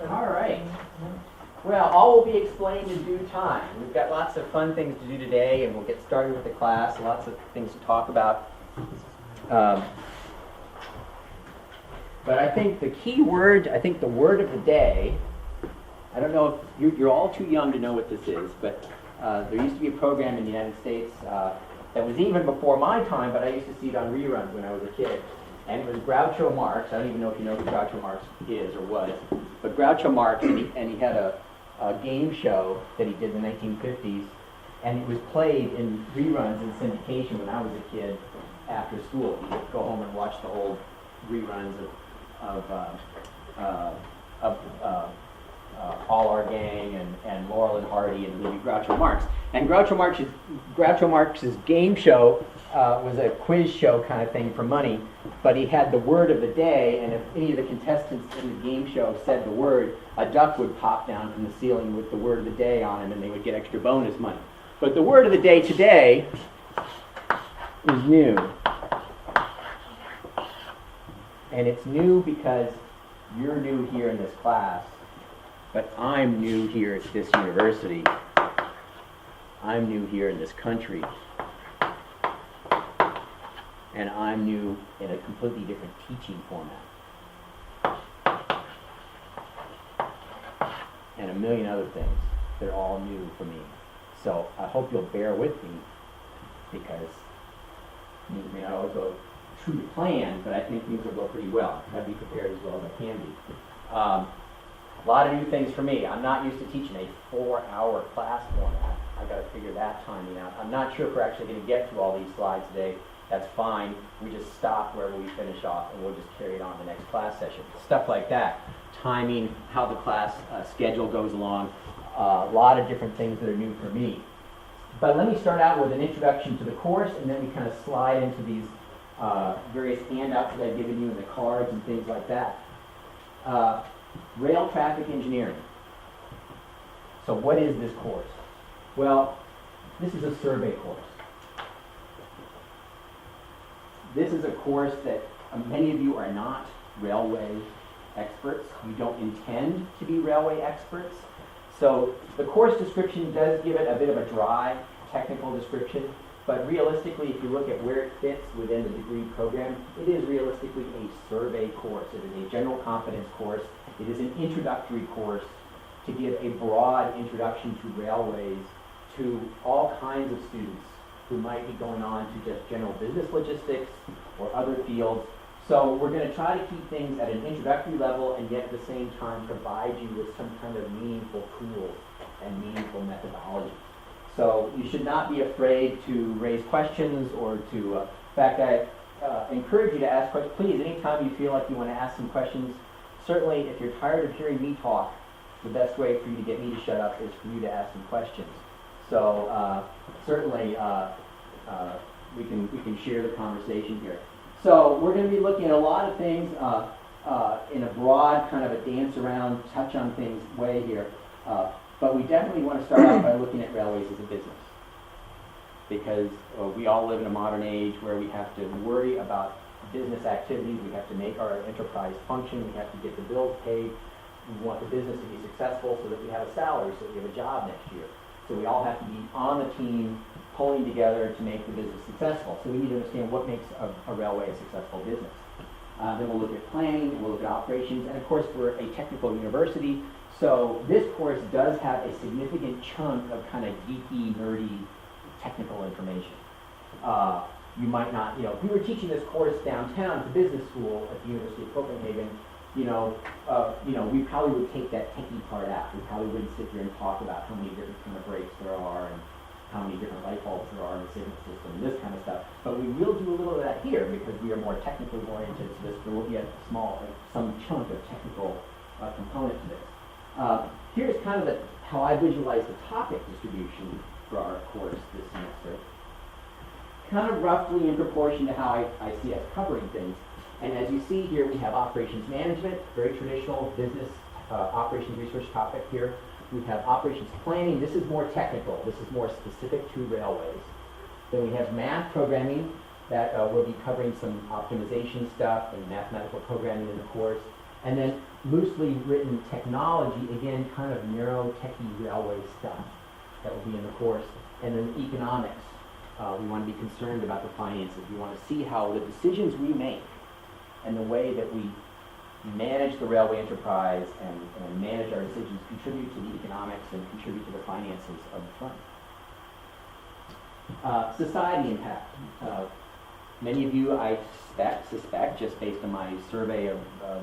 All right. Well, all will be explained in due time. We've got lots of fun things to do today, and we'll get started with the class. Lots of things to talk about. But I think the key word, the word of the day, I don't know if you're all too young to know what this is, but there used to be a program in the United States that was even before my time, but I used to see it on reruns when I was a kid. And it was Groucho Marx. I don't even know if you know who Groucho Marx is or was, but Groucho Marx, and he had a game show that he did in the 1950s, and it was played in reruns in syndication when I was a kid after school. You would go home and watch the old reruns of All Our Gang and Laurel and Hardy and maybe Groucho Marx. And Groucho Marx's game show was a quiz show kind of thing for money, but he had the word of the day, and if any of the contestants in the game show said the word, a duck would pop down from the ceiling with the word of the day on him, and they would get extra bonus money. But the word of the day today is new. And it's new because you're new here in this class, but I'm new here at this university. I'm new here in this country. And I'm new in a completely different teaching format. And a million other things. They're all new for me. So I hope you'll bear with me, because things may not always go true to plan, but I think things will go pretty well. I'll be prepared as well as I can be. A lot of new things for me. I'm not used to teaching a 4-hour class format. I've got to figure that timing out. I'm not sure if we're actually going to get through all these slides today. That's fine. We just stop wherever we finish off, and we'll just carry it on the next class session. Stuff like that. Timing, how the class schedule goes along. A lot of different things that are new for me. But let me start out with an introduction to the course, and then we kind of slide into these various handouts that I've given you in the cards and things like that. Rail traffic engineering. So what is this course? Well, this is a survey course. This is a course that many of you are not railway experts. You don't intend to be railway experts. So the course description does give it a bit of a dry technical description, but realistically, if you look at where it fits within the degree program, it is realistically a survey course. It is a general competence course. It is an introductory course to give a broad introduction to railways to all kinds of students who might be going on to just general business logistics or other fields. So we're going to try to keep things at an introductory level, and yet at the same time provide you with some kind of meaningful tools and meaningful methodology. So you should not be afraid to raise questions or to, in fact, I encourage you to ask questions. Please, anytime you feel like you want to ask some questions, certainly if you're tired of hearing me talk, the best way for you to get me to shut up is for you to ask some questions. So certainly we can share the conversation here. So we're going to be looking at a lot of things in a broad kind of a dance around, touch on things way here. But we definitely want to start out by looking at railways as a business, because we all live in a modern age where we have to worry about business activities. We have to make our enterprise function. We have to get the bills paid. We want the business to be successful so that we have a salary, so that we have a job next year. So we all have to be on the team, pulling together to make the business successful. So we need to understand what makes a railway a successful business. Then we'll look at planning, and we'll look at operations, and of course we're a technical university, so this course does have a significant chunk of kind of geeky, nerdy, technical information. You might not, if we were teaching this course downtown at the business school at the University of Copenhagen, we probably would take that techie part out. We probably wouldn't sit here and talk about how many different kind of brakes there are and how many different light bulbs there are in the signal system and this kind of stuff. But we will do a little of that here because we are more technically oriented to this. There will be some chunk of technical component to this. Here's kind of how I visualize the topic distribution for our course this semester. Kind of roughly in proportion to how I see us covering things. And as you see here, we have operations management, very traditional business operations research topic here. We have operations planning. This is more technical. This is more specific to railways. Then we have math programming that will be covering some optimization stuff and mathematical programming in the course. And then loosely written technology, again, kind of narrow, techie railway stuff that will be in the course. And then economics, we want to be concerned about the finances. We want to see how the decisions we make and the way that we manage the railway enterprise and manage our decisions contribute to the economics and contribute to the finances of the firm. Society impact. Many of you, I suspect, just based on my survey of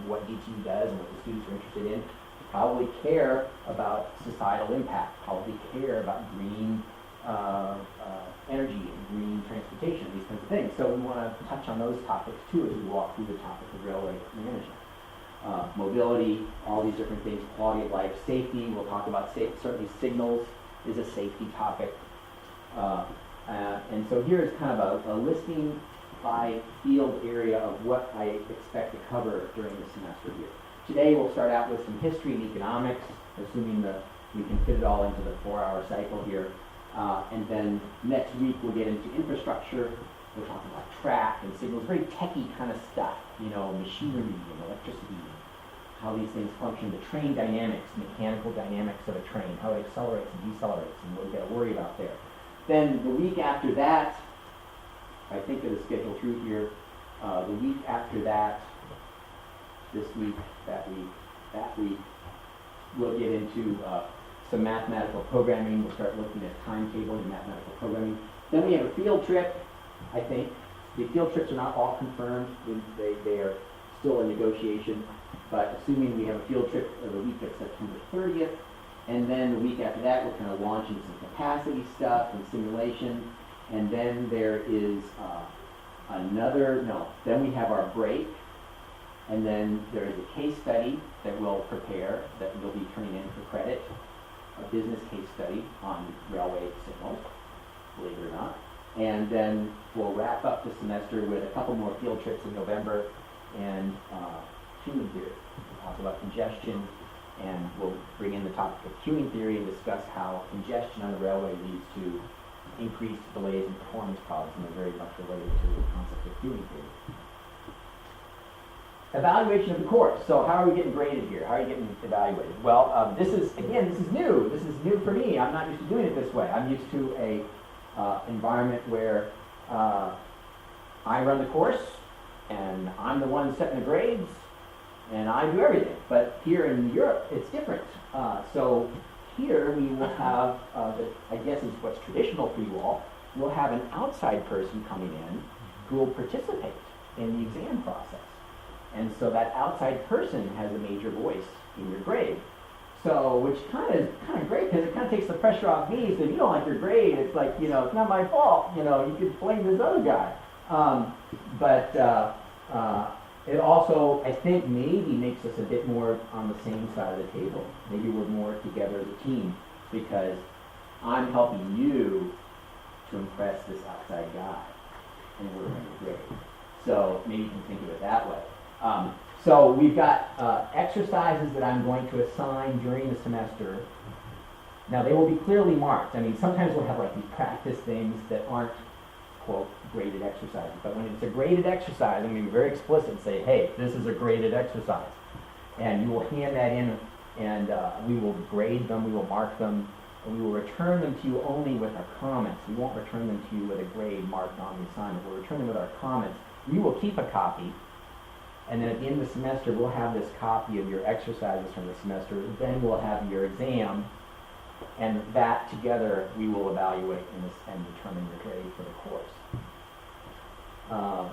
what DTU does and what the students are interested in, probably care about societal impact, probably care about green energy and green transportation, these kinds of things. So we want to touch on those topics too as we walk through the topic of railway management. Mobility, all these different things, quality of life, safety, we'll talk about certainly signals is a safety topic. And so here's kind of a listing by field area of what I expect to cover during the semester here. Today we'll start out with some history and economics, assuming that we can fit it all into the 4-hour cycle here. And then next week we'll get into infrastructure. We'll talk about track and signals, very techie kind of stuff, you know, machinery and electricity, how these things function, the train dynamics, mechanical dynamics of a train, how it accelerates and decelerates, and what we've got to worry about there. Then the week after that, I think of the schedule through here, the week after that, this week, that week, we'll get into some mathematical programming. We'll start looking at timetables and mathematical programming. Then we have a field trip, I think. The field trips are not all confirmed. They are still in negotiation. But assuming we have a field trip the week of September 30th, and then the week after that, we're kind of launching some capacity stuff and simulation. And then there is then we have our break. And then there is a case study that we'll prepare that will be turning in for credit, a business case study on railway signals, believe it or not. And then we'll wrap up the semester with a couple more field trips in November and queuing theory. We'll talk about congestion, and we'll bring in the topic of queuing theory and discuss how congestion on the railway leads to increased delays and performance problems, and they're very much related to the concept of queuing theory. Evaluation of the course. So how are we getting graded here? How are you getting evaluated? Well, this is new. This is new for me. I'm not used to doing it this way. I'm used to a environment where I run the course, and I'm the one setting the grades, and I do everything. But here in Europe, it's different. So here we will have, I guess is what's traditional for you all, we'll have an outside person coming in who will participate in the exam process. And so that outside person has a major voice in your grade. So, which kind of great, because it kind of takes the pressure off me. So if you don't like your grade, it's like, you know, it's not my fault. You know, you could blame this other guy. It also, I think, maybe makes us a bit more on the same side of the table. Maybe we're more together as a team, because I'm helping you to impress this outside guy, and we're going to grade. So maybe you can think of it that way. So we've got exercises that I'm going to assign during the semester. Now they will be clearly marked. I mean, sometimes we'll have like these practice things that aren't, quote, graded exercises. But when it's a graded exercise, I'm going to be very explicit and say, hey, this is a graded exercise. And you will hand that in, and we will grade them, we will mark them, and we will return them to you only with our comments. We won't return them to you with a grade marked on the assignment. We'll return them with our comments. You will keep a copy. And then at the end of the semester, we'll have this copy of your exercises from the semester. Then we'll have your exam, and that together we will evaluate and determine your grade for the course.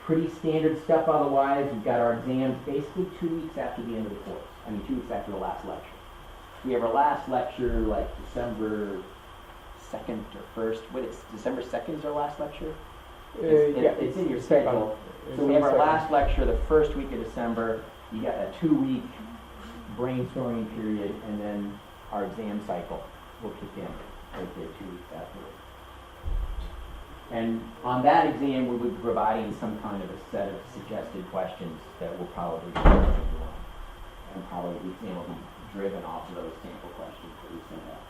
Pretty standard stuff otherwise. We've got our exams basically 2 weeks after the end of the course. 2 weeks after the last lecture. We have our last lecture like December 2nd or 1st. What is December 2nd is our last lecture? It's in your schedule. So we have our last lecture the first week of December. You got a 2-week brainstorming period, and then our exam cycle will kick in right there 2 weeks afterwards. And on that exam, we will be providing some kind of a set of suggested questions that will probably be and probably the exam will be driven off of those sample questions that we sent out.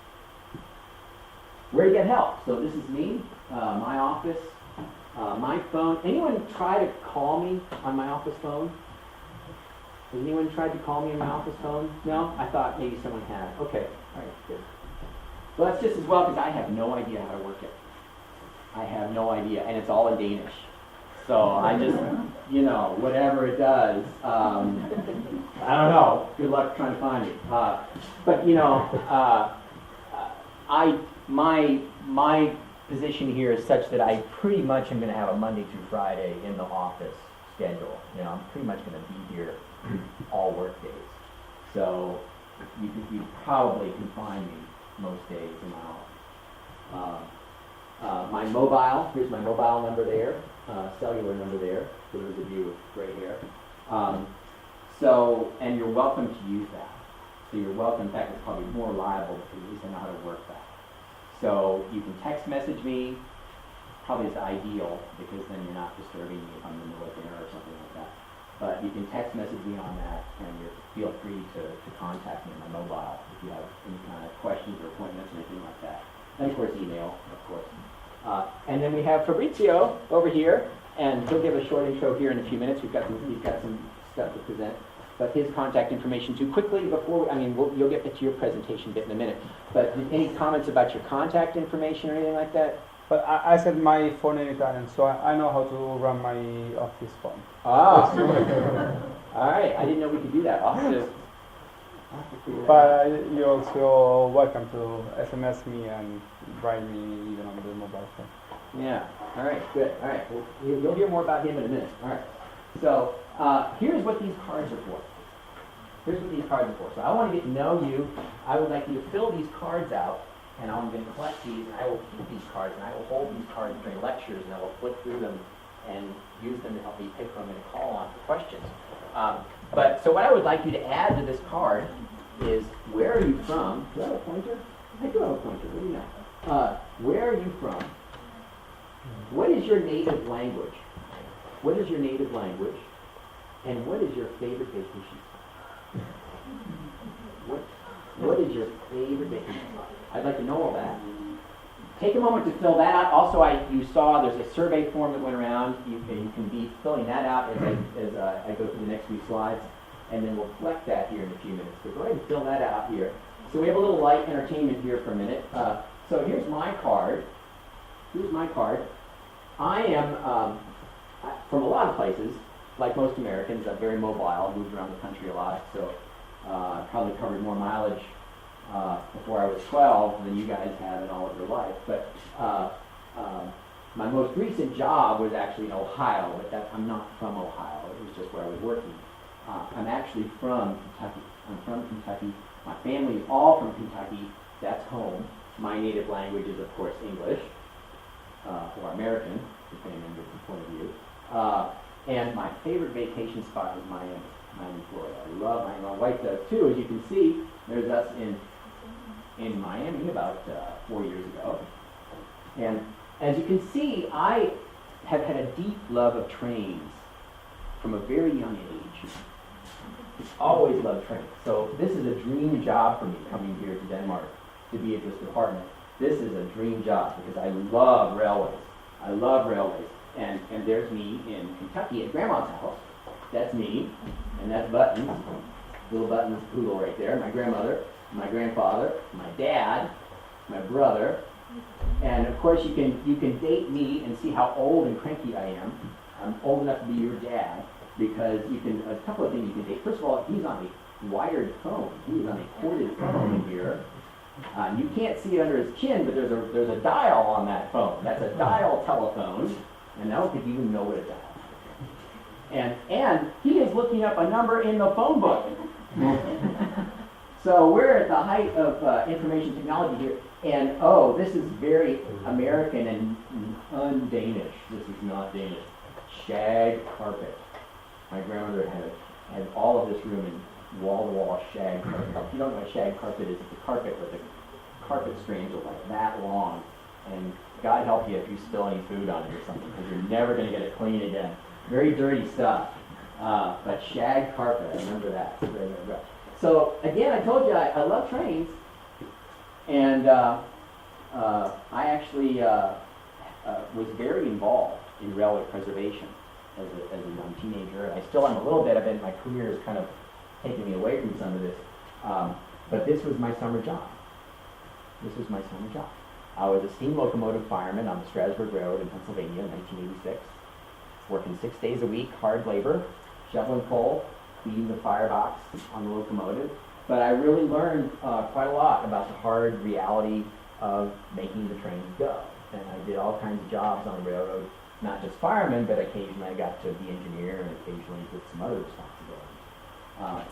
Where do you get help? So this is me, my office. My phone. Anyone try to call me on my office phone? Has anyone tried to call me on my office phone? No? I thought maybe someone had. Okay, all right, good. Well, that's just as well because I have no idea how to work it. I have no idea, and it's all in Danish. So I just, whatever it does, I don't know. Good luck trying to find it. But my position here is such that I pretty much am going to have a Monday through Friday in the office schedule. I'm pretty much going to be here all work days. So you probably can find me most days in my office. My mobile, here's my mobile number there, cellular number there, for those of you with gray hair. And you're welcome to use that. So you're welcome, in fact, it's probably more reliable because at least I know how to work that. So you can text message me, probably is ideal because then you're not disturbing me if I'm in the middle of dinner or something like that. But you can text message me on that and feel free to contact me on my mobile if you have any kind of questions or appointments or anything like that. And of course email, of course. And then we have Fabrizio over here, and he'll give a short intro here in a few minutes. We've got some stuff to present. But his contact information too. Quickly before, you'll get to your presentation bit in a minute. But any comments about your contact information or anything like that? But I said my phone in Italian, so I know how to run my office phone. Ah, all right. I didn't know we could do that. I'll have to figure that out. But you're also welcome to SMS me and write me even on the mobile phone. Yeah. All right. Good. All right. Well, you'll hear more about him in a minute. All right. So here's what these cards are for. So I want to get to know you. I would like you to fill these cards out, and I'm going to collect these, and I will keep these cards, and I will hold these cards during lectures, and I will flip through them and use them to help me pick them and call on for questions. So what I would like you to add to this card is, where are you from? Do I have a pointer? I do have a pointer. What do you know? Where are you from? What is your native language? What is your native language? And what is your favorite vacation? What is your favorite vacation? I'd like to know all that. Take a moment to fill that out. Also, you saw there's a survey form that went around. You can be filling that out as I go through the next few slides, and then we'll collect that here in a few minutes. So go ahead and fill that out here. So we have a little light entertainment here for a minute. So here's my card. I am from a lot of places. Like most Americans, I'm very mobile. Moved around the country a lot, so I probably covered more mileage before I was 12 than you guys have in all of your life. But my most recent job was actually in Ohio, but I'm not from Ohio. It was just where I was working. I'm actually from Kentucky. My family is all from Kentucky. That's home. My native language is, of course, English, or American, depending on your point of view. And my favorite vacation spot is Miami, Florida. I love Miami. My wife does too. As you can see, there's us in Miami about 4 years ago. And as you can see, I have had a deep love of trains from a very young age. Always loved trains. So this is a dream job for me, coming here to Denmark to be at this department. This is a dream job because I love railways. And there's me in Kentucky at Grandma's house. That's me, and that's Buttons, little Buttons poodle right there. My grandmother, my grandfather, my dad, my brother, and of course you can date me and see how old and cranky I am. I'm old enough to be your dad because a couple of things you can date. First of all, he's on a wired phone. He's on a corded phone in here. You can't see it under his chin, but there's a dial on that phone. That's a dial telephone. And I don't think you even know what it does. And he is looking up a number in the phone book. So we're at the height of information technology here. And this is very American and un-Danish. This is not Danish. Shag carpet. My grandmother had all of this room in wall-to-wall shag carpet. If you don't know what shag carpet is, it's a carpet where the carpet strands are like that long. And God help you if you spill any food on it or something, because you're never going to get it clean again. Very dirty stuff. But shag carpet, I remember that. So again, I told you I love trains, and I actually was very involved in railway preservation. as a young teenager, and I still am a little bit of it. My career is kind of taking me away from some of this. But this was my summer job. This was my summer job. I was a steam locomotive fireman on the Strasburg Railroad in Pennsylvania in 1986, working 6 days a week, hard labor, shoveling coal, cleaning the firebox on the locomotive. But I really learned quite a lot about the hard reality of making the trains go. And I did all kinds of jobs on the railroad, not just fireman, but occasionally I got to be engineer and occasionally did some other responsibilities.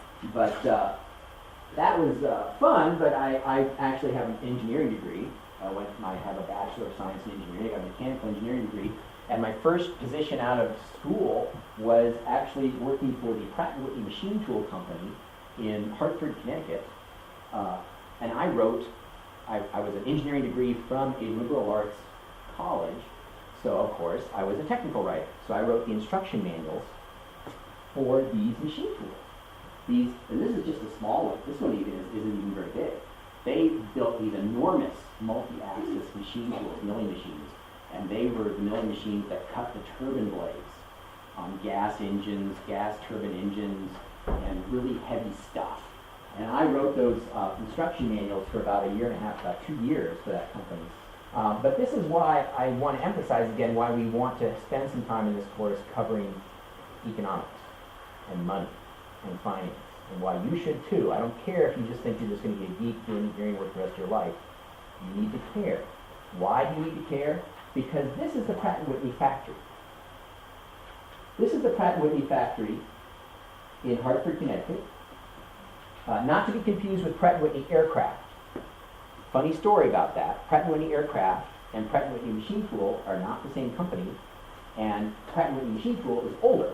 That was fun, but I actually have an engineering degree. I have a Bachelor of Science in Engineering, I got a mechanical engineering degree, and my first position out of school was actually working for the Pratt & Whitney Machine Tool Company in Hartford, Connecticut. And I was an engineering degree from a liberal arts college, so of course I was a technical writer. So I wrote the instruction manuals for these machine tools. And this is just a small one. This one isn't even very big. They built these enormous multi-axis machine tools, milling machines, and they were the milling machines that cut the turbine blades on gas engines, gas turbine engines, and really heavy stuff. And I wrote those instruction manuals for about a year and a half, about 2 years for that company. But this is why I want to emphasize again why we want to spend some time in this course covering economics and money and finance, and why you should too. I don't care if you just think you're just going to be a geek doing engineering work the rest of your life. You need to care. Why do you need to care? Because this is the Pratt & Whitney factory. This is the Pratt & Whitney factory in Hartford, Connecticut. Not to be confused with Pratt & Whitney Aircraft. Funny story about that. Pratt & Whitney Aircraft and Pratt & Whitney Machine Tool are not the same company, and Pratt & Whitney Machine Tool is older.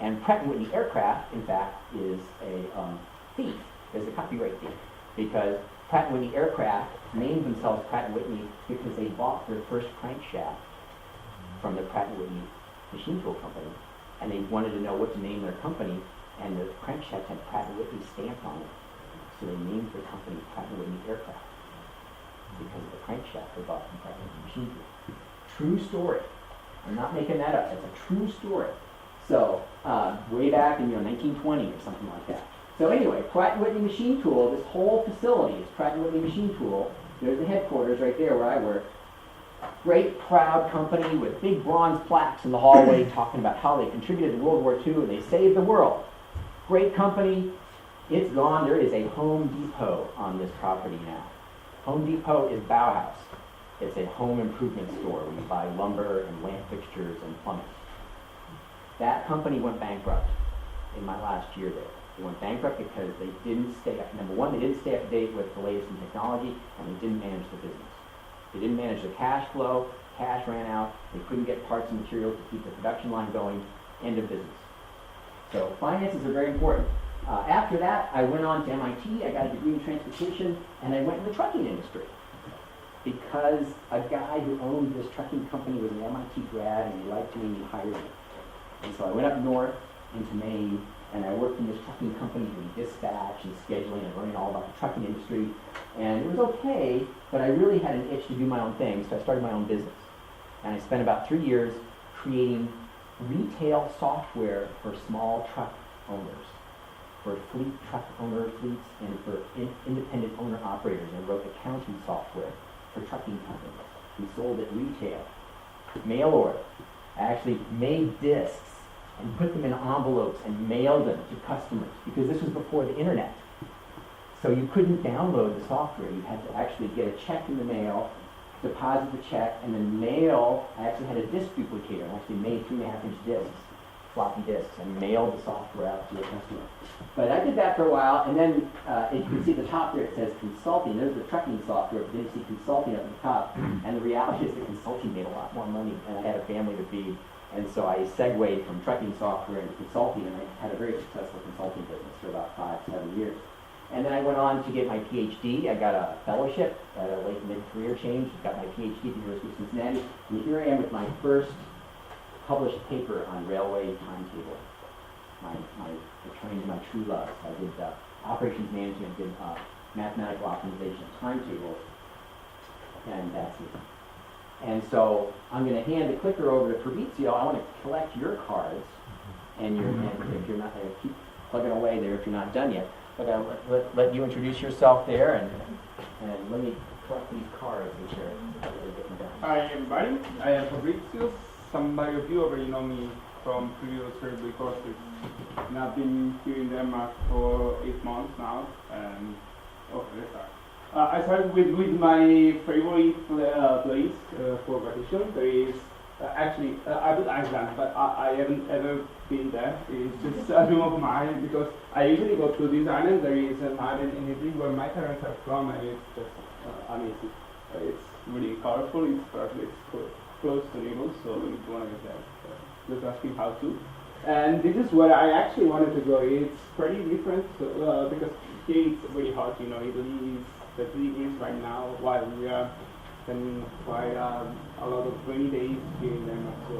And Pratt & Whitney Aircraft, in fact, is a thief, is a copyright thief, because Pratt & Whitney Aircraft named themselves Pratt & Whitney because they bought their first crankshaft from the Pratt & Whitney Machine Tool Company, and they wanted to know what to name their company, and the crankshaft had Pratt & Whitney stamped on it, so they named their company Pratt & Whitney Aircraft because of the crankshaft they bought from Pratt & Whitney Machine Tool. True story. I'm not making that up. It's a true story. So, way back in 1920 or something like that. So anyway, Pratt & Whitney Machine Tool, this whole facility is Pratt & Whitney Machine Tool. There's the headquarters right there where I work. Great, proud company with big bronze plaques in the hallway talking about how they contributed to World War II and they saved the world. Great company. It's gone. There is a Home Depot on this property now. Home Depot is Bauhaus. It's a home improvement store where you buy lumber and lamp fixtures and plumbing. That company went bankrupt in my last year there. They went bankrupt because they didn't stay up. Number one, they didn't stay up to date with the latest in technology, and they didn't manage the business. They didn't manage the cash flow. Cash ran out. They couldn't get parts and materials to keep the production line going. End of business. So finances are very important. After that, I went on to MIT. I got a degree in transportation, and I went in the trucking industry because a guy who owned this trucking company was an MIT grad, and he liked me and he hired me. And so I went up north into Maine, and I worked in this trucking company doing dispatch and scheduling and learning all about the trucking industry. And it was okay, but I really had an itch to do my own thing, so I started my own business. And I spent about 3 years creating retail software for small truck owners, for fleet truck owner fleets, and for independent owner operators. I wrote accounting software for trucking companies. We sold it retail, mail order. I actually made discs and put them in envelopes and mailed them to customers because this was before the internet. So you couldn't download the software. You had to actually get a check in the mail, deposit the check, and then mail. I actually had a disc duplicator. I actually made 3.5-inch discs, floppy disks, and mailed the software out to a customer. But I did that for a while, and then you can see at the top there it says consulting. There's the trucking software, but then you see consulting at the top. And the reality is that consulting made a lot more money, and I had a family to feed. And so I segued from trucking software into consulting, and I had a very successful consulting business for about 5-7 years. And then I went on to get my PhD. I got a fellowship at a late mid-career change. Got my PhD at the University of Cincinnati. And here I am with my first published paper on railway timetable. Returning to my true love. So I did operations management, did mathematical optimization of timetables, and that's it. And so I'm going to hand the clicker over to Fabrizio. I want to collect your cards, and if you're not, keep plugging away there if you're not done yet. But let you introduce yourself there, and let me collect these cards which are getting done. Hi everybody, I am Fabrizio. Some of you already know me from previous survey courses. And I've been here in Denmark for 8 months now. And let's start. I started with my favorite place for vacation. There is actually I would Iceland, but I haven't ever been there. It's just a dream of mine because I usually go to this island. There is an island in Italy where my parents are from, and it's just amazing. It's really colorful. It's probably close to Naples, so if you want to get there, just ask me how to. And this is where I actually wanted to go. It's pretty different because here it's really hot. You know, Italy is 30 degrees right now, while we are spending quite a lot of rainy days here in Denmark. So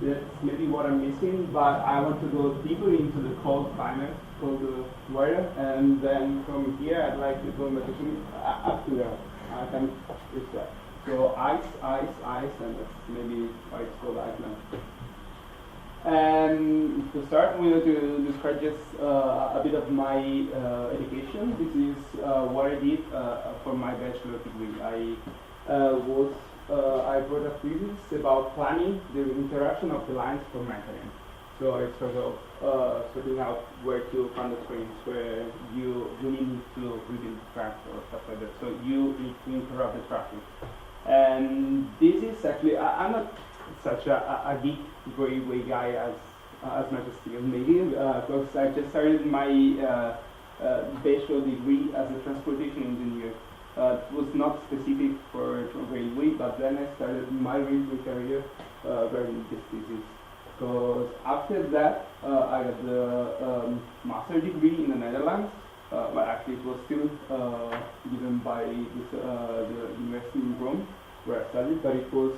that's maybe what I'm missing. But I want to go deeper into the cold climate, cold weather, and then from here I'd like to go on vacation up to there. I can reach that. So ice, and that's maybe why it's called Iceland. And to start, we want to describe just a bit of my education. This is what I did for my bachelor degree. I wrote a thesis about planning the interaction of the lines for maintenance. So it's sort of sorting out where to find the trains, where you need to rebuild tracks or stuff like that. So you need to interrupt the traffic. And this is actually, I'm not such a geek railway guy as much as Steve maybe, because I just started my bachelor degree as a transportation engineer. It was not specific for railway, but then I started my railway career writing this thesis. Because after that, I got the master degree in the Netherlands. But actually it was still given by the University in Rome, where I studied, but it was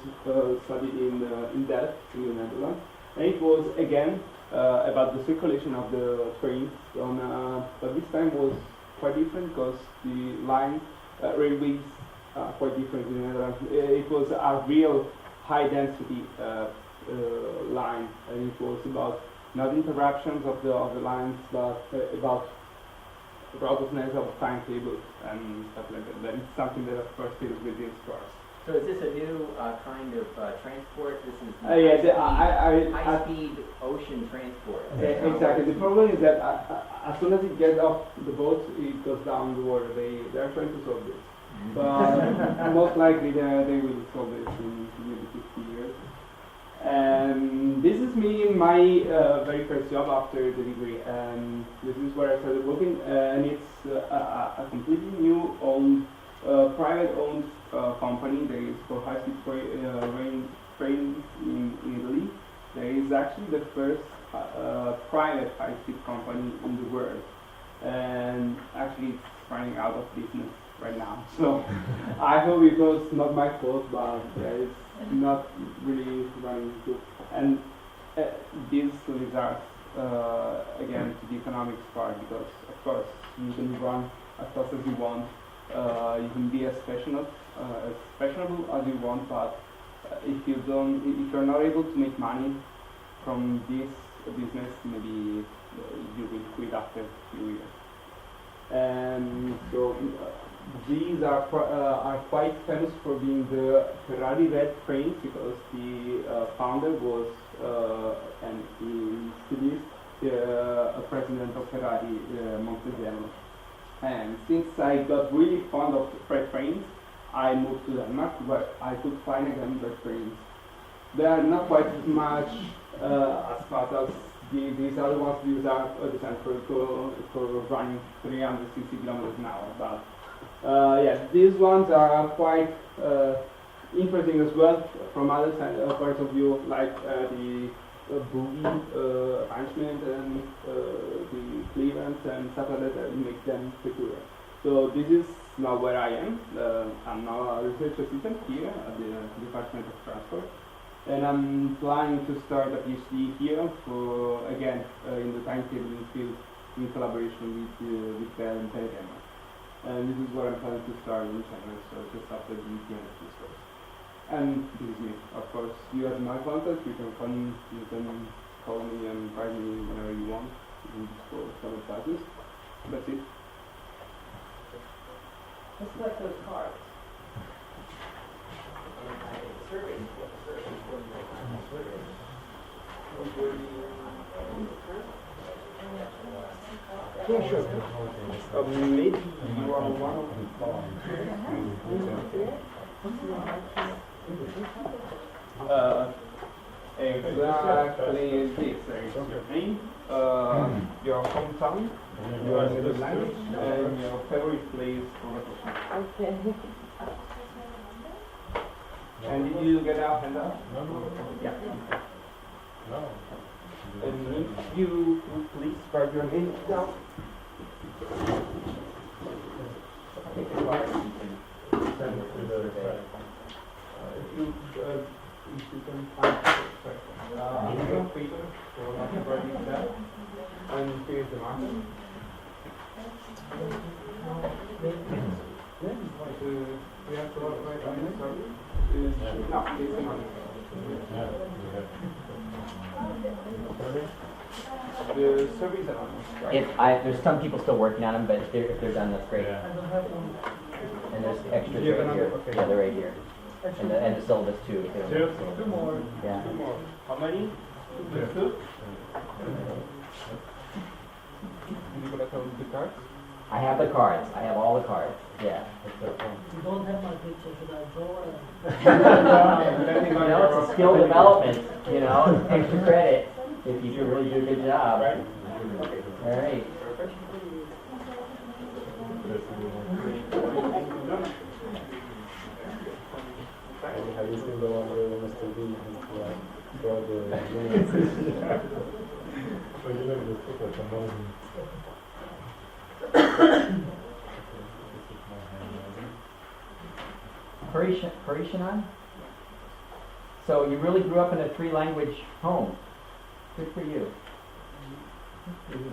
studied in Delft, in the Netherlands. And it was, again, about the circulation of the trains, but this time was quite different because the line, railways are quite different in the Netherlands. It was a real high-density line, and it was about not interruptions of the lines, but about robustness of timetables and stuff like that. That is something that, of course, deals with these cars. So is this a new kind of transport? This is high-speed ocean transport. Exactly. The problem is that as soon as it gets off the boat, it goes down the water. They are trying to solve this. But most likely they will solve this in maybe 50 years. And this is me in my very first job after the degree, and this is where I started working, and it's a completely new private-owned company. There is for high-speed trains in Italy. There is actually the first private high-speed company in the world, and actually it's running out of business right now. So I hope it was not my fault, but it's not really running good. And this leads us again to the economics part, because of course you can run as fast as you want, you can be as fashionable as you want, but if you're not able to make money from this business, maybe you will quit after a few years. And so these are quite famous for being the Ferrari red trains, because the founder was and he still is a president of Ferrari, Montezello. And since I got really fond of freight trains, I moved to Denmark, where I could find again red trains. They are not quite as much as fast as these other ones. These are designed for running 360 kilometers an hour. But yeah, these ones are quite interesting as well from other points of view, like the boogie arrangement and the clearance and stuff like that make them peculiar. So this is now where I am. I'm now a research assistant here at the Department of Transport, and I'm planning to start a PhD here for, again, in the timetabling field in collaboration with Bell and Denmark. And this is what I'm planning to start in China, so just after the end of this course. And this is me, of course. You have my contact. You can call me and write me whenever you want. You can just for some classes. That's it. Just like those cards. Yeah, sure. Maybe you are one of exactly this. Your name, your hometown, your native language, and your favorite place for vacation. Okay. And did you get our handout? Yeah. And if you would please write your name down. Take the card, you can send it to the survey. If you can find your paper for not writing that, and here's the marker. We have to write on this, sorry. No, it's the marker. The surveys are on this, right? There's some people still working on them, but if they're done, that's great. And there's extras You have right here. another? Okay. Yeah, they're right here. And the syllabus too. if they don't- Two more. Yeah. Two more. How many? Two? You gonna count the cards? I have the cards. I have all the cards. Yeah. You don't have my picture, should I draw it? Depending on your- It's a skill development, extra credit if you really do a good job. Right? All right. Perfect. Have you seen the one where Mr. B brought the units? But you look at the picture, it's amazing. Harishanan? So you really grew up in a three-language home. Good for you. Good for you.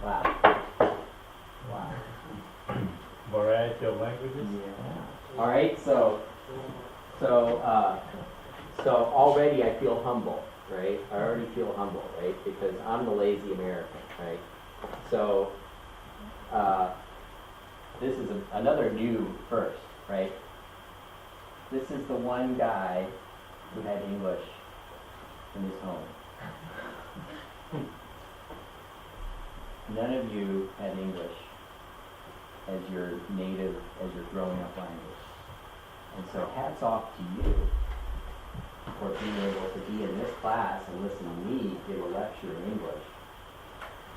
Wow. Wow. Variety of languages? Yeah. All right, so already I feel humble, right? I already feel humble, right? Because I'm the lazy American, right? So, this is another new first, right? This is the one guy who had English in his home. None of you had English as your native, as your growing up language. And so hats off to you for being able to be in this class and listen to me give a lecture in English.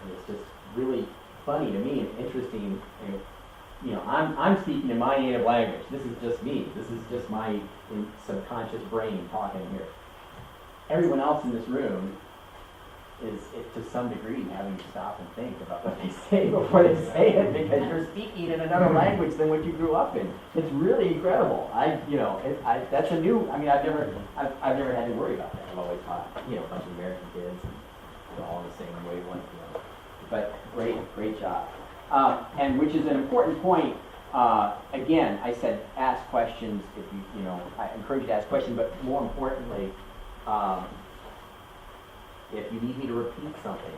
And it's just really funny to me and interesting. And, I'm speaking in my native language. This is just me. This is just my subconscious brain talking here. Everyone else in this room is, to some degree, having to stop and think about what they say before they say it, because you're speaking in another language than what you grew up in. It's really incredible. That's a new. I've never had to worry about that. I've always taught, a bunch of American kids, and all the same wavelength, But great job. And which is an important point. Again, I said ask questions. If I encourage you to ask questions, but more importantly. If you need me to repeat something,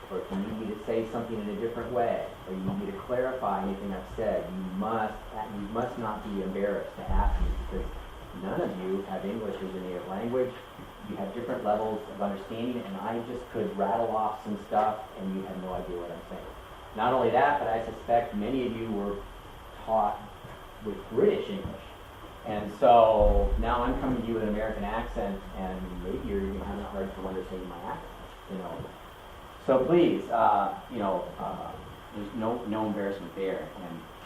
or if you need me to say something in a different way, or you need me to clarify anything I've said, you must not be embarrassed to ask me, because none of you have English as your native language. You have different levels of understanding, and I just could rattle off some stuff, and you have no idea what I'm saying. Not only that, but I suspect many of you were taught with British English. And so now I'm coming to you with an American accent, and maybe you're going to have a hard time understanding my accent, So please, There's no embarrassment there,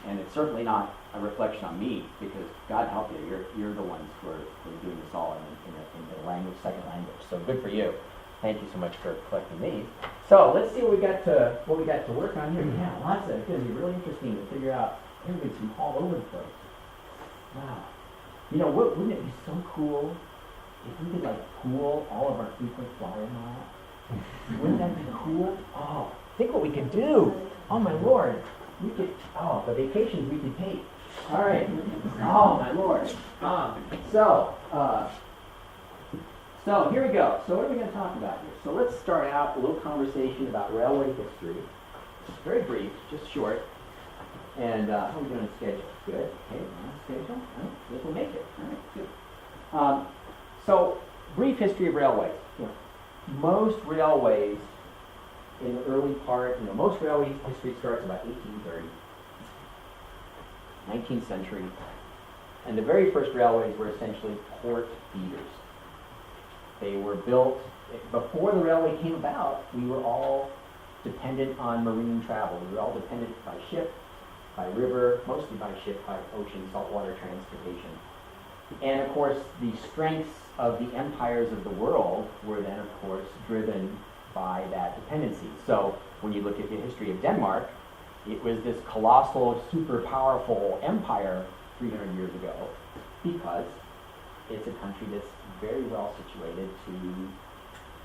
and it's certainly not a reflection on me, because God help you, you're the ones who are doing this all in a language, second language. So good for you. Thank you so much for collecting these. So let's see what we got to work on here. Yeah, lots of. It's going to be really interesting to figure out everything's from all over the place. Wow. You know, wouldn't it be so cool if we could like pool all of our frequent flyer miles? Wouldn't that be cool? Oh, think what we could do. Oh my Lord. We could, the vacations we could take. All right. Oh my Lord. So here we go. So what are we going to talk about here? So let's start out a little conversation about railway history. Very brief, just short. And how are we doing on schedule? Good. Okay, we're on schedule. All right, this will make it. All right, good. So brief history of railways. You know, most railways in the early part, most railway history starts about 1830, 19th century. And the very first railways were essentially port feeders. They were built, before the railway came about, we were all dependent on marine travel. We were all dependent by ship, by river, mostly by ship, by ocean, saltwater transportation. And of course, the strengths of the empires of the world were then, of course, driven by that dependency. So when you look at the history of Denmark, it was this colossal, super powerful empire 300 years ago, because it's a country that's very well situated to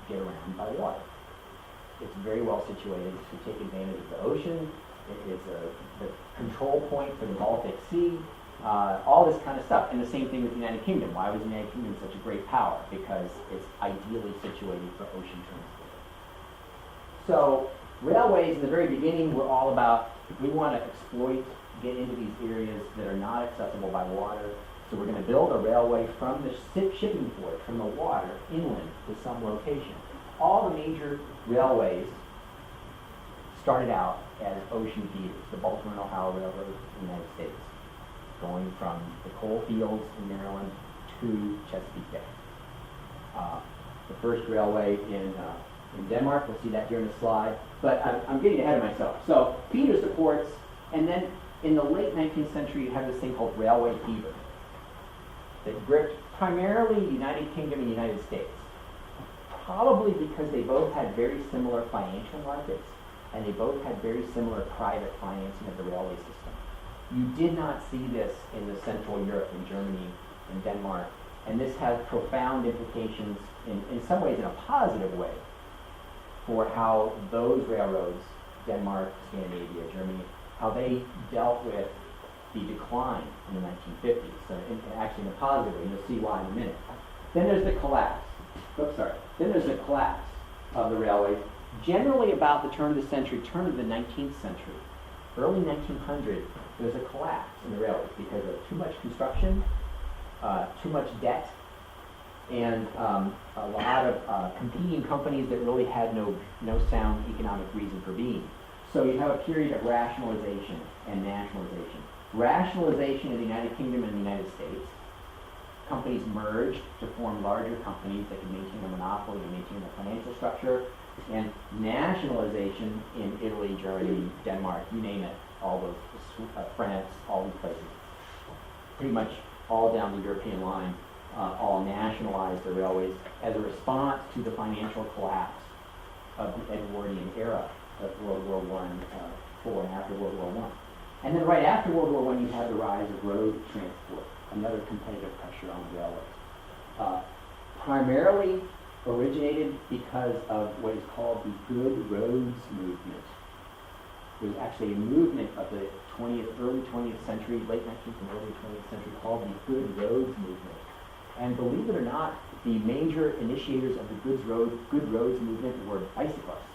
get around by water. It's very well situated to take advantage of the ocean. It's the control point for the Baltic Sea, all this kind of stuff. And the same thing with the United Kingdom. Why was the United Kingdom such a great power? Because it's ideally situated for ocean transport. So railways in the very beginning were all about, we want to exploit, get into these areas that are not accessible by water. So we're going to build a railway from the shipping port, from the water, inland to some location. All the major railways started out as ocean feeders. The Baltimore and Ohio Railroad in the United States, going from the coal fields in Maryland to Chesapeake Bay. The first railway in Denmark, we'll see that here in the slide, but I'm getting ahead of myself. So feeders to ports, and then in the late 19th century you have this thing called railway fever that gripped primarily the United Kingdom and the United States, probably because they both had very similar financial markets and they both had very similar private financing of the railway system. You did not see this in the Central Europe, in Germany, in Denmark, and this has profound implications in some ways in a positive way for how those railroads, Denmark, Scandinavia, Germany, how they dealt with the decline in the 1950s. So actually in a positive way, you'll see why in a minute. Then there's the collapse. Then there's the collapse of the railways, generally about the turn of the century, turn of the 19th century. Early 1900, there's a collapse in the railways because of too much construction, too much debt, and a lot of competing companies that really had no sound economic reason for being. So you have a period of rationalization and nationalization. Rationalization in the United Kingdom and the United States. Companies merged to form larger companies that could maintain a monopoly and maintain a financial structure. And nationalization in Italy, Germany, Denmark, you name it, all those, France, all these places. Pretty much all down the European line, all nationalized the railways as a response to the financial collapse of the Edwardian era of World War I, before and after World War I. And then right after World War I, you have the rise of road transport, another competitive pressure on the railways. Primarily originated because of what is called the Good Roads Movement. It was actually a movement of the early 20th century, late 19th and early 20th century, called the Good Roads Movement. And believe it or not, the major initiators of the Good Roads Movement were bicyclists.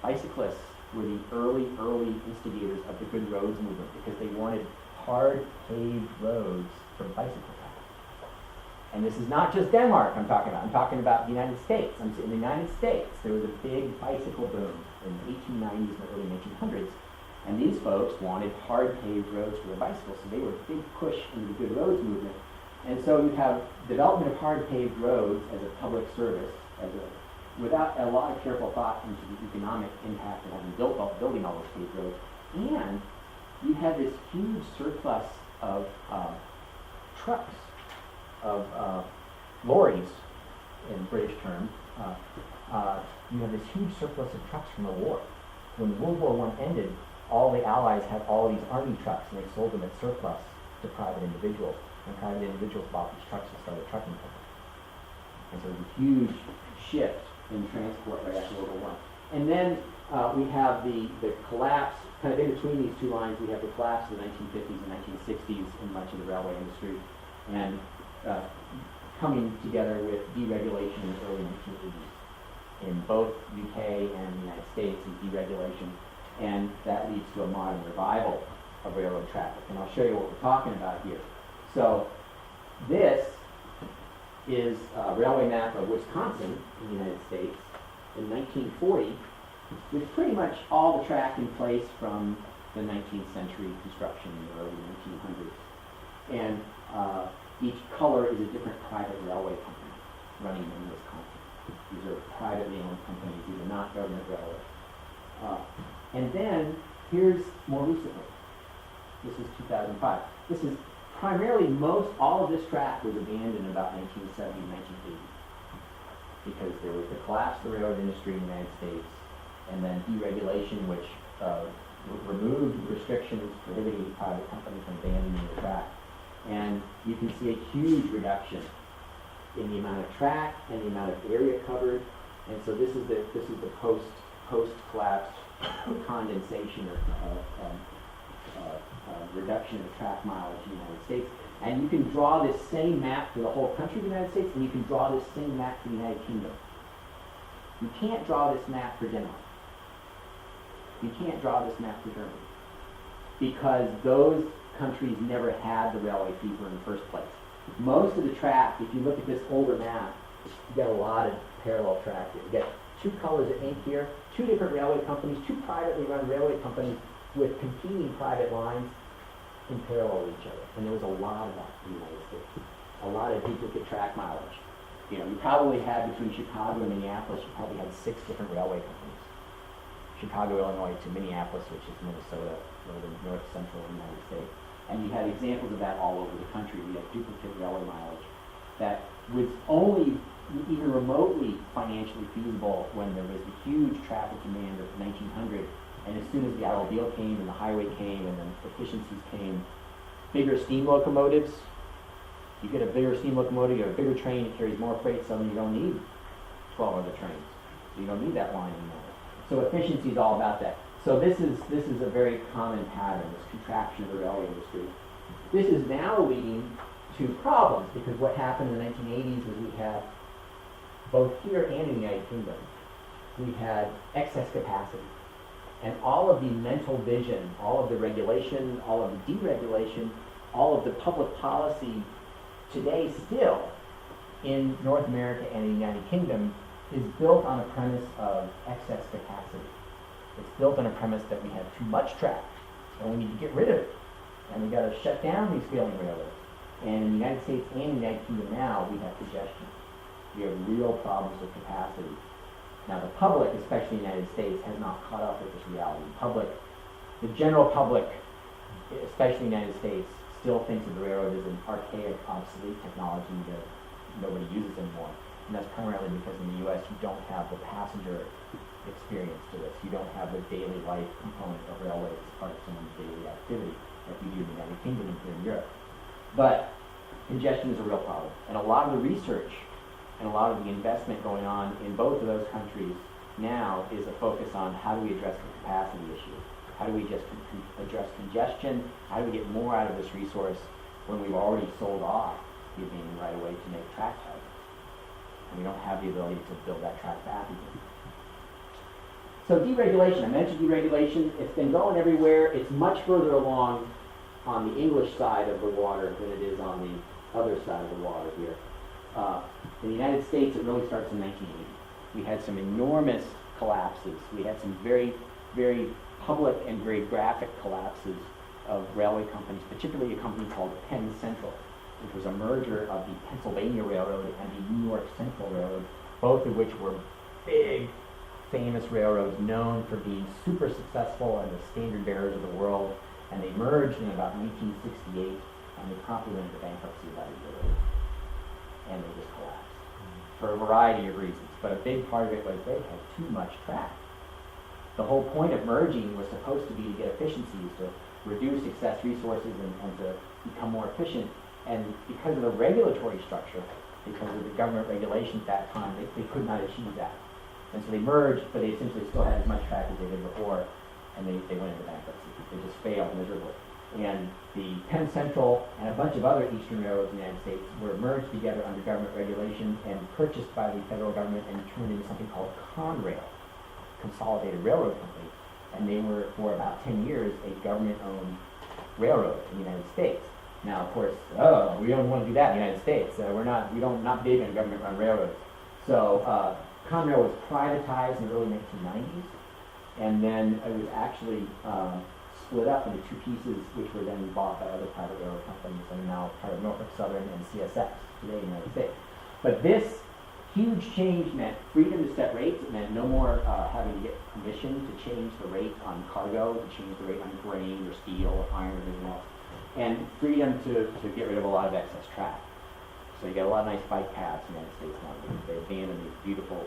Bicyclists were the early instigators of the Good Roads Movement because they wanted hard paved roads for bicycle traffic. And this is not just Denmark I'm talking about. I'm talking about the United States. In the United States, there was a big bicycle boom in the 1890s and the early 1900s. And these folks wanted hard paved roads for their bicycles. So they were a big push into the Good Roads Movement. And so you have development of hard paved roads as a public service, as a without a lot of careful thought into the economic impact of having building all those paved roads. And you have this huge surplus of trucks, of lorries, in British terms. You have this huge surplus of trucks from the war. When World War I ended, all the Allies had all these army trucks, and they sold them at surplus to private individuals. And private individuals bought these trucks and started trucking companies. And so there's a huge shift in transport right after World War I. And then we have the collapse, kind of in between these two lines, we have the collapse of the 1950s and 1960s in much of the railway industry, and coming together with deregulation in the early 1980s. In both UK and the United States is deregulation, and that leads to a modern revival of railroad traffic. And I'll show you what we're talking about here. So this is a railway map of Wisconsin in the United States in 1940, with pretty much all the track in place from the 19th century construction in the early 1900s. And each color is a different private railway company running in Wisconsin. These are privately owned companies, these are not government railroads. And then, here's more recently. This is 2005. This is primarily all of this track was abandoned in about 1970, 1980. Because there was the collapse of the railroad industry in the United States, and then deregulation, which removed restrictions prohibiting private companies from abandoning the track. And you can see a huge reduction in the amount of track and the amount of area covered. And so this is the post collapse condensation of reduction of track mileage in the United States. And you can draw this same map for the whole country of the United States, and you can draw this same map for the United Kingdom. You can't draw this map for Denmark. You can't draw this map for Germany, because those countries never had the railway fever in the first place. Most of the track, if you look at this older map, you get a lot of parallel track here. You get two colors of ink here, two different railway companies, two privately run railway companies with competing private lines in parallel with each other. And there was a lot of that in the United States. A lot of duplicate track mileage. You probably had between Chicago and Minneapolis, you probably had 6 different railway companies. Chicago, Illinois to Minneapolis, which is Minnesota, north central United States. And you had examples of that all over the country. We had duplicate railway mileage that was only even remotely financially feasible when there was the huge traffic demand of 1900. And as soon as the automobile came and the highway came and then efficiencies came, bigger steam locomotives, you get a bigger steam locomotive, you have a bigger train, it carries more freight, suddenly you don't need 12 other trains. So you don't need that line anymore. So efficiency is all about that. So this is a very common pattern, this contraction of the railway industry. This is now leading to problems, because what happened in the 1980s was we had, both here and in the United Kingdom, we had excess capacity. And all of the mental vision, all of the regulation, all of the deregulation, all of the public policy today still in North America and in the United Kingdom is built on a premise of excess capacity. It's built on a premise that we have too much track, and we need to get rid of it. And we've got to shut down these failing railroads. And in the United States and the United Kingdom now, we have congestion. We have real problems with capacity. Now the public, especially in the United States, has not caught up with this reality. The general public, especially in the United States, still thinks of the railroad as an archaic, obsolete technology that nobody uses anymore. And that's primarily because in the U.S. you don't have the passenger experience to this. You don't have the daily life component of railways as part of someone's daily activity like we do in the United Kingdom and here in Europe. But congestion is a real problem. And a lot of the research and a lot of the investment going on in both of those countries now is a focus on how do we address the capacity issue? How do we just address congestion? How do we get more out of this resource when we've already sold off the abandoned right away to make track houses? And we don't have the ability to build that track back again. So deregulation, I mentioned deregulation. It's been going everywhere. It's much further along on the English side of the water than it is on the other side of the water here. In the United States, it really starts in 1980. We had some enormous collapses. We had some very, very public and very graphic collapses of railway companies, particularly a company called Penn Central, which was a merger of the Pennsylvania Railroad and the New York Central Railroad, both of which were big, famous railroads known for being super successful and the standard bearers of the world. And they merged in about 1968, and they promptly went into bankruptcy about a year later. And they just collapsed for a variety of reasons. But a big part of it was they had too much track. The whole point of merging was supposed to be to get efficiencies, to reduce excess resources and to become more efficient. And because of the regulatory structure, because of the government regulations at that time, they could not achieve that. And so they merged, but they essentially still had as much track as they did before, and they went into bankruptcy. They just failed miserably. And the Penn Central and a bunch of other eastern railroads in the United States were merged together under government regulation and purchased by the federal government and turned into something called Conrail, Consolidated Railroad Company. And they were, for about 10 years, a government-owned railroad in the United States. Now, of course, we don't want to do that in the United States. We're not big on government-run railroads. So Conrail was privatized in the early 1990s, and then it was actually split up into two pieces, which were then bought by other private railroad companies, and now part of Norfolk Southern and CSX today in the United States. But this huge change meant freedom to set rates. It meant no more having to get permission to change the rate on cargo, to change the rate on grain or steel or iron or anything else, and freedom to get rid of a lot of excess track. So you got a lot of nice bike paths in the United States now. They abandoned these beautiful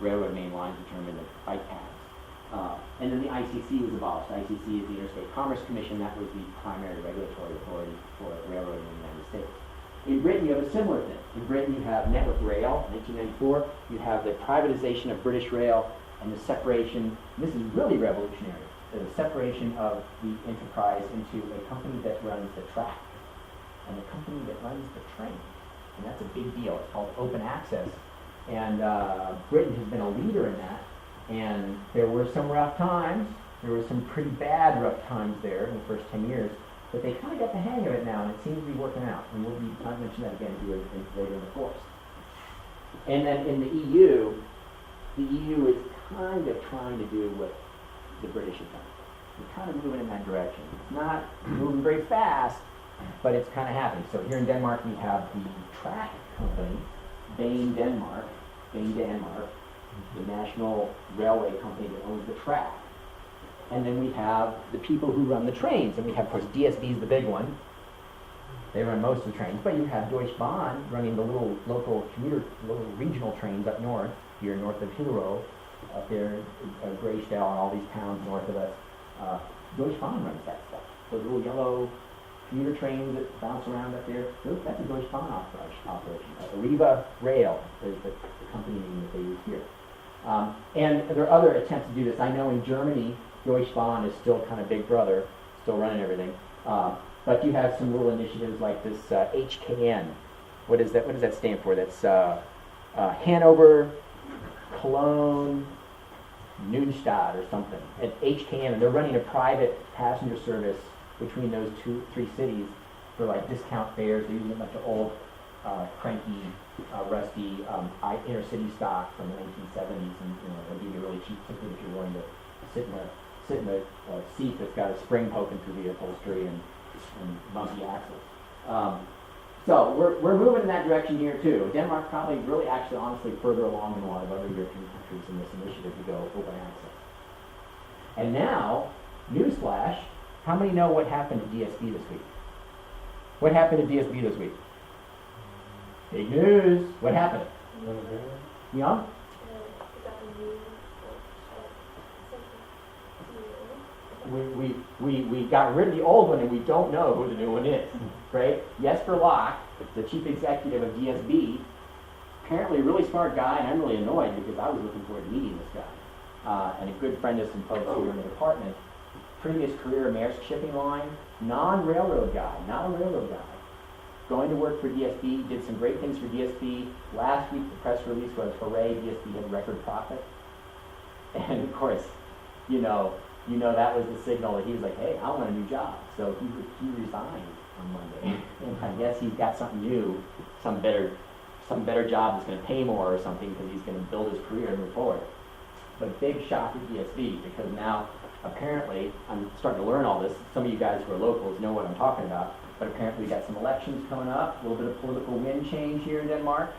railroad main lines and turned them into bike paths. And then the ICC was abolished. The ICC is the Interstate Commerce Commission. That was the primary regulatory authority for railroading in the United States. In Britain, you have a similar thing. In Britain, you have Network Rail, 1994. You have the privatization of British Rail and the separation, and this is really revolutionary, the separation of the enterprise into a company that runs the track and a company that runs the train. And that's a big deal. It's called open access. And Britain has been a leader in that. And there were some rough times. There were some pretty bad rough times there in the first 10 years. But they kind of got the hang of it now, and it seems to be working out. And we'll be, I'll mention that again here later in the course. And then in the EU is kind of trying to do what the British have done. They're kind of moving in that direction. It's not moving very fast, but it's kind of happening. So here in Denmark, we have the track company, Bain Denmark, the national railway company that owns the track. And then we have the people who run the trains. And we have, of course, DSB is the big one. They run most of the trains. But you have Deutsche Bahn running the little local commuter, little regional trains up north, here north of Hillero, up there, Greystale, and all these towns north of us. Deutsche Bahn runs that stuff. Those little yellow commuter trains that bounce around up there, that's a Deutsche Bahn operation. Arriva Rail is the company name that they use here. And there are other attempts to do this. I know in Germany, Deutsche Bahn is still kind of big brother, still running everything. But you have some little initiatives like this HKN. What does that stand for? That's Hanover, Cologne, Neustadt or something. At HKN, and they're running a private passenger service between those three cities for like discount fares. They're using a bunch of old, cranky, rusty inner city stock from the 1970s, and they'll give you really cheap ticket if you're willing to sit in a seat that's got a spring poking through the upholstery and bumpy axles. So we're moving in that direction here too. Denmark probably really actually honestly further along than a lot of other European countries in this initiative to go open access. And now, newsflash, how many know what happened to DSB this week? What happened to DSB this week? Big news. What happened? Yeah? We got rid of the old one and we don't know who the new one is, right? Jesper Locke, the chief executive of DSB, apparently a really smart guy, and I'm really annoyed because I was looking forward to meeting this guy. And a good friend of some folks here in the department. Previous career, Maersk Shipping Line, non-railroad guy, not a railroad guy. Going to work for DSB, did some great things for DSB. Last week the press release was, hooray, DSB had record profit. And of course, you know that was the signal that he was like, hey, I want a new job. So he resigned on Monday. And I guess he's got something new, some better job that's going to pay more or something because he's going to build his career and move forward. But big shock at DSB because now apparently, I'm starting to learn all this. Some of you guys who are locals know what I'm talking about. But apparently we got some elections coming up, a little bit of political wind change here in Denmark.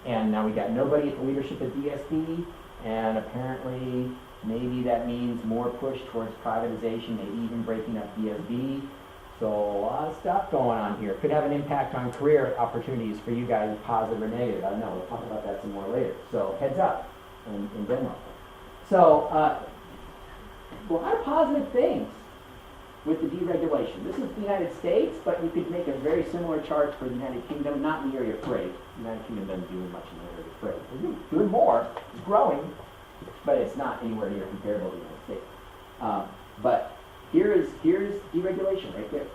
And now we got nobody at the leadership of DSB. And apparently, maybe that means more push towards privatization, maybe even breaking up DSB. So a lot of stuff going on here. Could have an impact on career opportunities for you guys, positive or negative. I don't know. We'll talk about that some more later. So heads up in Denmark. So a lot of positive things with the deregulation. This is the United States, but you could make a very similar chart for the United Kingdom, not in the area of freight. The United Kingdom doesn't do much in the area of freight. They're doing more, it's growing, but it's not anywhere near comparable to the United States. But here's deregulation right there.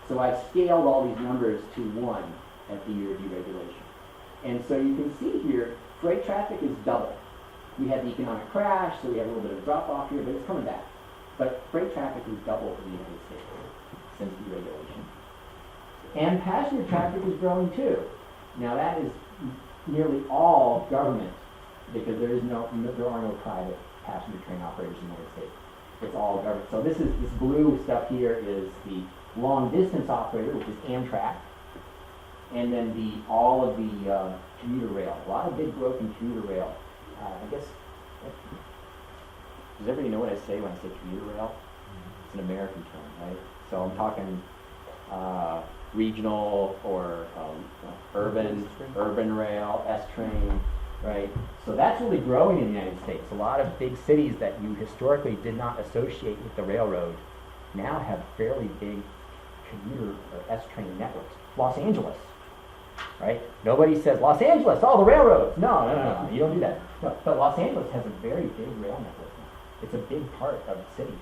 So I've scaled all these numbers to 1 at the year of deregulation. And so you can see here, freight traffic is double. We had the economic crash, so we have a little bit of a drop off here, but it's coming back. But freight traffic is double in the United States since deregulation. And passenger traffic is growing too. Now that is nearly all government, because there are no private passenger train operators in the United States. It's all government. So this blue stuff here is the long distance operator, which is Amtrak, and then all of the commuter rail. A lot of big growth in commuter rail. I guess. Does everybody know what I say when I say commuter rail? It's an American term, right? So I'm talking regional or urban rail, S-train, right? So that's really growing in the United States. A lot of big cities that you historically did not associate with the railroad now have fairly big commuter or S-train networks. Los Angeles, right? Nobody says, Los Angeles, the railroads. No, you don't do that. No, but Los Angeles has a very big rail network now. It's a big part of the city.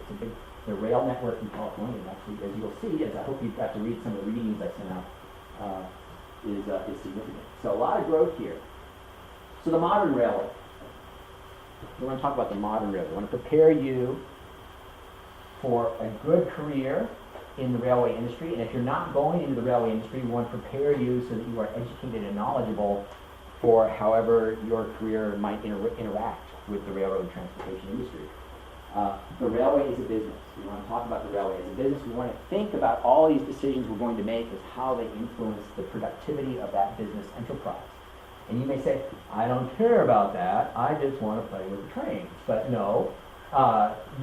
The rail network in California, actually, as you'll see, as I hope you've got to read some of the readings I sent out, is significant. So a lot of growth here. So the modern railway. We want to talk about the modern railway. We want to prepare you for a good career in the railway industry. And if you're not going into the railway industry, we want to prepare you so that you are educated and knowledgeable for however your career might interact with the railroad transportation industry. The railway is a business. We want to talk about the railway as a business. We want to think about all these decisions we're going to make as how they influence the productivity of that business enterprise. And you may say, I don't care about that. I just want to play with the trains. But no,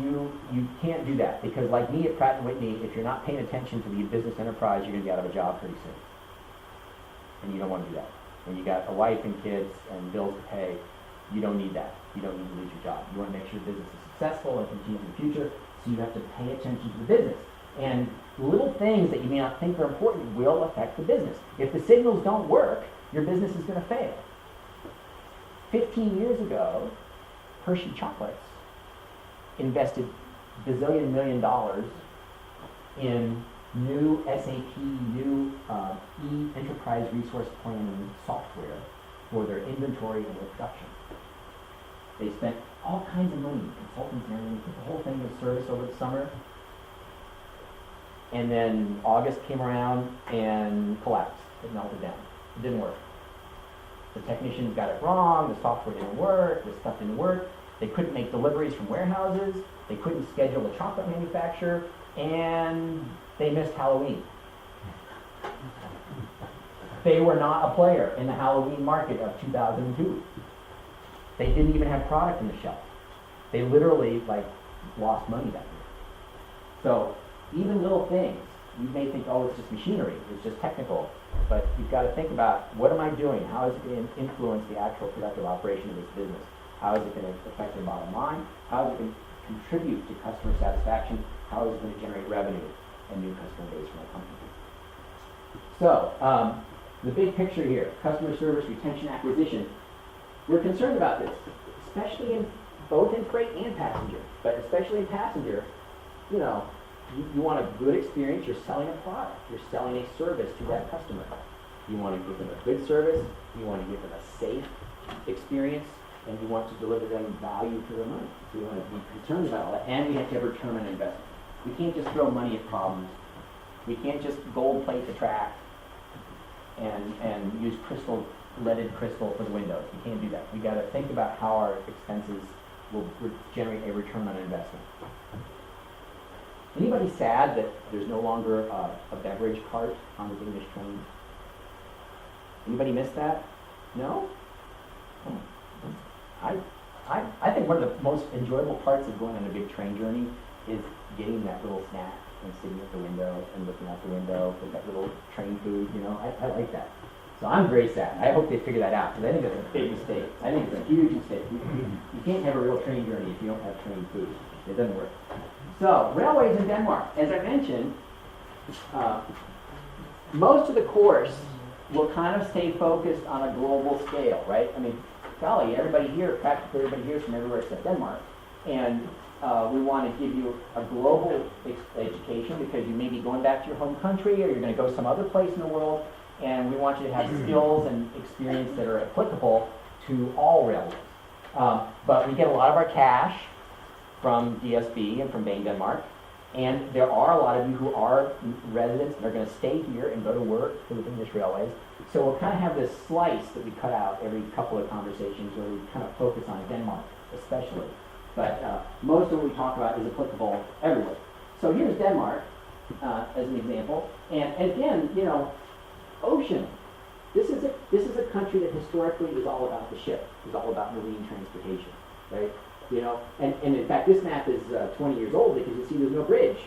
you can't do that, because like me at Pratt & Whitney, if you're not paying attention to the business enterprise, you're going to be out of a job pretty soon. And you don't want to do that. When you got a wife and kids and bills to pay, you don't need that. You don't need to lose your job. You want to make sure the business is successful and continues in the future, so you have to pay attention to the business. And little things that you may not think are important will affect the business. If the signals don't work, your business is going to fail. 15 years ago, Hershey Chocolates invested $1 million in new SAP, new e-enterprise resource planning software for their inventory and their production. They spent all kinds of money, consultants and everything, put the whole thing in service over the summer. And then August came around and collapsed. It melted down. It didn't work. The technicians got it wrong, the software didn't work, the stuff didn't work. They couldn't make deliveries from warehouses, they couldn't schedule a chocolate manufacturer, and they missed Halloween. They were not a player in the Halloween market of 2002. They didn't even have product in the shelf. They literally lost money that year. So even little things, you may think, oh, it's just machinery, it's just technical, but you've got to think about, what am I doing? How is it going to influence the actual productive operation of this business? How is it going to affect the bottom line? How is it going to contribute to customer satisfaction? How is it going to generate revenue and new customer base for my company? So, the big picture here, customer service, retention, acquisition. We're concerned about this, especially both in freight and passenger, but especially in passenger. You want a good experience. You're selling a product. You're selling a service to that customer. You want to give them a good service. You want to give them a safe experience, and you want to deliver them value for their money. So we want to be concerned about all that, and we have to have return on investment. We can't just throw money at problems. We can't just gold plate the track and use leaded crystal for the windows. We can't do that. We got to think about how our expenses will generate a return on investment. Anybody sad that there's no longer a beverage cart on the Danish train? Anybody miss that? No? I I think one of the most enjoyable parts of going on a big train journey is getting that little snack and sitting at the window and looking out the window with that little train food, you know, I like that. So I'm very sad. I hope they figure that out, because I think that's a big mistake. I think it's a huge mistake. You can't have a real train journey if you don't have train food. It doesn't work. So, railways in Denmark. As I mentioned, most of the course will kind of stay focused on a global scale, right? I mean, golly, everybody here, practically everybody here is from everywhere except Denmark. And we want to give you a global education because you may be going back to your home country or you're going to go some other place in the world. And we want you to have skills and experience that are applicable to all railways. But we get a lot of our cash from DSB and from Bain Denmark. And there are a lot of you who are residents and are going to stay here and go to work for the Danish Railways. So we'll kind of have this slice that we cut out every couple of conversations where we kind of focus on Denmark, especially. But most of what we talk about is applicable everywhere. So here's Denmark as an example. And again, you know, ocean. This is a country that historically is all about the ship. It's all about marine transportation, right? You know, and in fact, this map is 20 years old because you see there's no bridge.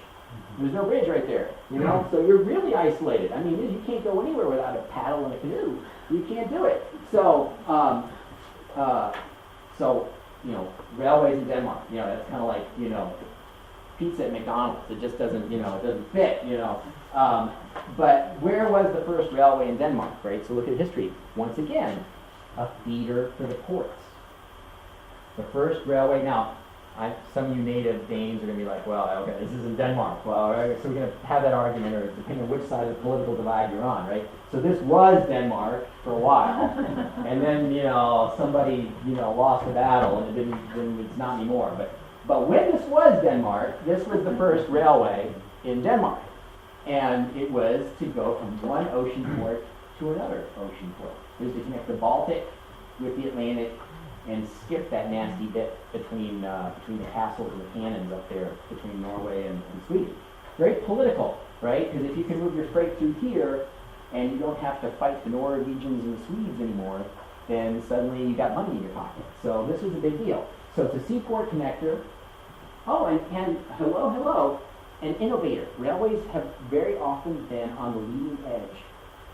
There's no bridge right there, you know? So you're really isolated. I mean, you can't go anywhere without a paddle and a canoe. You can't do it. So, you know, railways in Denmark, you know, that's kind of like, you know, pizza at McDonald's. It just doesn't, you know, it doesn't fit, you know. But where was the first railway in Denmark, right? So look at history. Once again, a feeder for the ports. The first railway, now, some of you native Danes are going to be like, well, okay, this is in Denmark. Well, right, so we're going to have that argument, or depending on which side of the political divide you're on, right? So this was Denmark for a while. And then, you know, somebody, you know, lost the battle, and then it's not anymore. But when this was Denmark, this was the first railway in Denmark. And it was to go from one ocean port to another ocean port. It was to connect the Baltic with the Atlantic and skip that nasty bit between the castles and the cannons up there between Norway and Sweden. Very political, right? Because if you can move your freight through here and you don't have to fight the Norwegians and the Swedes anymore, then suddenly you got money in your pocket. So this was a big deal. So it's a seaport connector. Oh, and hello, an innovator. Railways have very often been on the leading edge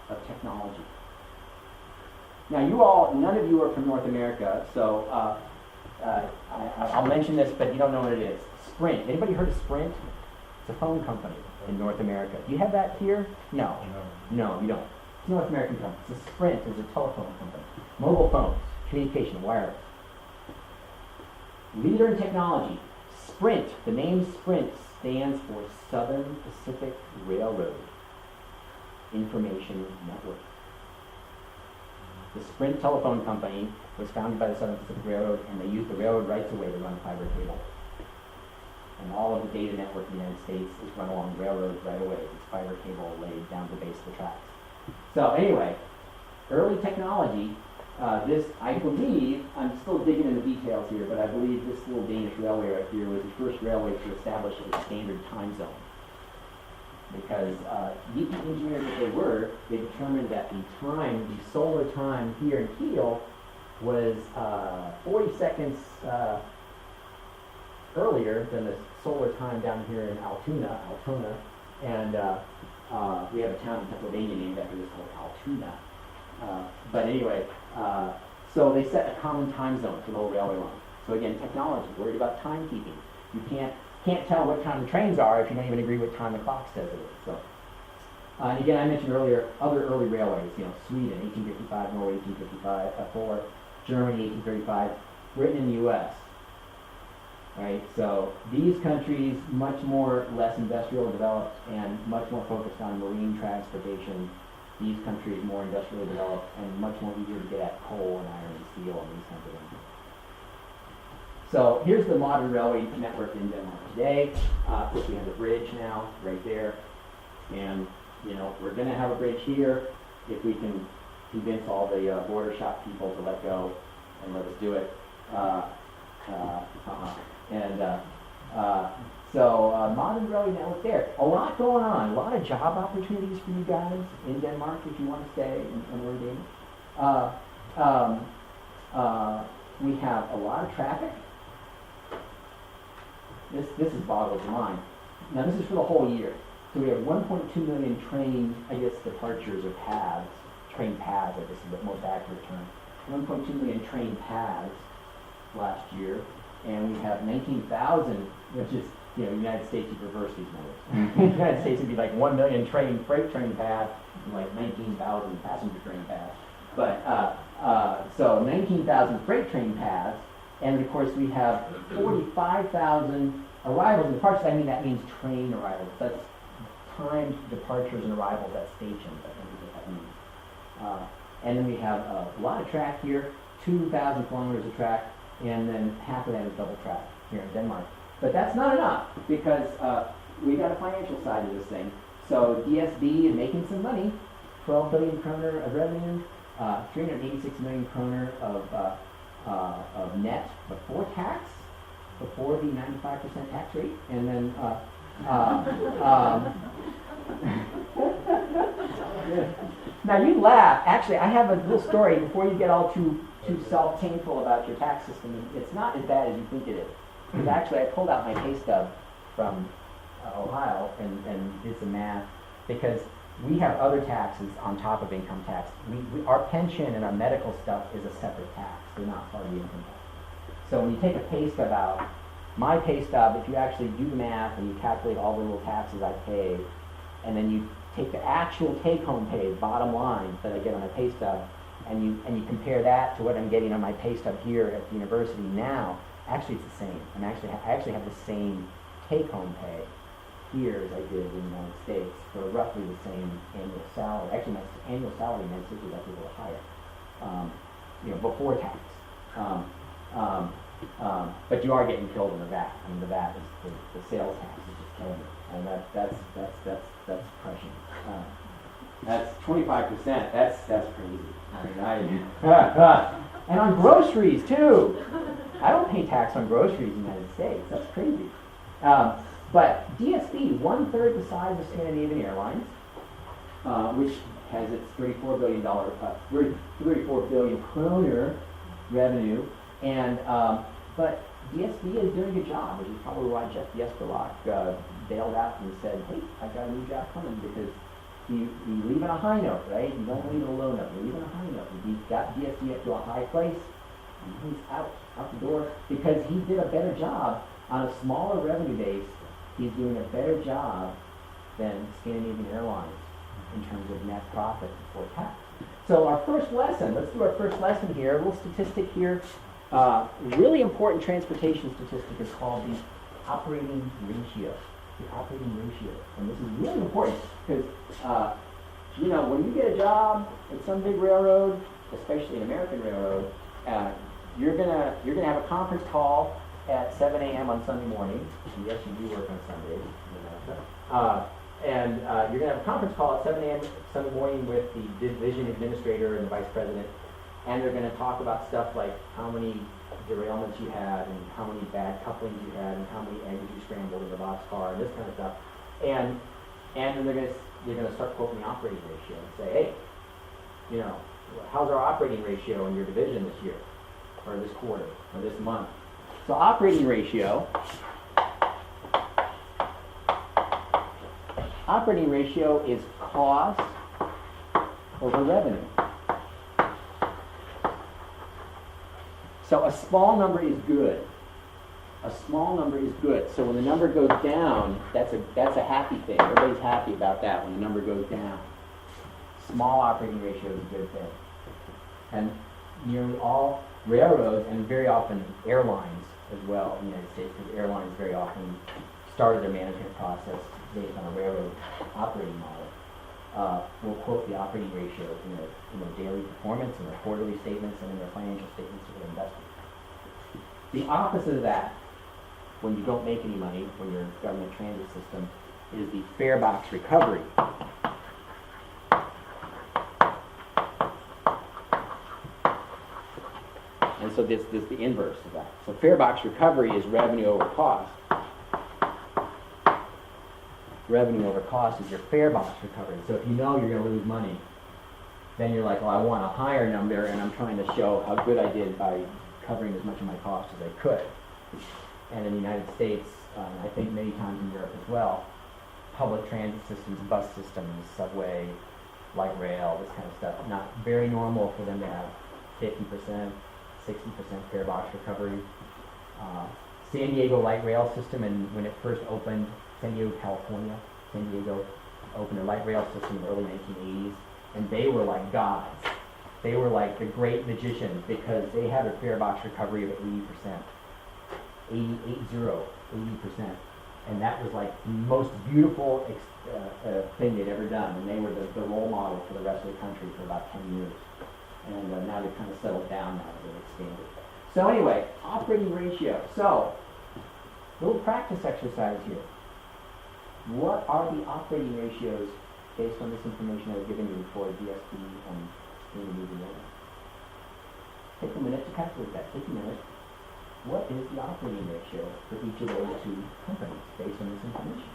of technology. Now, none of you are from North America, so I'll mention this, but you don't know what it is. Sprint. Anybody heard of Sprint? It's a phone company in North America. Do you have that here? No, you don't. It's a North American company. It's a Sprint. It's a telephone company. Mobile phones, communication, wireless. Leader in technology. Sprint. The name Sprint stands for Southern Pacific Railroad Information Network. The Sprint telephone company was founded by the Southern Pacific Railroad, and they used the railroad rights-of-way to run fiber cable. And all of the data network in the United States is run along railroad right-of-ways. It's fiber cable laid down to the base of the tracks. So anyway, early technology, this, I believe, I'm still digging into the details here, but I believe this little Danish railway right here was the first railway to establish a standard time zone. Because deep engineers that they were, they determined that the solar time here in Kiel was 40 seconds earlier than the solar time down here in Altona. And we have a town in Pennsylvania named after this called Altoona. But anyway, so they set a common time zone for the whole railway line. So again, technology, worried about timekeeping. You can't tell what time the trains are if you don't even agree what time the clock says it is. So, and again, I mentioned earlier other early railways. You know, Sweden 1855, Norway 1854, Germany 1835, Britain and the U.S. Right. So these countries much less industrial developed and much more focused on marine transportation. These countries more industrially developed and much more eager to get at coal and iron and steel and these kinds of things. So here's the modern railway network in Denmark today. Of course, we have a bridge now right there. And, you know, we're going to have a bridge here if we can convince all the border shop people to let go and let us do it. So modern railway network there. A lot going on. A lot of job opportunities for you guys in Denmark if you want to stay and learn Danish. we have a lot of traffic. This is boggles the mind. Now this is for the whole year. So we have 1.2 million train, I guess, departures or paths, train paths, I guess is the most accurate term. 1.2 million train paths last year, and we have 19,000, which is, United States, you reverse these numbers. The United States would be like 1 million freight train paths, and like 19,000 passenger train paths. But, so 19,000 freight train paths, and of course we have 45,000 arrivals and departures. I mean, that means train arrivals. That's timed departures and arrivals at stations, I think is what that means. And then we have a lot of track here, 2,000 kilometers of track, and then half of that is double track here in Denmark. But that's not enough, because we got a financial side of this thing. So DSB is making some money, 12 billion kroner of revenue, 386 million kroner of net before tax, before the 95% tax rate, and then now you laugh. Actually, I have a little story before you get all too self-painful about your tax system. It's not as bad as you think it is. Because actually, I pulled out my pay stub from Ohio and did some math, because we have other taxes on top of income tax. Our pension and our medical stuff is a separate tax. They're not part of the income tax. So when you take a pay stub out, my pay stub, if you actually do the math and you calculate all the little taxes I pay, and then you take the actual take-home pay, bottom line that I get on my pay stub, and you compare that to what I'm getting on my pay stub here at the university now, actually it's the same. I actually have the same take-home pay here as I did in the United States for roughly the same annual salary. Actually, my annual salary in the United States is actually a little higher, before tax. But you are getting killed in the VAT. I mean, the VAT is the sales tax is just killing it, and that's crushing. That's 25%. That's crazy. I mean, and on groceries too. I don't pay tax on groceries in the United States. That's crazy. But DSB, 1/3 the size of Scandinavian Airlines, which has its $34 billion kroner revenue, and but DSB is doing a good job, which is probably why Jeff Jesperlock bailed out and said, "Hey, I got a new job coming," because you leave on a high note, right? You don't leave on a low note. You leave on a high note. You got DSB up to a high place, and he's out the door, because he did a better job on a smaller revenue base. He's doing a better job than Scandinavian Airlines in terms of net profit before tax. So our first lesson, let's do our first lesson here. A little statistic here. Really important transportation statistic is called the operating ratio. The operating ratio. And this is really important because, when you get a job at some big railroad, especially an American railroad, you're gonna have a conference call at 7 a.m. on Sunday morning. Yes, you do work on Sundays. And you're going to have a conference call at 7 a.m. Sunday morning with the division administrator and the vice president. And they're going to talk about stuff like how many derailments you had, and how many bad couplings you had, and how many eggs you scrambled in the boxcar, and this kind of stuff. And then they're going to start quoting the operating ratio and say, hey, how's our operating ratio in your division this year, or this quarter, or this month? So operating ratio is cost over revenue. So a small number is good. A small number is good. So when the number goes down, that's a happy thing. Everybody's happy about that when the number goes down. Small operating ratio is a good thing. And nearly all railroads, and very often airlines as well in the United States, because airlines very often started their management process based on a railroad operating model, will quote the operating ratio in their daily performance, in their quarterly statements, and in their financial statements to their investors. The opposite of that, when you don't make any money, when you're in a government transit system, is the fare box recovery. And so this is the inverse of that. So fare box recovery is revenue over cost. Revenue over cost is your fare box recovery. So if you know you're going to lose money, then you're like, well, I want a higher number, and I'm trying to show how good I did by covering as much of my cost as I could. And in the United States, I think many times in Europe as well, public transit systems, bus systems, subway, light rail, this kind of stuff, not very normal for them to have 50%, 60% fare box recovery. San Diego light rail system, and when it first opened, San Diego, California, San Diego opened a light rail system in the early 1980s, and they were like gods. They were like the great magicians because they had a fare box recovery of 80%. 80%. And that was like the most beautiful thing they'd ever done. And they were the role model for the rest of the country for about 10 years. And now they've kind of settled down now, they've expanded. So anyway, operating ratio. So, little practice exercise here. What are the operating ratios based on this information I've given you for DSP and Louisiana? Take a minute to calculate that. Take a minute. What is the operating ratio for each of those two companies based on this information?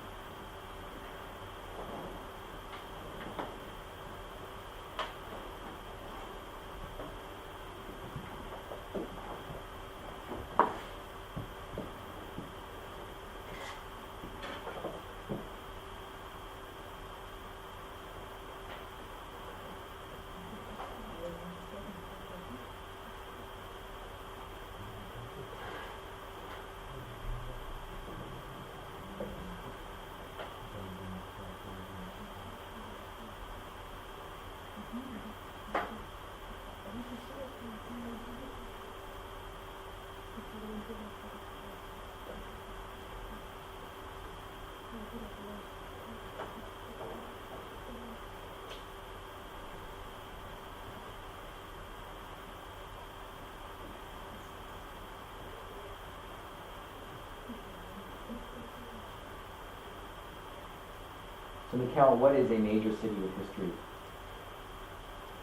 So, Mikhail, what is a major city with history?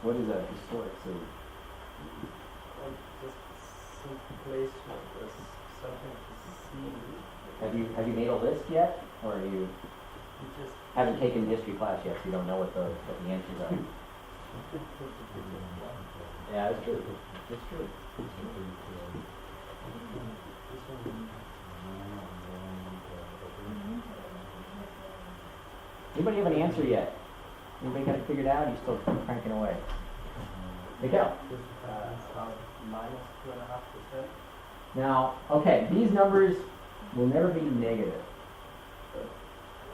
What is a historic city? Just some place where there's something to see. Have you made a list yet, or you You just haven't taken history class yet, so you don't know what the answers are? Yeah, it's true. It's true. Anybody have an answer yet? Anybody got it figured out? You still cranking away? Mikhail. -2.5%. Now, okay, these numbers will never be negative.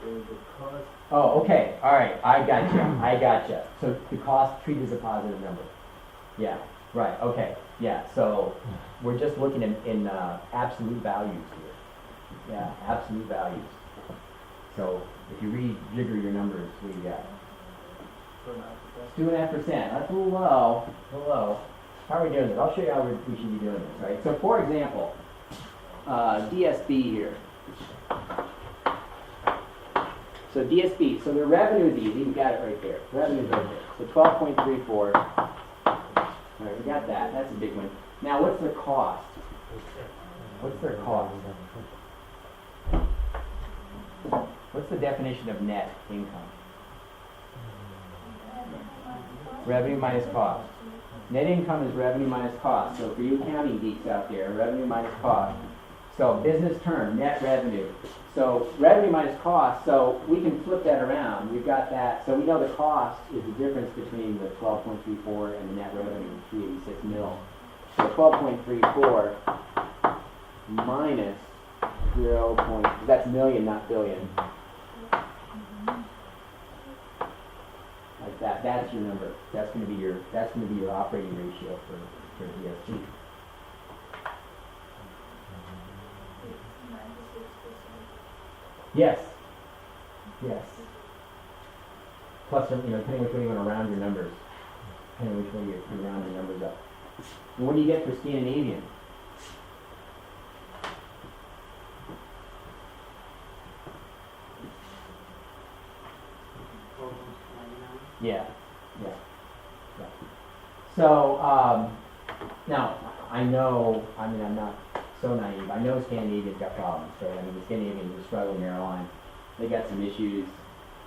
The cost Oh, okay, all right, I gotcha. So the cost treated as a positive number. Yeah, right, okay, yeah, so we're just looking in absolute values here. Yeah, absolute values. So if you rejigger your numbers, what do you got? 2.5%. That's a little low, How are we doing this? I'll show you how we should be doing this, right? So for example, DSB here. So DSB, so the revenue is easy, we got it right there. Revenue is right there. So 12.34. All right, we got that. That's a big one. Now, what's their cost? What's their cost? What's the definition of net income? Revenue minus cost. Net income is revenue minus cost. So for you accounting geeks out there, revenue minus cost. So business term, net revenue. So revenue minus cost, so we can flip that around. We've got that. So we know the cost is the difference between the 12.34 and the net revenue, 386 mil. So 12.34 minus 0. That's million, not billion. Like that. That's your number. That's going to be your operating ratio for DSG. Yes. Yes. Plus, depending which way you want to round your numbers. Depending which way you round your numbers up. And what do you get for Scandinavian? Yeah. So, now, I'm not so naive. I know Scandinavian's got problems, right? The Scandinavians are struggling airline. They got some issues.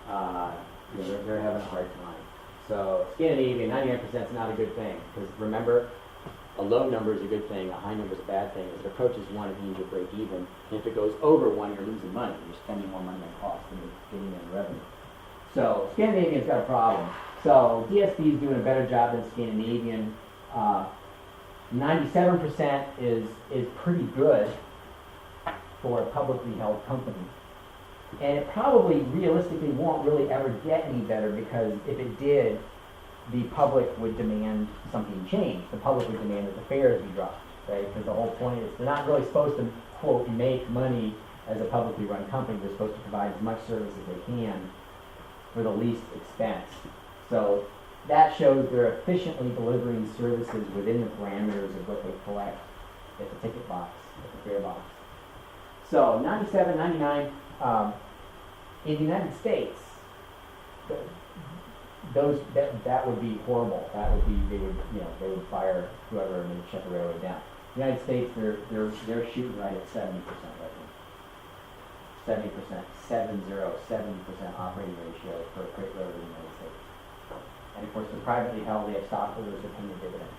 They're having a hard time. So Scandinavian, 99% is not a good thing. Because remember, a low number is a good thing, a high number is a bad thing. As it approaches 1, it means you'll break even. And if it goes over 1, you're losing money. You're spending more money on cost than you're getting in revenue. So Scandinavian's got a problem. So DSB is doing a better job than Scandinavian. 97% is pretty good for a publicly held company. And it probably realistically won't really ever get any better, because if it did, the public would demand something change. The public would demand that the fares be dropped, right? Because the whole point is they're not really supposed to, quote, make money as a publicly run company. They're supposed to provide as much service as they can for the least expense. So that shows they're efficiently delivering services within the parameters of what they collect at the ticket box, at the fare box. So 97, 99, in the United States, that would be horrible. That would be, they would fire whoever and they'd shut the railroad down. The United States, they're shooting right at 70% right now. 70%, 70% operating ratio for a freight railroad in the United States. And of course, they're privately held, they have stockholders that pay a dividend.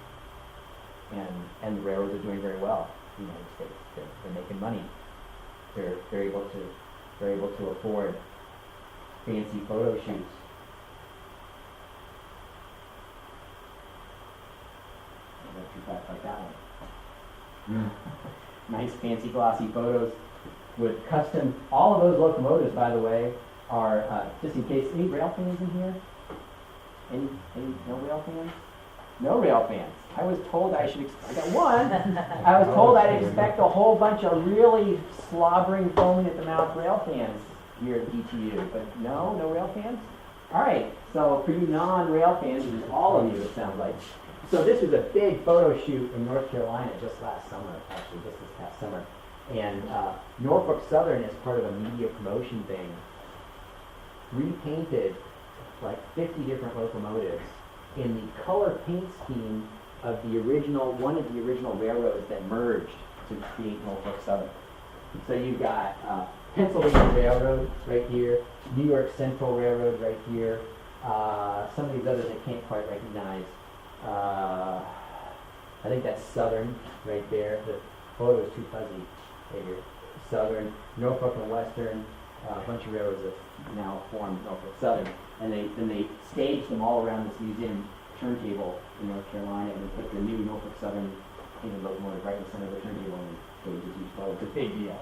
And the railroads are doing very well in the United States. They're making money. They're able to afford fancy photo shoots. Like that one. Nice fancy glossy photos with custom. All of those locomotives, by the way, are just in case. Any rail fans in here? Any no rail fans? No rail fans. I was told I got one. I was told I'd expect a whole bunch of really slobbering, foaming at the mouth rail fans here at DTU, but no rail fans. All right. So for you non-rail fans, which is all of you, it sounds like. So this was a big photo shoot in North Carolina just last summer, actually, just this past summer. And Norfolk Southern, as part of a media promotion thing, repainted like 50 different locomotives in the color paint scheme of one of the original railroads that merged to create Norfolk Southern. So you've got Pennsylvania Railroad right here, New York Central Railroad right here, some of these others I can't quite recognize. I think that's Southern right there. The photo is too fuzzy right here. Southern, Norfolk and Western, a bunch of railroads have now formed Norfolk Southern. And they staged them all around this museum turntable in North Carolina, and they put the new Norfolk Southern painted locomotive right in the center of the turntable, and they just used photo. It's a big deal.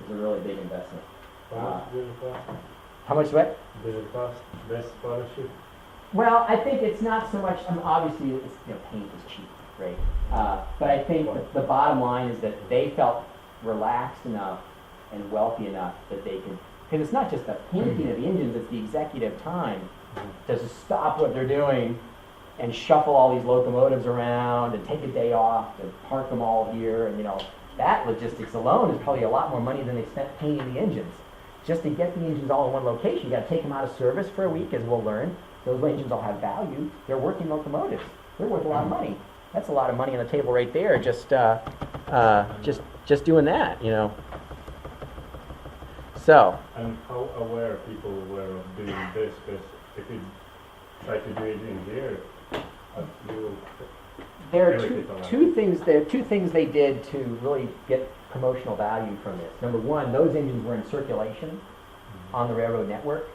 It's a really big investment. How much did it cost? How much what? Did it cost this photo shoot? Well, I think it's not so much. Obviously, paint is cheap, right? But I think the bottom line is that they felt relaxed enough and wealthy enough that they could. Because it's not just the painting of the engines; it's the executive time to just stop what they're doing and shuffle all these locomotives around and take a day off and park them all here. And that logistics alone is probably a lot more money than they spent painting the engines. Just to get the engines all in one location, you got to take them out of service for a week, as we'll learn. Those engines all have value. They're working locomotives. They're worth a lot of money. That's a lot of money on the table right there. Just doing that, So. And how aware people were of doing this? Because if you try to do it in here, There are two things they did to really get promotional value from this. Number one, those engines were in circulation on the railroad network.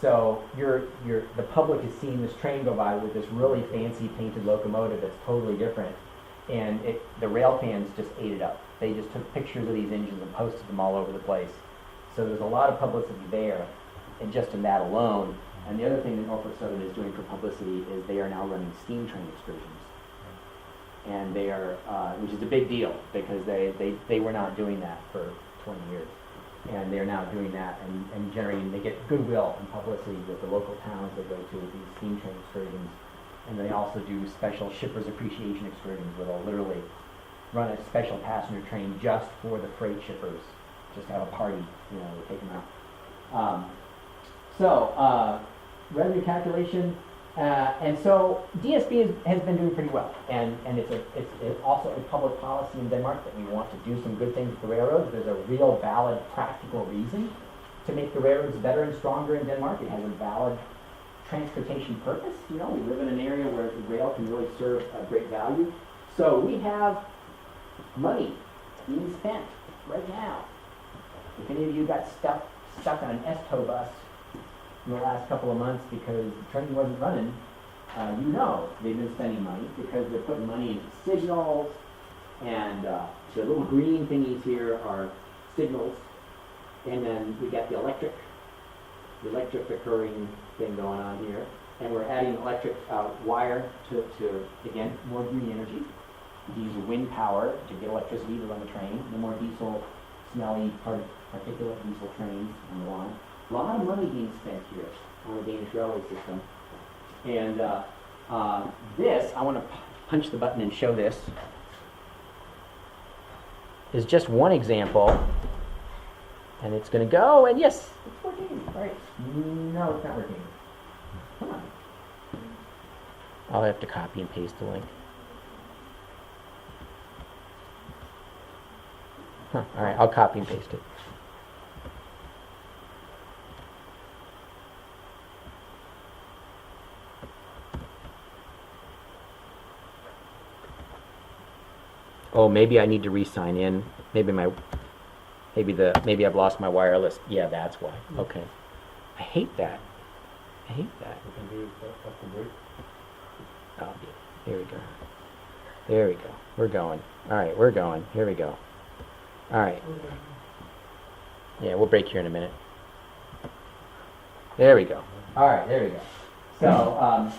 So the public is seeing this train go by with this really fancy painted locomotive that's totally different, and the rail fans just ate it up. They just took pictures of these engines and posted them all over the place. So there's a lot of publicity there, and just in that alone. And the other thing that Norfolk Southern is doing for publicity is they are now running steam train excursions, and they are, which is a big deal because they were not doing that for 20 years. And they're now doing that and generating, they get goodwill and publicity with the local towns they go to with these steam train excursions. And they also do special shippers appreciation excursions where they'll literally run a special passenger train just for the freight shippers, just have a party, they take them out. Revenue calculation, and so DSB has been doing pretty well, and it's also a public policy in Denmark that we want to do some good things with the railroads. There's a real valid practical reason to make the railroads better and stronger in Denmark. It has a valid transportation purpose. We live in an area where the rail can really serve a great value. So we have money being spent right now. If any of you got stuck on an ESTO bus in the last couple of months because the train wasn't running, you know they've been spending money because they're putting money into signals, and the little green thingies here are signals, and then we got the electrifying thing going on here, and we're adding electric wire to again, more green energy. You use wind power to get electricity to run the train. No more diesel, smelly, particulate diesel trains on the line. A lot of money being spent here on the Danish railway system. And this, I want to punch the button and show this, is just one example. And it's going to go, and yes, it's working. All right. No, it's not working. Come on. I'll have to copy and paste the link. Huh. All right, I'll copy and paste it. Oh, maybe I need to re-sign in. Maybe I've lost my wireless. Yeah, that's why. Okay. I hate that. We can do it after break. Oh, yeah. Here we go. There we go. We're going. All right, we're going. Here we go. All right. Yeah, we'll break here in a minute. There we go. All right, there we go. So,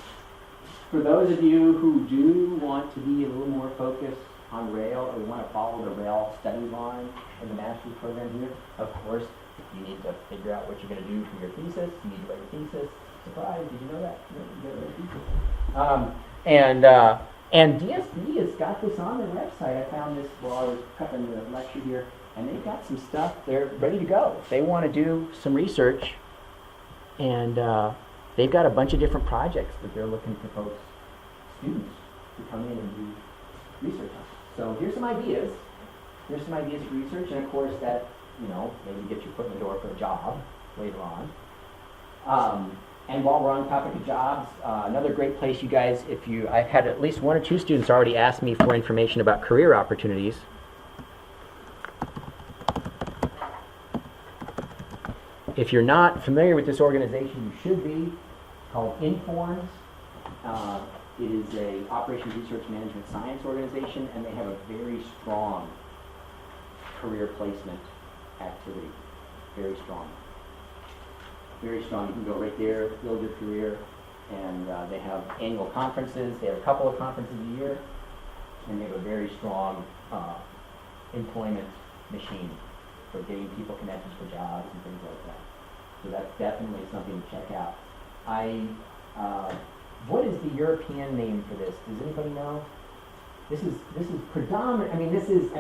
for those of you who do want to be a little more focused on rail, or want to follow the rail study line in the master's program here, of course, you need to figure out what you're going to do for your thesis. You need to write your thesis. Surprise, did you know that? You got to write a thesis. And DSB has got this on their website. I found this while I was prepping the lecture here, and they've got some stuff. They're ready to go. If they want to do some research, and they've got a bunch of different projects that they're looking for folks, students, to come in and do research on. So here's some ideas. Here's some ideas for research, and of course that, maybe get your foot in the door for a job later on. And while we're on the topic of jobs, another great place, you guys, I've had at least one or two students already ask me for information about career opportunities. If you're not familiar with this organization, you should be. It's called Informs. It is a Operations Research Management Science organization, and they have a very strong career placement activity. Very strong. Very strong. You can go right there, build your career, and they have annual conferences. They have a couple of conferences a year, and they have a very strong employment machine for getting people connected for jobs and things like that. So that's definitely something to check out. What is the European name for this? Does anybody know? This is predominant. This is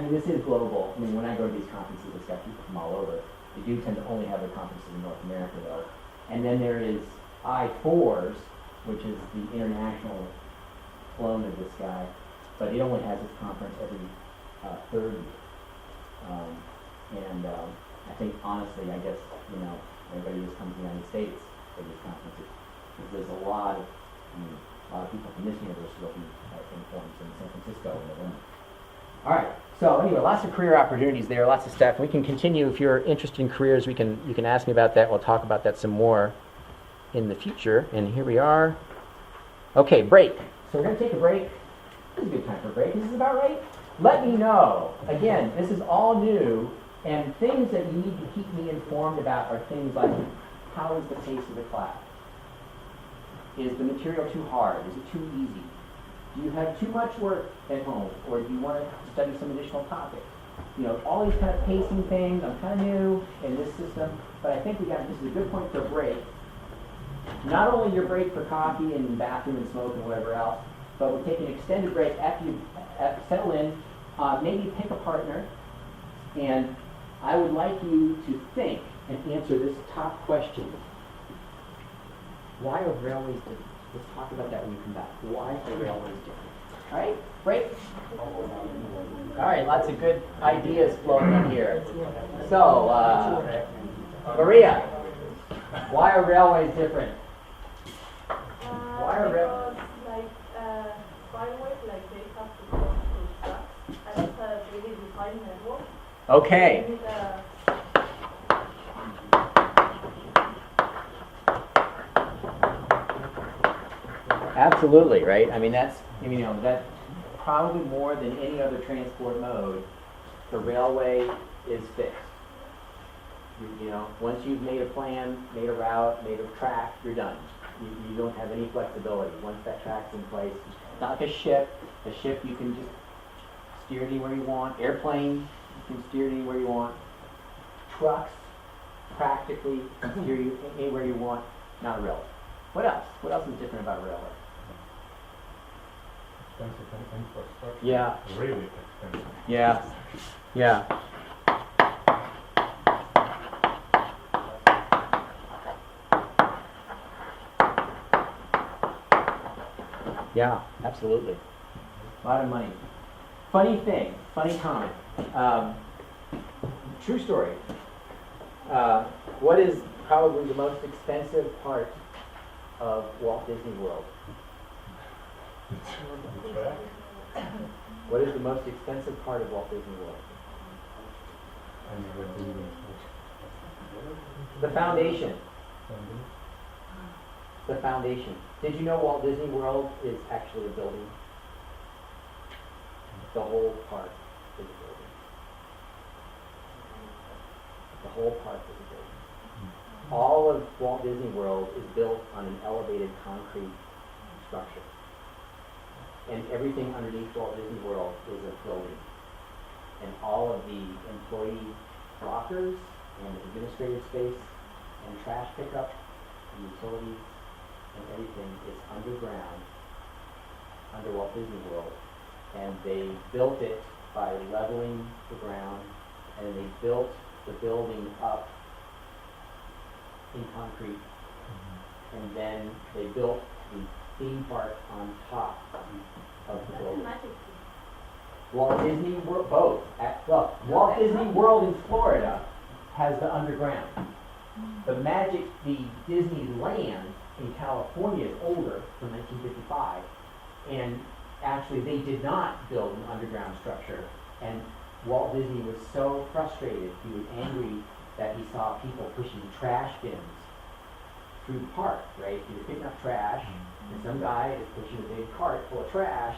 global. When I go to these conferences, it's got people from all over. They do tend to only have their conferences in North America, though. And then there is I4s, which is the international clone of this guy, but it only has its conference every third year. I think, honestly, everybody just comes to the United States for these conferences, because there's a lot of people from this university will be Informs in San Francisco in November. All right. So anyway, lots of career opportunities there, lots of stuff. We can continue. If you're interested in careers, you can ask me about that. We'll talk about that some more in the future. And here we are. Okay, break. So we're going to take a break. This is a good time for a break. This is about right. Let me know. Again, this is all new, and things that you need to keep me informed about are things like, how is the pace of the class? Is the material too hard? Is it too easy? Do you have too much work at home, or do you want to study some additional topics? All these kind of pacing things. I'm kind of new in this system, but I think this is a good point for a break. Not only your break for coffee and bathroom and smoke and whatever else, but we'll take an extended break after you settle in. Maybe pick a partner, and I would like you to think and answer this top question. Why are railways different? Let's talk about that when we come back. Why are railways different? All right, break. All right, lots of good ideas flowing in here. So, Maria, why are railways different? Why are railways? Railways, they have to go really defined network. Okay. With, Absolutely, right? I mean, that's probably more than any other transport mode, the railway is fixed. You know, once you've made a plan, made a route, made a track, you're done. You don't have any flexibility once that track's in place. It's not like a ship. A ship you can just steer it anywhere you want. Airplane, you can steer it anywhere you want. Trucks, practically steer you anywhere you want. Not a railway. What else? What else is different about a railway? Expensive infrastructure. Yeah. Really expensive. Yeah. Yeah. Yeah, absolutely. A lot of money. Funny thing, funny comment. True story. What is probably the most expensive part of Walt Disney World? The track? What is the most expensive part of Walt Disney World? I never been in The foundation. Sunday. The foundation. Did you know Walt Disney World is actually a building? The whole park is a building. The whole park is a building. All of Walt Disney World is built on an elevated concrete structure. And everything underneath Walt Disney World is a building. And all of the employee lockers and administrative space and trash pickup and utilities and everything is underground under Walt Disney World. And they built it by leveling the ground, and they built the building up in concrete, and then they built the theme park on top of the that's a building. magic. Walt Disney World, both. Walt Disney World in Florida has the underground. The Disneyland in California is older, from 1955, and actually they did not build an underground structure. And Walt Disney was so frustrated, he was angry that he saw people pushing trash bins through the park, right? He was picking up trash, and some guy is pushing a big cart full of trash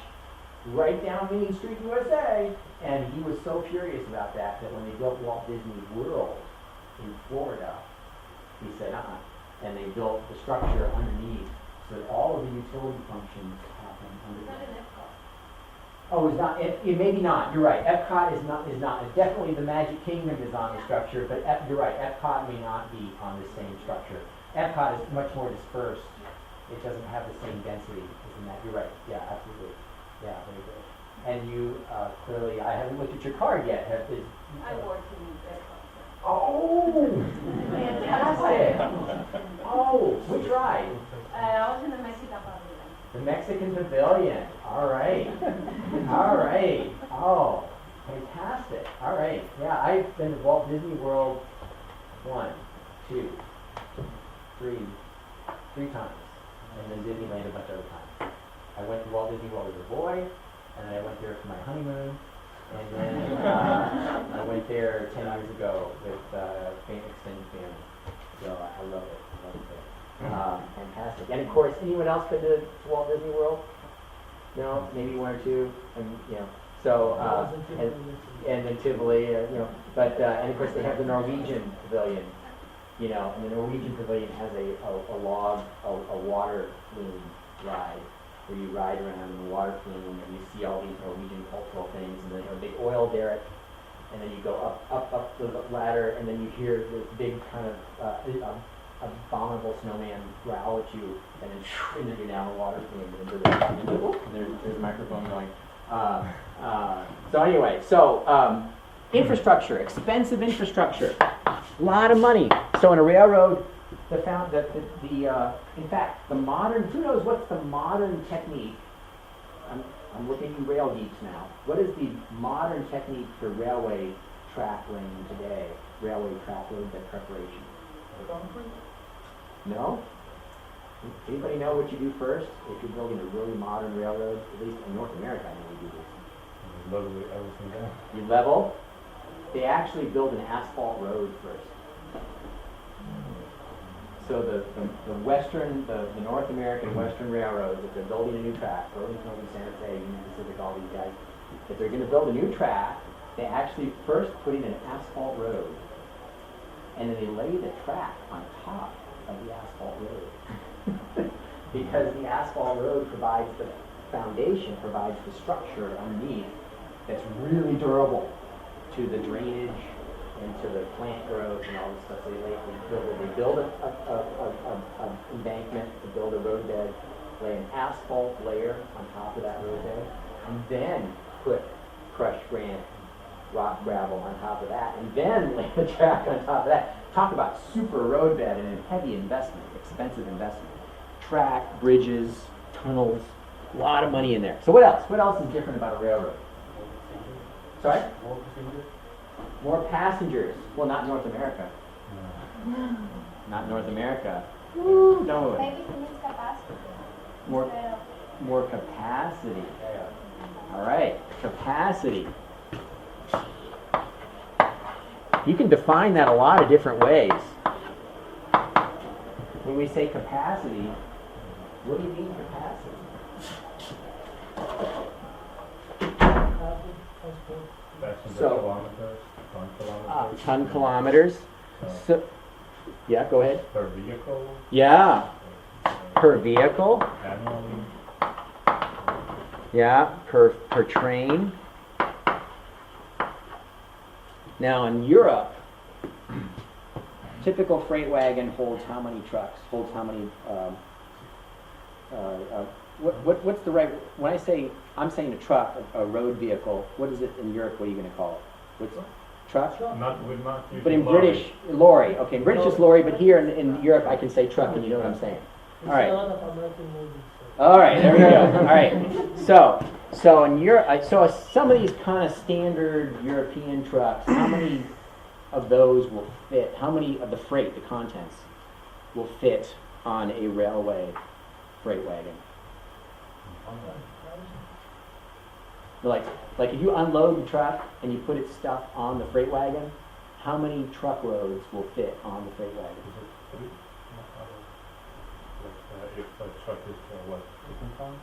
right down Main Street, USA. And he was so furious about that when they built Walt Disney World in Florida, he said, and they built the structure underneath so that all of the utility functions happen It's not underneath. an Epcot. Oh, it's not, it maybe not, you're right, Epcot is not, definitely the Magic Kingdom is on the structure, but you're right, Epcot may not be on the same structure. Epcot is much more dispersed, it doesn't have the same density, isn't that, you're right, yeah, absolutely, yeah, very good. And you, clearly, I haven't looked at your card yet, I work in Epcot. Oh, fantastic, oh, which ride? I was in the Mexican pavilion. The Mexican Pavilion. All right. All right. Oh, fantastic. All right. Yeah, I've been to Walt Disney World 1, 2, 3 times, and then Disneyland a bunch of other times. I went to Walt Disney World as a boy, and then I went there for my honeymoon, and then I went there 10 years ago with extended family. So I love it. I love it there. Fantastic. And of course, anyone else been to Walt Disney World? No, maybe one or two, and so and then Tivoli, but and of course they have the Norwegian Pavilion, and the Norwegian Pavilion has a water plume ride where you ride around in the water plume and you see all these Norwegian cultural things, and then you have a big oil derrick, and then you go up the ladder, and then you hear this big kind of abominable snowman growl at you, and then you're down the water plume, and there's a microphone going. So anyway, infrastructure, expensive infrastructure, a lot of money. So in a railroad, in fact, the modern, who knows what's the modern technique? I'm looking at you rail geeks now. What is the modern technique for railway track laying today? Railway track roadbed preparation? No? Anybody know what you do first if you're building a really modern railroad? At least in North America, I know we do this. level everything down. You level. They actually build an asphalt road first. So the North American Western Railroads, if they're building a new track, Burlington, Santa Fe, Union Pacific, all these guys, if they're going to build a new track, they actually first put in an asphalt road, and then they lay the track on top of the asphalt road. Because the asphalt road provides the foundation, provides the structure underneath that's really durable to the drainage and to the plant growth and all this stuff. So they build a embankment, to build a roadbed, lay an asphalt layer on top of that roadbed, and then put crushed granite, rock gravel on top of that, and then lay the track on top of that. Talk about super roadbed and a heavy investment, expensive investment. Track, bridges, tunnels, a lot of money in there. So what else? What else is different about a railroad? Sorry? More passengers. Well, not North America. Not North America. Woo, no. Maybe he needs capacity. More capacity. All right, capacity. You can define that a lot of different ways. When we say capacity, what do you mean capacity? So, ton kilometers. So, yeah, go ahead. Per vehicle, Yeah, per vehicle. annually, Yeah, per train. Now in Europe, typical freight wagon holds how many trucks? Holds how many? What's the right? When I'm saying a truck, a road vehicle. What is it in Europe? What are you going to call it? What's truck? would not use. But in British, lorry. Okay, in British is lorry, but here in Europe, I can say truck, and you know what I'm saying. It's All right. a lot of American movies. So. All right, there we go. All right, so in Europe, so some of these kind of standard European trucks, how many of those will fit? How many of the freight, the contents, will fit on a railway freight wagon? Like if you unload the truck and you put its stuff on the freight wagon, how many truckloads will fit on the freight wagon? If a truck is, 15 tons?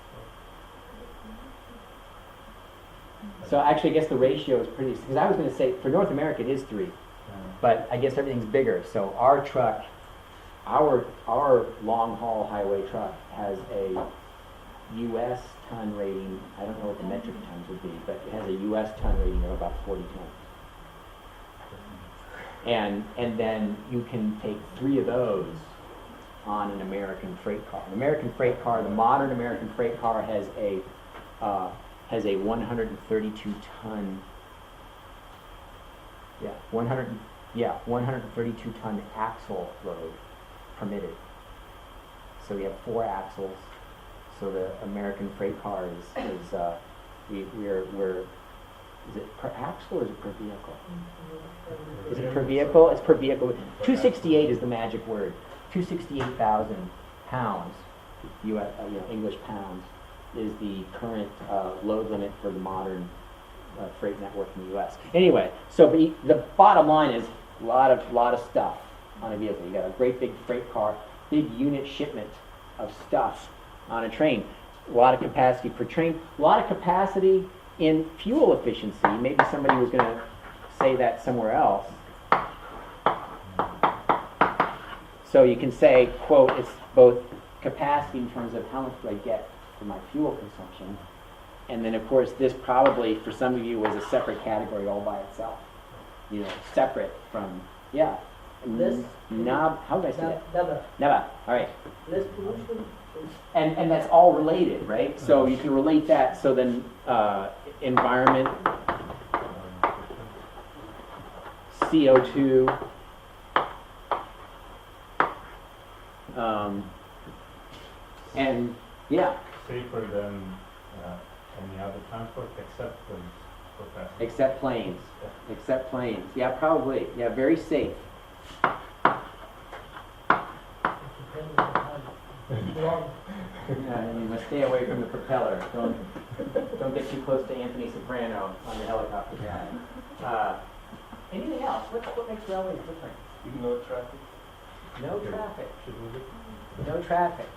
So actually, I guess the ratio is pretty, because I was going to say, for North America, it is 3. But I guess everything's bigger. So our truck, our long haul highway truck has a U.S. ton rating. I don't know what the metric tons would be, but it has a U.S. ton rating of about 40 tons. And then you can take 3 of those on an American freight car. An American freight car, the modern American freight car has a 132 ton. 132 ton axle load permitted. So we have 4 axles. So the American freight car is it per axle or is it per vehicle? Is it per vehicle? It's per vehicle. 268 is the magic word. 268,000 pounds, English pounds, is the current load limit for the modern freight network in the U.S. Anyway, so the bottom line is a lot of stuff on a vehicle. You got a great big freight car, big unit shipment of stuff on a train. A lot of capacity per train. A lot of capacity in fuel efficiency. Maybe somebody was going to say that somewhere else. So you can say, quote, it's both capacity in terms of how much do I get for my fuel consumption. And then, of course, this probably, for some of you, was a separate category all by itself. Separate from, Less, how did I say that? Never. Never. All right. Less pollution. And that's all related, right? So you can relate that. So then environment, CO2, and Safer than any other transport except planes for passengers. except planes. Except planes. Yeah, probably. Yeah, very safe. It depends on how long And you must stay away from the propeller. Don't get too close to Anthony Soprano on the helicopter pad. Anything else? What makes railways different? No traffic. No traffic. Should we look? No traffic.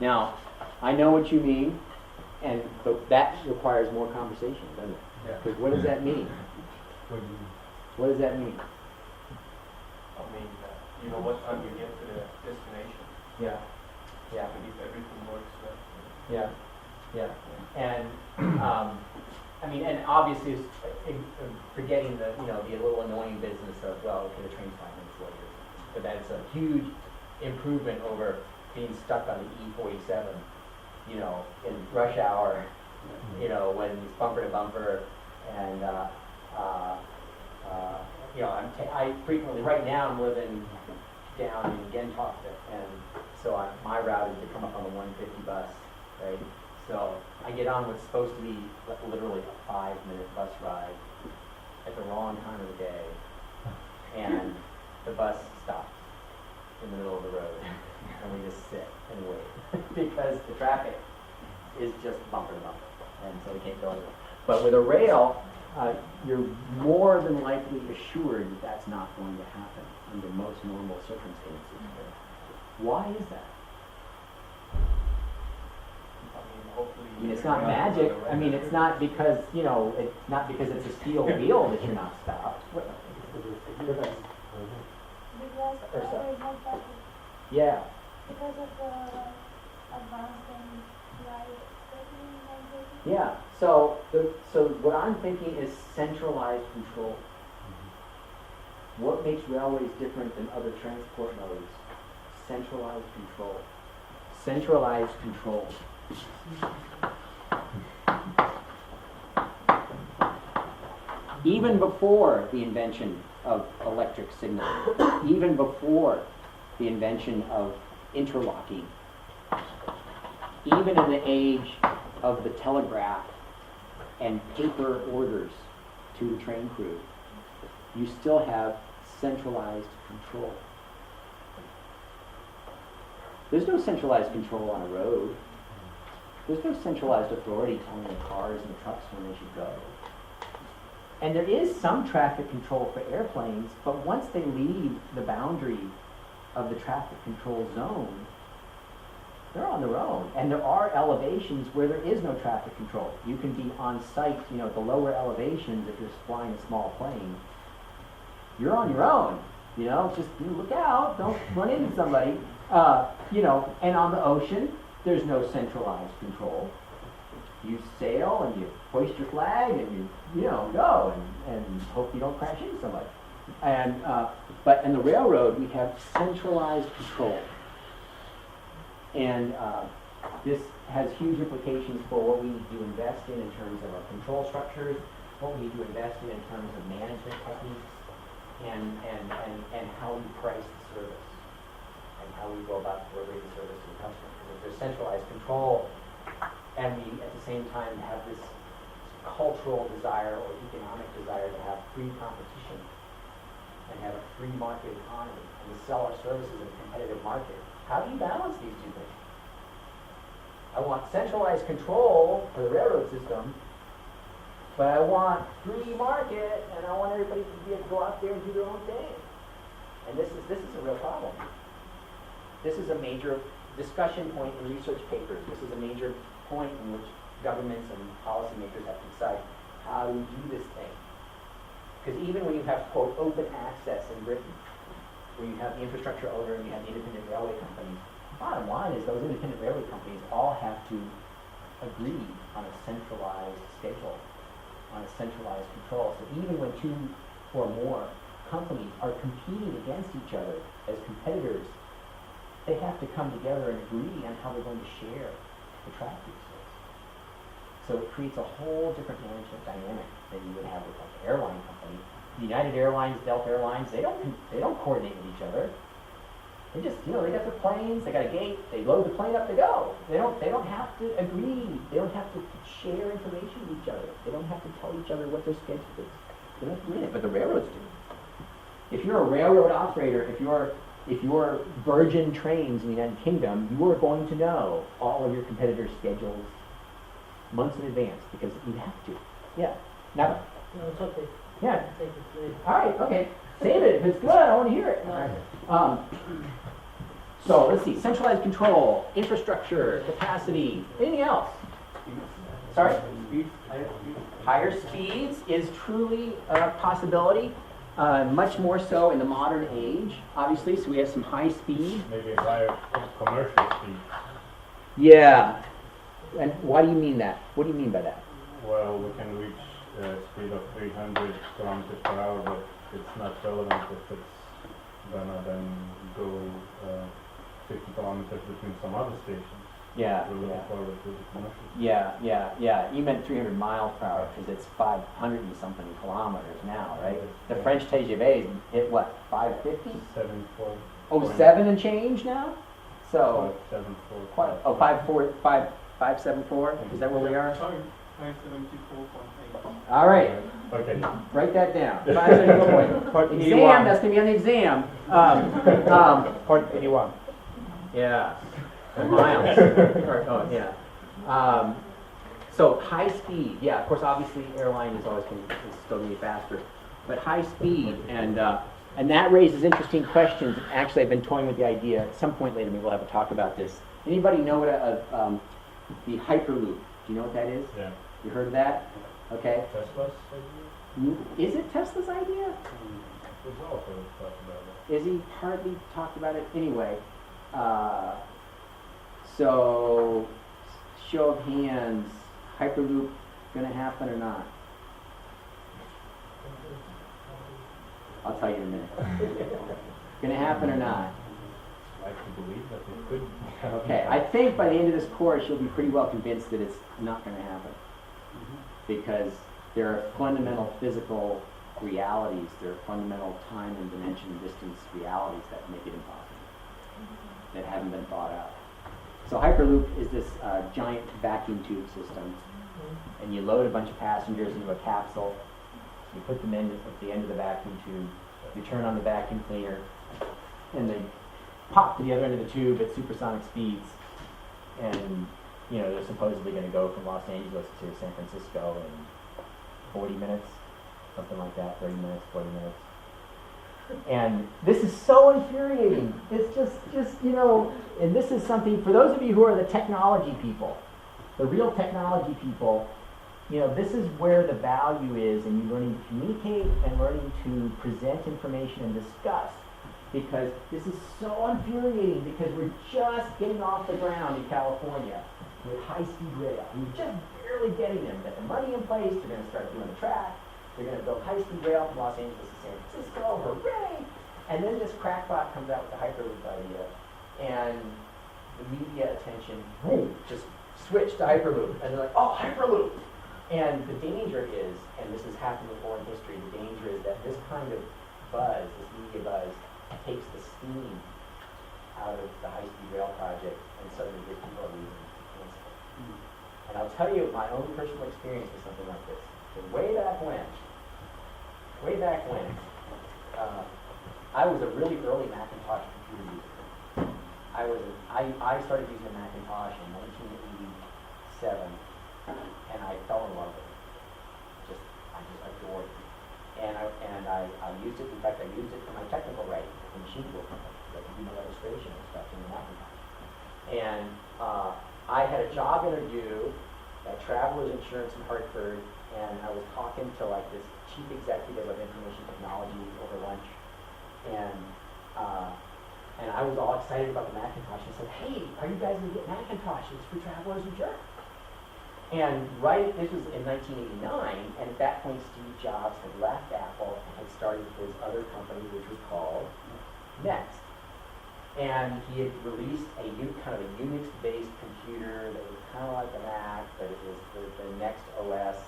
Now, I know what you mean, but that requires more conversation, doesn't it? Yeah. Because what does that mean? What do you? What does that mean? I mean, you know what time you get to the destination. Yeah. Yeah. And if everything works well. Yeah. Yeah. And I mean, and obviously, forgetting the the little annoying business of okay, the train's 5 minutes later, but that's a huge improvement over being stuck on the E47, in rush hour, when it's bumper to bumper, and I frequently right now I'm living down in Gentoft, and so my route is to come up on the 150 bus, right? So I get on what's supposed to be literally a 5-minute bus ride at the wrong time of the day, and the bus stops in the middle of the road, and we just sit and wait because the traffic is just bumper to bumper, and so we can't go anywhere. But with a rail, you're more than likely assured that that's not going to happen under most normal circumstances. Why is that? Hopefully. I mean, it's not magic. I mean, it's not because, it's not because it's a steel wheel that you're not stopped. Because Or so. there is no traffic, Yeah. because of the advancing light technology. Yeah. So what I'm thinking is centralized control. What makes railways different than other transport modes? Centralized control. Centralized control. Even before the invention of electric signal, even before the invention of interlocking, even in the age of the telegraph and paper orders to the train crew, you still have centralized control. There's no centralized control on a road. There's no centralized authority telling the cars and the trucks when they should go. And there is some traffic control for airplanes, but once they leave the boundary of the traffic control zone, they're on their own. And there are elevations where there is no traffic control. You can be on site, at the lower elevations if you're flying a small plane. You're on your own, just look out, don't run into somebody. And on the ocean, there's no centralized control. You sail and you hoist your flag and you go and hope you don't crash into somebody. And but in the railroad we have centralized control, and this has huge implications for what we need to invest in terms of our control structures, what we need to invest in terms of management techniques, and how we price the service, and how we go about delivering the service to the customer. Because if there's centralized control, and we at the same time have this cultural desire or economic desire to have free competition and have a free market economy and to sell our services in a competitive market, how do you balance these two things? I want centralized control for the railroad system, but I want free market, and I want everybody to be able to go out there and do their own thing. And this is a real problem. This is a major discussion point in research papers. This is a major point in which governments and policymakers have to decide how do we do this thing. Because even when you have, quote, open access in Britain, where you have the infrastructure owner and you have the independent railway companies, bottom line is those independent railway companies all have to agree on a centralized schedule, on a centralized control. So even when two or more companies are competing against each other as competitors, they have to come together and agree on how they're going to share the traffic resource. So it creates a whole different management dynamic than you would have with like an airline company. United Airlines, Delta Airlines, they don't coordinate with each other. They just, they got their planes, they got a gate, they load the plane up to go. They don't have to agree. They don't have to share information with each other. They don't have to tell each other what their schedule is. They don't do it, but the railroads do. If you're a railroad operator, if you're Virgin Trains in the United Kingdom, you are going to know all of your competitors' schedules months in advance because you have to. Yeah. Now, No, it's okay. yeah. Take it later. All right. Okay. Save it. If it's good, I want to hear it. No. So let's see. Centralized control, infrastructure, capacity. Anything else? Sorry. Higher speeds is truly a possibility. Much more so in the modern age, obviously. So we have some high speed. Maybe a higher commercial speed. Yeah. And why do you mean that? What do you mean by that? Well, we can reach a speed of 300 kilometers per hour, but it's not relevant if it's gonna then go 50 kilometers between some other stations. Yeah. We're looking forward to the commercial. Yeah. You meant 300 miles per hour because it's 500 and something kilometers now, right? The French TGV hit what? 550? 74. Oh, 7 and change now? So 574. quite. Oh, 574. Is that where we are? 574.8. All right. Okay. Write that down. 574. Exam. That's gonna be on the exam. Point 81. Yeah. Miles. Oh, yeah. So high speed, yeah, of course, obviously airline is always is still going to be faster, but high speed, and that raises interesting questions. Actually, I've been toying with the idea. At some point later, maybe we'll have a talk about this. Anybody know what the Hyperloop? Do you know what that is? Yeah. You heard of that? Okay. Tesla's idea? Is it Tesla's idea? There's also talk about it. Is he hardly talked about it anyway? So, show of hands, Hyperloop gonna happen or not? I'll tell you in a minute. Gonna happen or not? I like to believe that it could happen. Okay, I think by the end of this course you'll be pretty well convinced that it's not gonna happen. Because there are fundamental physical realities, there are fundamental time and dimension and distance realities that make it impossible, that haven't been thought out. So Hyperloop is this giant vacuum tube system, and you load a bunch of passengers into a capsule, you put them in at the end of the vacuum tube, you turn on the vacuum cleaner, and they pop to the other end of the tube at supersonic speeds, and they're supposedly going to go from Los Angeles to San Francisco in 40 minutes, something like that, 30 minutes, 40 minutes. And this is so infuriating. It's just and this is something, for those of you who are the technology people, the real technology people, this is where the value is in you learning to communicate and learning to present information and discuss. Because this is so infuriating because we're just getting off the ground in California with high-speed rail. We're just barely getting them. Got the money in place, they're going to start doing the track. They're going to build high-speed rail from Los Angeles to San Francisco, hooray! And then this crackpot comes out with the Hyperloop idea, and the media attention, boom, just switched to Hyperloop. And they're like, oh, Hyperloop! And the danger is, and this has happened before in history, the danger is that this kind of buzz, this media buzz, takes the steam out of the high-speed rail project, and suddenly gives people a reason to cancel it. And I'll tell you my own personal experience with something like this. Way back when, I was a really early Macintosh computer user. I started using a Macintosh in 1987, and I fell in love with it. I just adored it. And I used it. In fact, I used it for my technical writing for machine tool company, like do my illustration and stuff in the Macintosh. And I had a job interview at Travelers Insurance in Hartford. And I was talking to like this chief executive of information technology over lunch, and I was all excited about the Macintosh. I said, "Hey, are you guys gonna get Macintoshes for Travelers Insurance?" And this was in 1989, and at that point, Steve Jobs had left Apple and had started his other company, which was called Next. And he had released a kind of a Unix-based computer that was kind of like a Mac, but it was the Next OS.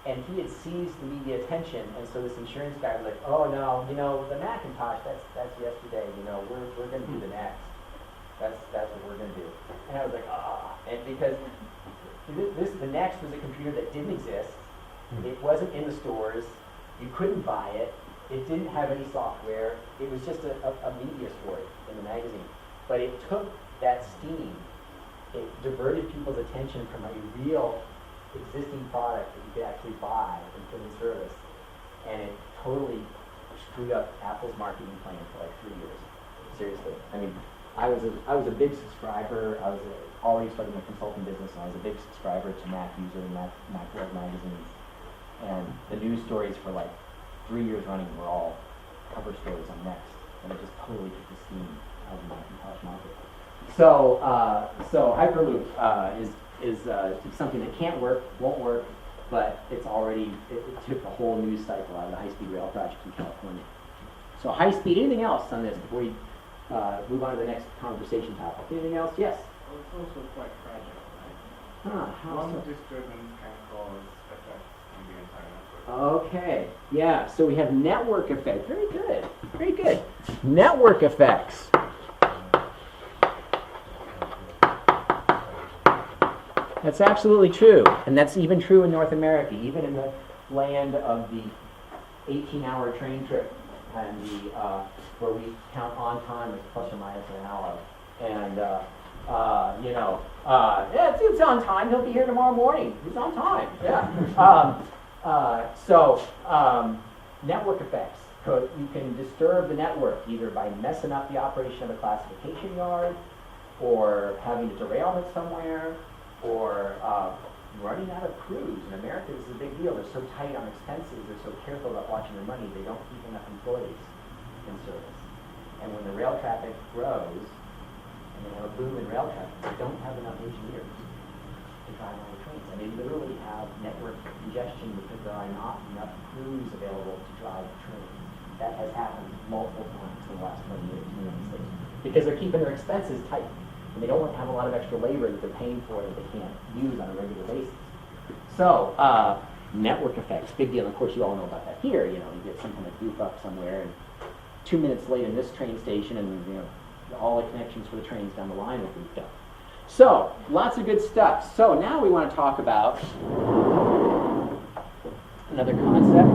And he had seized the media attention, and so this insurance guy was like, "Oh no, the Macintosh, that's yesterday. We're going to do the Next. That's what we're going to do." And I was like, and because the Next was a computer that didn't exist, It wasn't in the stores. You couldn't buy it. It didn't have any software. It was just a media story in the magazine. But it took that steam. It diverted people's attention from a real existing product that you could actually buy and put in service. And it totally screwed up Apple's marketing plan for like 3 years. Seriously. I mean, I was a big subscriber. I was already starting a consulting business, and I was a big subscriber to Mac User and Macworld magazines. And the news stories for like 3 years running were all cover stories on Next, and it just totally took the steam out of the Macintosh market. So Hyperloop is something that can't work, won't work, but it took the whole news cycle out of the high-speed rail project in California. So high-speed, anything else on this before we move on to the next conversation topic? Anything else? Yes? Well, it's also quite fragile, right? How One so? disturbance can cause effects on the entire network. Okay, yeah, so we have network effects. Very good, very good. Network effects. That's absolutely true, and that's even true in North America, even in the land of the 18-hour train trip, and where we count on time as plus or minus an hour, and yeah, it's on time. He'll be here tomorrow morning. He's on time. Yeah. Network effects. So you can disturb the network either by messing up the operation of a classification yard, or having to derail it somewhere, or running out of crews. In America, this is a big deal. They're so tight on expenses. They're so careful about watching their money. They don't keep enough employees in service. And when the rail traffic grows, and they have a boom in rail traffic, they don't have enough engineers to drive all the trains. And they literally have network congestion because there are not enough crews available to drive the trains. That has happened multiple times in the last 20 years in the United States. Because they're keeping their expenses tight. And they don't want to have a lot of extra labor that they're paying for that they can't use on a regular basis. So, network effects, big deal. And of course, you all know about that here. You get some kind of goof up somewhere, and 2 minutes late in this train station, and all the connections for the trains down the line are goofed up. So, lots of good stuff. So now we want to talk about another concept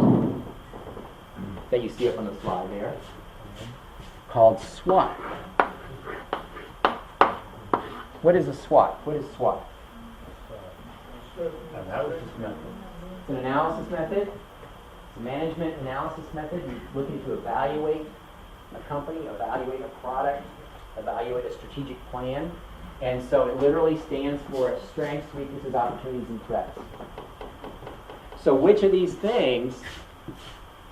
that you see up on the slide there, called SWOT. What is a SWOT? What is SWOT? Analysis method. It's an analysis method. It's a management analysis method. You're looking to evaluate a company, evaluate a product, evaluate a strategic plan. And so it literally stands for strengths, weaknesses, opportunities, and threats. So which of these things,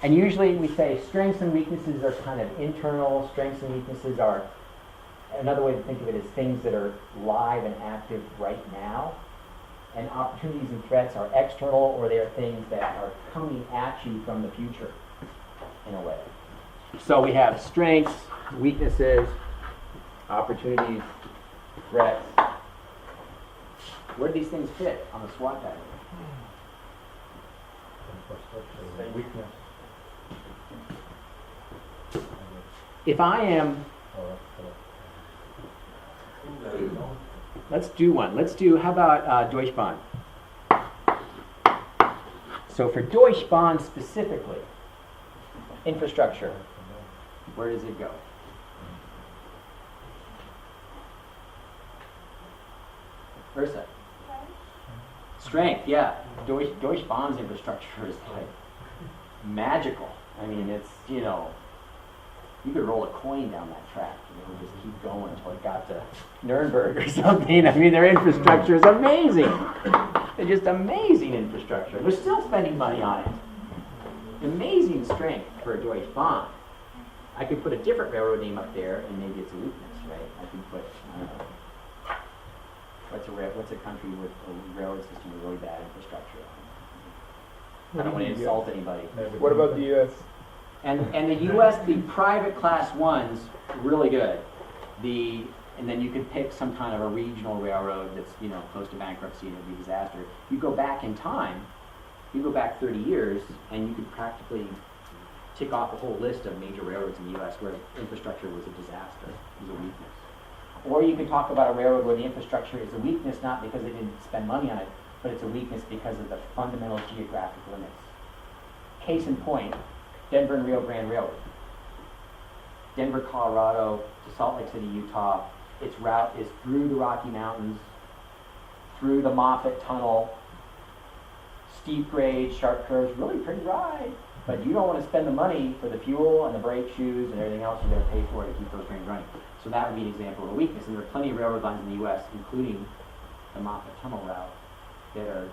and usually we say strengths and weaknesses are kind of internal, strengths and weaknesses are, another way to think of it is things that are live and active right now. And opportunities and threats are external, or they are things that are coming at you from the future, in a way. So we have strengths, weaknesses, opportunities, threats. Where do these things fit on the SWOT diagram? Infrastructure, weakness. If I am, let's do one. How about Deutsche Bahn? So for Deutsche Bahn specifically, infrastructure, where does it go? Ursa? Strength, yeah. Deutsche Bahn's infrastructure is like magical. I mean, it's, you could roll a coin down that track, just keep going until it got to Nuremberg or something. I mean, their infrastructure is amazing. They're just amazing infrastructure. They're still spending money on it. Amazing strength for Deutsche Bahn. I could put a different railroad name up there, and maybe it's a weakness, right? I could put, I don't know, what's a country with a railroad system with really bad infrastructure? I don't want to insult anybody. What about the U.S.? And the U.S., the private class ones, really good. And then you could pick some kind of a regional railroad that's close to bankruptcy and it'd be a disaster. You go back in time, you go back 30 years, and you could practically tick off a whole list of major railroads in the U.S. where infrastructure was a disaster, was a weakness. Or you can talk about a railroad where the infrastructure is a weakness, not because they didn't spend money on it, but it's a weakness because of the fundamental geographic limits. Case in point, Denver and Rio Grande Railroad. Denver, Colorado to Salt Lake City, Utah. Its route is through the Rocky Mountains, through the Moffat Tunnel, steep grades, sharp curves, really pretty ride. But you don't want to spend the money for the fuel and the brake shoes and everything else you're going to pay for to keep those trains running. So that would be an example of a weakness. And there are plenty of railroad lines in the U.S., including the Moffat Tunnel route, that are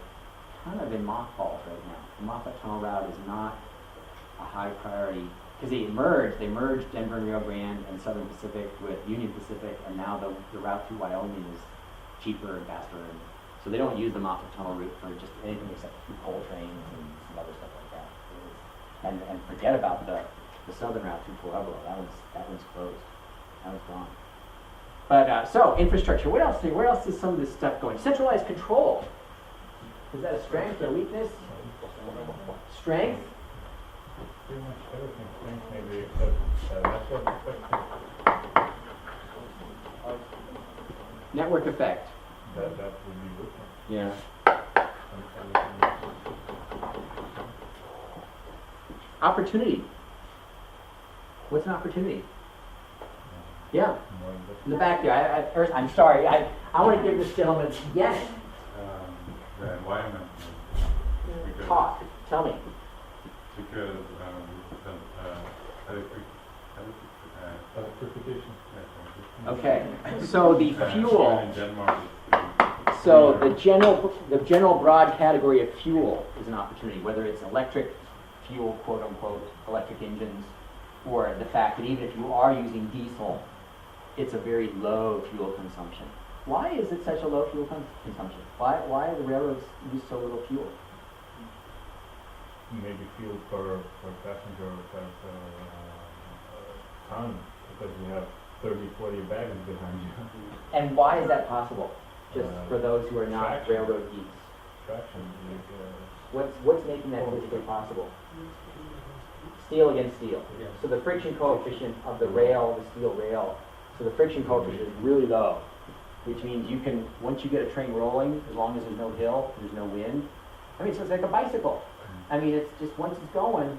kind of in mothballs right now. The Moffat Tunnel route is not a high priority because they merged Denver and Rio Grande and Southern Pacific with Union Pacific, and now the route through Wyoming is cheaper and faster. And so they don't use the Moffat Tunnel route for just anything except through coal trains and some other stuff like that. And forget about the southern route through Pueblo. That one's closed. That was gone. But so infrastructure. Where else is some of this stuff going? Centralized control. Is that a strength or a weakness? Strength. Pretty much everything, strength maybe except network effect. Network effect. That would be weakness. Yeah. Everything else is- Opportunity. What's an opportunity? Yeah. more In the back there. First, I'm sorry. I want to give this gentleman yes. The environment. Because, Talk. Tell me. because electric, Electrification. Okay. So the fuel. In Denmark, So the general broad category of fuel is an opportunity, whether it's electric fuel, quote unquote, electric engines, or the fact that even if you are using diesel, it's a very low fuel consumption. Why is it such a low fuel consumption? Why do the railroads use so little fuel? Maybe fuel per passenger or per ton, because you have 30, 40 bags behind you. And why is that possible? Just for those who are not traction. railroad geeks. Traction, What's making that physically possible? Steel against steel. So the friction coefficient of the rail, the steel rail, so the friction coefficient is really low, which means you can, once you get a train rolling, as long as there's no hill, there's no wind. I mean, so it's like a bicycle. I mean, it's just, once it's going.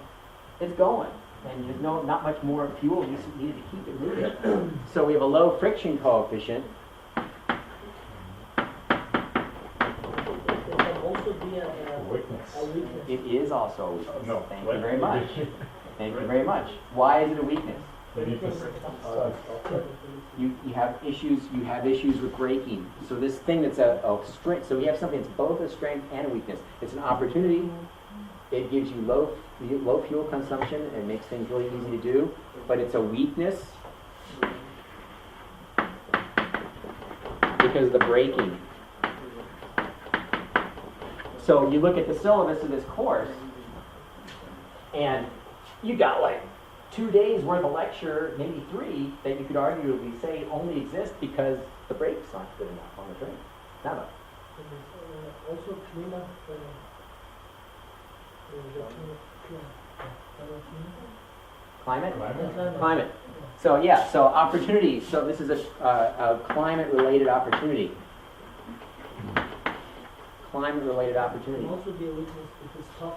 And there's not much more fuel needed to keep it moving. So we have a low friction coefficient. It can also be a weakness. weakness. It is also a weakness. No. Thank you very much. Thank you very much. Why is it a weakness? They need to You have issues with braking. So this thing that's a strength, so we have something that's both a strength and a weakness. It's an opportunity. It gives you low fuel consumption and makes things really easy to do, but it's a weakness because of the braking. So you look at the syllabus of this course, and you got like 2 days worth of lecture, maybe 3, that you could arguably say only exist because the brakes aren't good enough on the train. Never. Also cleaner. Climate? Climate? Climate. So yeah, so opportunities. So this is a climate-related opportunity. Climate-related It opportunity. can also be a weakness because tough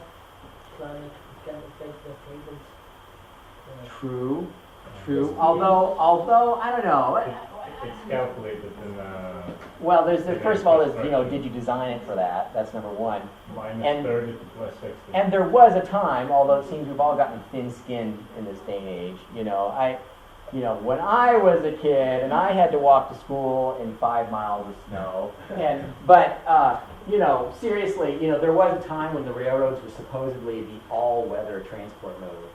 climate can affect the cables. True. True. Although I don't know. It's calculated in Well, first of all, did you design it for that? That's number one. minus And- 30 to plus 60. And there was a time, although it seems we've all gotten thin-skinned in this day and age. When I was a kid and I had to walk to school in 5 miles of snow, but seriously, there was a time when the railroads were supposedly the all-weather transport mode.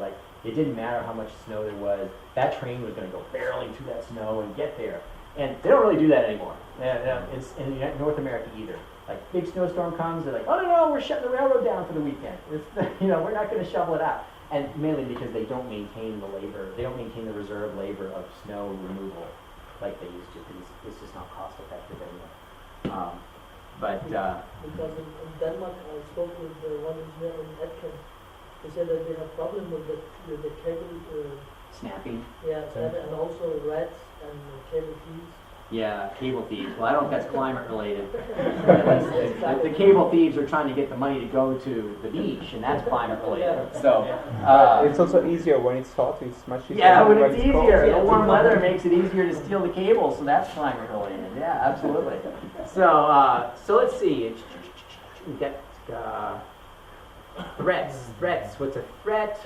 Like it didn't matter how much snow there was, that train was going to go barreling through that snow and get there. And they don't really do that anymore. It's in North America either. Like big snowstorm comes, they're like, oh no, we're shutting the railroad down for the weekend. We're not going to shovel it out. And mainly because they don't maintain the labor, they don't maintain the reserve labor of snow removal like they used to. It's just not cost effective anymore. Because in Denmark, I spoke with one engineer in Atkins. They said that they have problem with the cable. Snapping. And also rats and cable thieves. Yeah, cable thieves. Well, I don't know if that's climate related. The cable thieves are trying to get the money to go to the beach, and that's climate related. So, It's also easier when it's hot. It's much easier. yeah, than when it's cold. easier. The warm weather makes it easier to steal the cable, so that's climate related. Yeah, absolutely. So let's see. We got threats. Threats. What's a threat?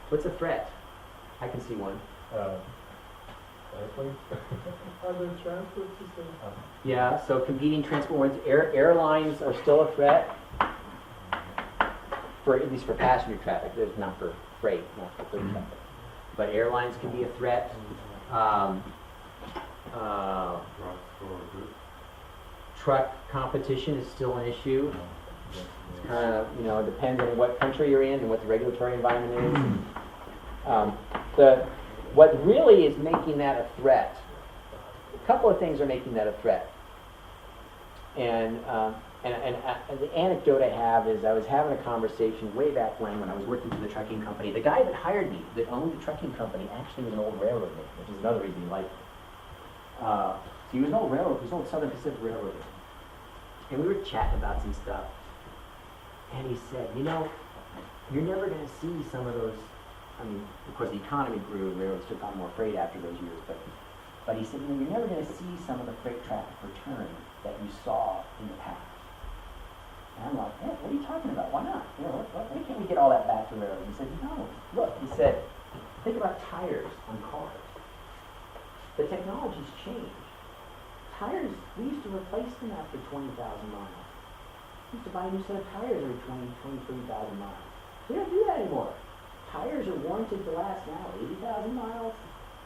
What's a threat? I can see one. Airplanes? Other transport systems. Yeah, so competing transport, airlines are still a threat, for, at least for passenger traffic, there's not for freight, not for freight traffic. But airlines can be a threat. Good. Truck competition is still an issue. It's kind of, depends on what country you're in and what the regulatory environment is. What really is making that a threat, a couple of things are making that a threat. And the anecdote I have is I was having a conversation way back when I was working for the trucking company. The guy that hired me, that owned the trucking company, actually was an old railroad man, which is another reason he liked me. So he was an old railroad, he was an old Southern Pacific Railroad man. And we were chatting about some stuff. And he said, you're never going to see some of those. I mean, of course, the economy grew and railroads took on more freight after those years, but he said, you're never going to see some of the freight traffic return that you saw in the past. And I'm like, what are you talking about? Why not? Why can't we get all that back to railroads? He said, no. Look, he said, think about tires on cars. The technology's changed. Tires, we used to replace them after 20,000 miles. We used to buy a new set of tires every 23,000 miles. We don't do that anymore. Tires are warranted to last now 80,000 miles,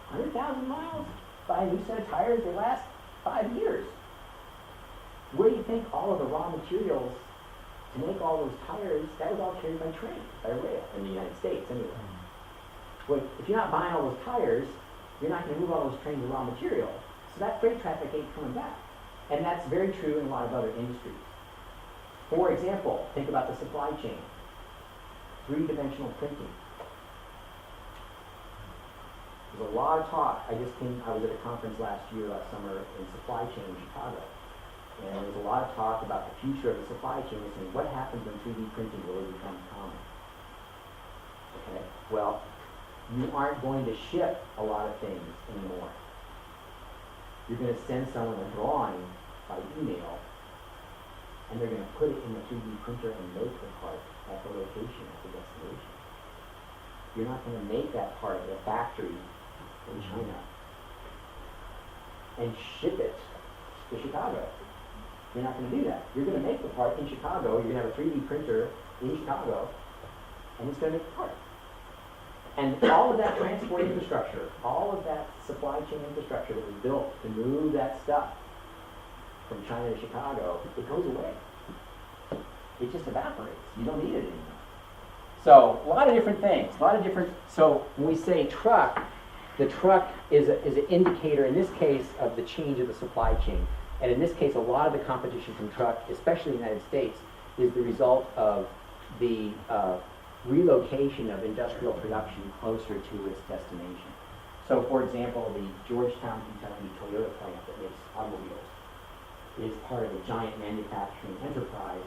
100,000 miles. Buy a new set of tires, they last 5 years. Where do you think all of the raw materials to make all those tires, that was all carried by train, by rail in the United States anyway. Well, if you're not buying all those tires, you're not going to move all those trains of raw material. So that freight traffic ain't coming back. And that's very true in a lot of other industries. For example, think about the supply chain. Three-dimensional printing. There's a lot of talk. I was at a conference last summer in supply chain in Chicago. And there was a lot of talk about the future of the supply chain and what happens when 3D printing really becomes common. Okay, well, you aren't going to ship a lot of things anymore. You're going to send someone a drawing by email, and they're going to put it in the 3D printer and make the part at the location, at the destination. You're not going to make that part at a factory in China and ship it to Chicago. You're not going to do that. You're going to make the part in Chicago. You're going to have a 3D printer in Chicago, and it's going to make the part. And all of that transport infrastructure, all of that supply chain infrastructure that was built to move that stuff from China to Chicago, it goes away. It just evaporates. You don't need it anymore. So a lot of different things, so when we say truck, the truck is an indicator, in this case, of the change of the supply chain. And in this case, a lot of the competition from truck, especially in the United States, is the result of the relocation of industrial production closer to its destination. So, for example, the Georgetown, Kentucky Toyota plant that makes automobiles is part of a giant manufacturing enterprise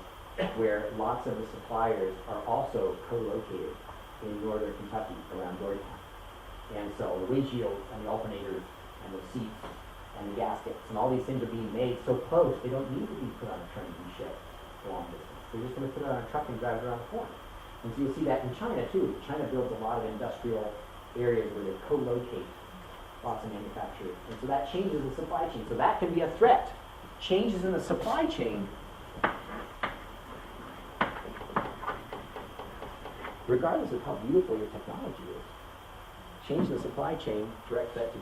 where lots of the suppliers are also co-located in northern Kentucky around Georgetown. And so the windshields and the alternators and the seats and the gaskets and all these things are being made so close they don't need to be put on a train and shipped a long distance. They're just going to put it on a truck and drive it around the corner. And so you'll see that in China too. China builds a lot of industrial areas where they co-locate lots of manufacturers. And so that changes the supply chain. So that can be a threat. Changes in the supply chain, regardless of how beautiful your technology is, change the supply chain, direct threat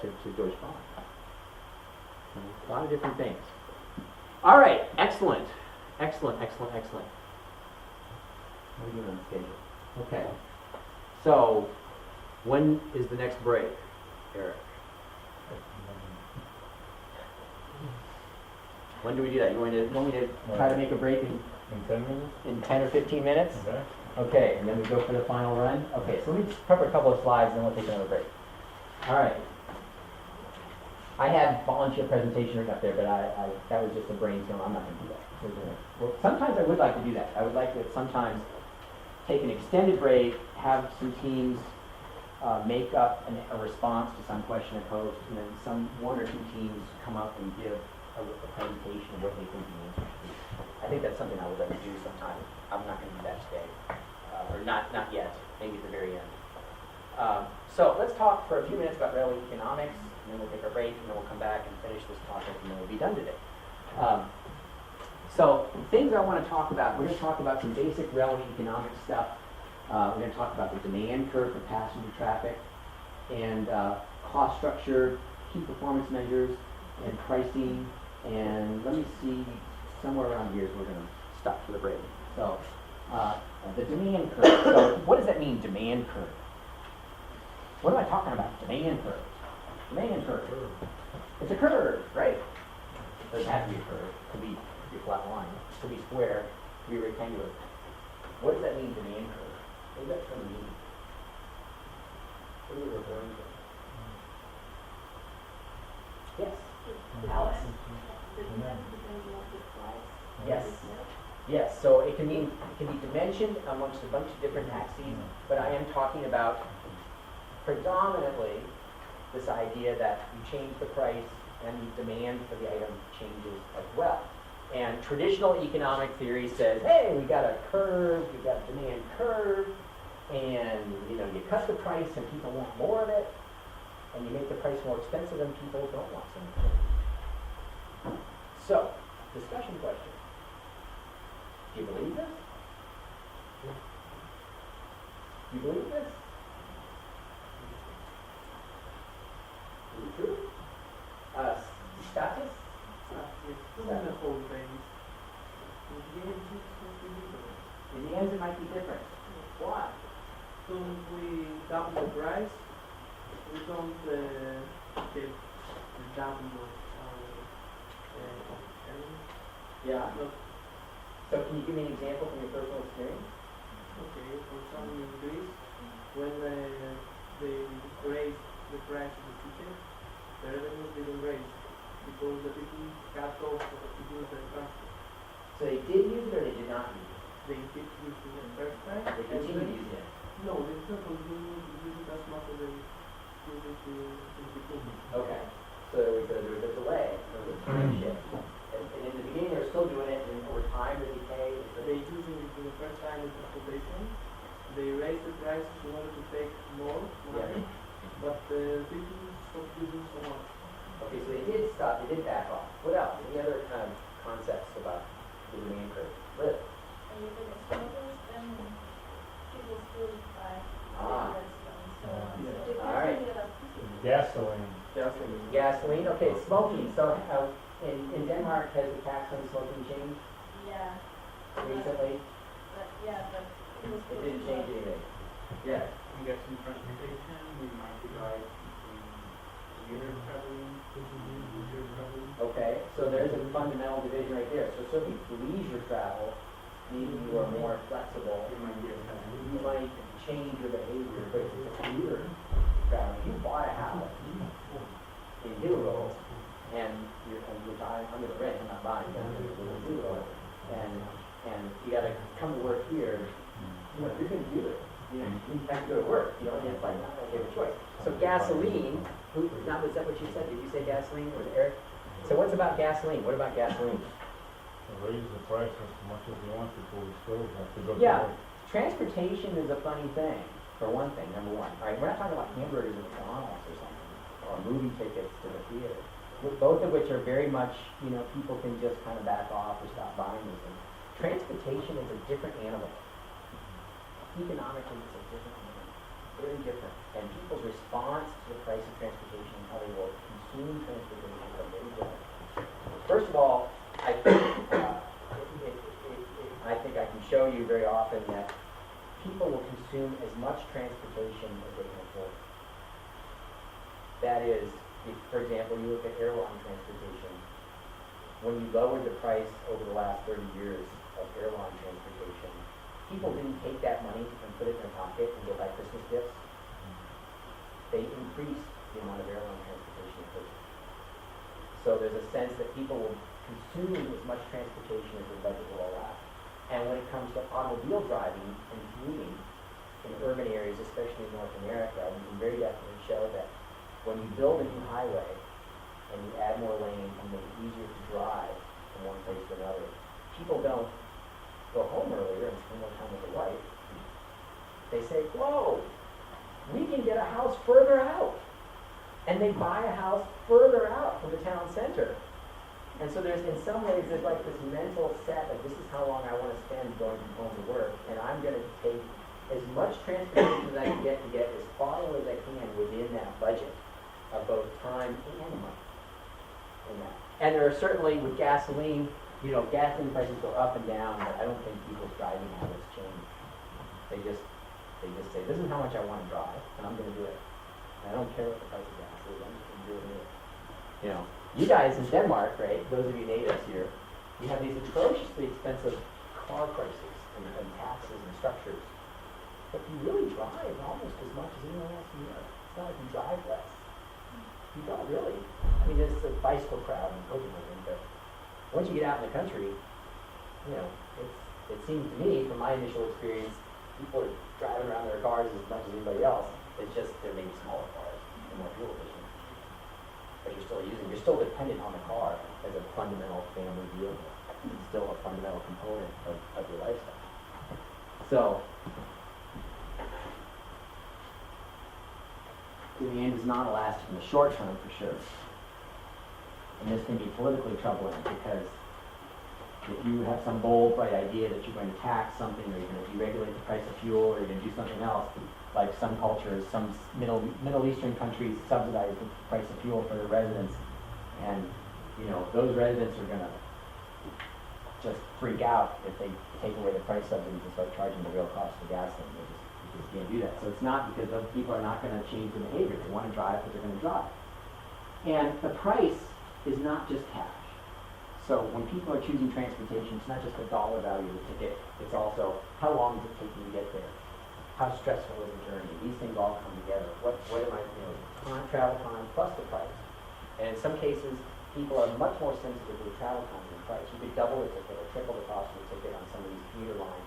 to Deutsche Bahn. A lot of different things. All right, excellent. Excellent. What are we doing on schedule? Okay. So, when is the next break, Eric? When do we do that? You want me to try to make a break In 10 minutes? in 10 or 15 minutes? Okay. Okay, and then we go for the final run? Okay, so let me just cover a couple of slides and then we'll take another break. All right. I had volunteer presentation written up there, but that was just a brainstorm. I'm not going to do that. Well, sometimes I would like to do that. I would like to sometimes take an extended break, have some teams make up a response to some question I posed, and then one or two teams come up and give a presentation of what they think the answer should be. I think that's something I would like to do sometime. I'm not going to do that today, or not yet. Maybe at the very end. So let's talk for a few minutes about railway economics, and then we'll take our break, and then we'll come back and finish this topic, and then we'll be done today. So things I want to talk about, we're going to talk about some basic railway economic stuff. We're going to talk about the demand curve for passenger traffic and cost structure, key performance measures, and pricing. And let me see, somewhere around here is we're going to stop for the break. So the demand curve. So what does that mean, demand curve? What am I talking about? Demand curve. Demand curve. It's a curve, right? It doesn't have to be a curve. It could be a flat line. It could be square. It could be rectangular. What does that mean, demand curve? What does that term mean? What are we referring to? Yes. Alice. Yes. Yes. So it can be dimensioned amongst a bunch of different axes, but I am talking about predominantly this idea that you change the price and the demand for the item changes as well. And traditional economic theory says, hey, we got a curve, we got a demand curve, and you cut the price and people want more of it, and you make the price more expensive and people don't want some. So, discussion question. Do you believe this? Do you believe this? Is it true? Status? It's not the whole thing. In the end, it might be different. Why? So if we double the price, we don't get the double of our earnings. Yeah. But, So can you give me an example from your personal experience? okay, for example, in Greece, when they raised the price of the ticket, the revenues didn't raise because the people cut off to use the transport. So they did use it or they did not use it? They keep using the first time. They continue to use it. No, they still continue to use it as much as they use it in the beginning. Okay. So there was a delay, there was a time shift. And in the beginning they were still doing it, and over time the decay. They using it in the first time in transportation. They raised the prices in order to take more money, but people stopped using so much. Okay, so they did stop, they did back off. What else? Any other kind of concepts about the demand curve? Liz? And if it's smokers, then people still buy Ah. cigarettes, so Yeah. it All right. depends on the elasticity. Gasoline. Gasoline, okay, smoking. So in Denmark, has the tax on smoking changed Yeah, recently? but people It still didn't smoke. change anything. Yes. We get some transportation, we might divide between commuter traveling, leisure traveling. Okay, so there's a fundamental division right there. So certainly leisure travel, maybe you are more flexible. It might be a You might change your behavior, but if it's a commuter travel, you bought a house in Hero, and which I'm going to rent, I'm not buying, I'm going to Hero, and you got to come to work here. You're going to do it. You have to go to work. It's like not a choice. So gasoline. Was that what you said? Did you say gasoline or Eric? So what's about gasoline? What about gasoline? Raise the price as much as you want before we still have to go to Yeah. work. Transportation is a funny thing, for one thing, number one. All right, we're not talking about hamburgers at McDonald's or something, or movie tickets to the theater. Both of which are very much, people can just kind of back off or stop buying these things. Transportation is a different animal. Economically, it's a different animal. Very different. And people's response to the price of transportation and how they will consume transportation are very different. First of all, I think I can show you very often that people will consume as much transportation as they can afford. That is, if, for example, you look at airline transportation, when you lowered the price over the last 30 years of airline transportation, people didn't take that money and put it in their pocket and go buy Christmas gifts. They increased the amount of airline transportation they purchased. So there's a sense that people will consume as much transportation as their budget will allow. And when it comes to automobile driving and commuting in urban areas, especially in North America, we can very definitely show that when you build a new highway and you add more lanes and make it easier to drive from one place to another, people don't go home earlier and spend more time with their wife. They say, whoa, we can get a house further out. And they buy a house further out from the town center. And so there's, in some ways, there's like this mental set of this is how long I want to spend going from home to work, and I'm going to take as much transportation as I can get to get as far away as I can within that budget of both time and money. In that. And there are certainly, with gasoline, gasoline prices go up and down, but I don't think people's driving habits change. They just say, this is how much I want to drive, and I'm going to do it. And I don't care what the price of gas is, I'm just going to do it. You guys in Denmark, right, those of you natives here, you have these atrociously expensive car prices and taxes and structures. But you really drive almost as much as anyone else in Europe. It's not like you drive less. You don't really. I mean, there's a bicycle crowd in Copenhagen, but once you get out in the country, it seems to me, from my initial experience, people are driving around their cars as much as anybody else. It's just they're maybe smaller cars and more fuel efficient. But you're still dependent on the car as a fundamental family vehicle. It's still a fundamental component of your lifestyle. So, demand is not elastic in the short term for sure. And this can be politically troubling because if you have some bold, bright idea that you're going to tax something, or you're going to deregulate the price of fuel, or you're going to do something else, like some cultures, some Middle Eastern countries subsidize the price of fuel for their residents, and those residents are going to just freak out if they take away the price subsidies and start charging the real cost of gasoline. They just can't do that. So it's not because those people are not going to change their behavior. They want to drive, but they're going to drive. And the price is not just cash. So when people are choosing transportation, it's not just the dollar value of the ticket, it's also how long does it take you to get there? How stressful is the journey? These things all come together. What am I, travel time plus the price. And in some cases, people are much more sensitive to the travel time than the price. You could double the ticket or triple the cost of the ticket on some of these commuter lines,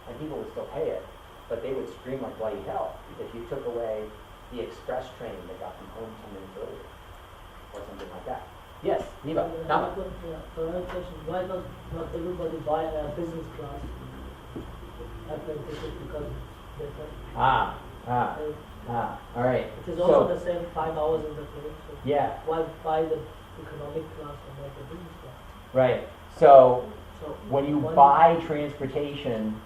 and people would still pay it, but they would scream like bloody hell if you took away the express train that got them home 10 minutes earlier, or something like that. Yes, Niva, Nama. So another question, why does not everybody buy a business class airplane ticket because it's better? All right. It is also the same 5 hours in the plane, so Yeah, why buy the economic class and not the business class? right. So So when you one- buy transportation,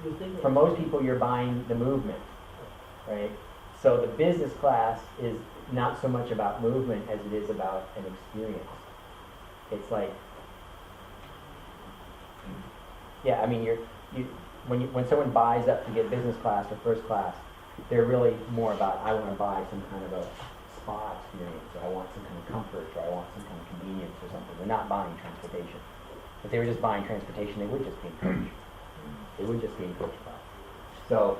you think for most people you're buying the movement, right? So the business class is not so much about movement as it is about an experience. It's like, yeah, I mean, when someone buys up to get business class or first class, they're really more about, I want to buy some kind of a spa experience, or I want some kind of comfort, or I want some kind of convenience or something. They're not buying transportation. If they were just buying transportation, they would just be in coach. They would just be in coach class. So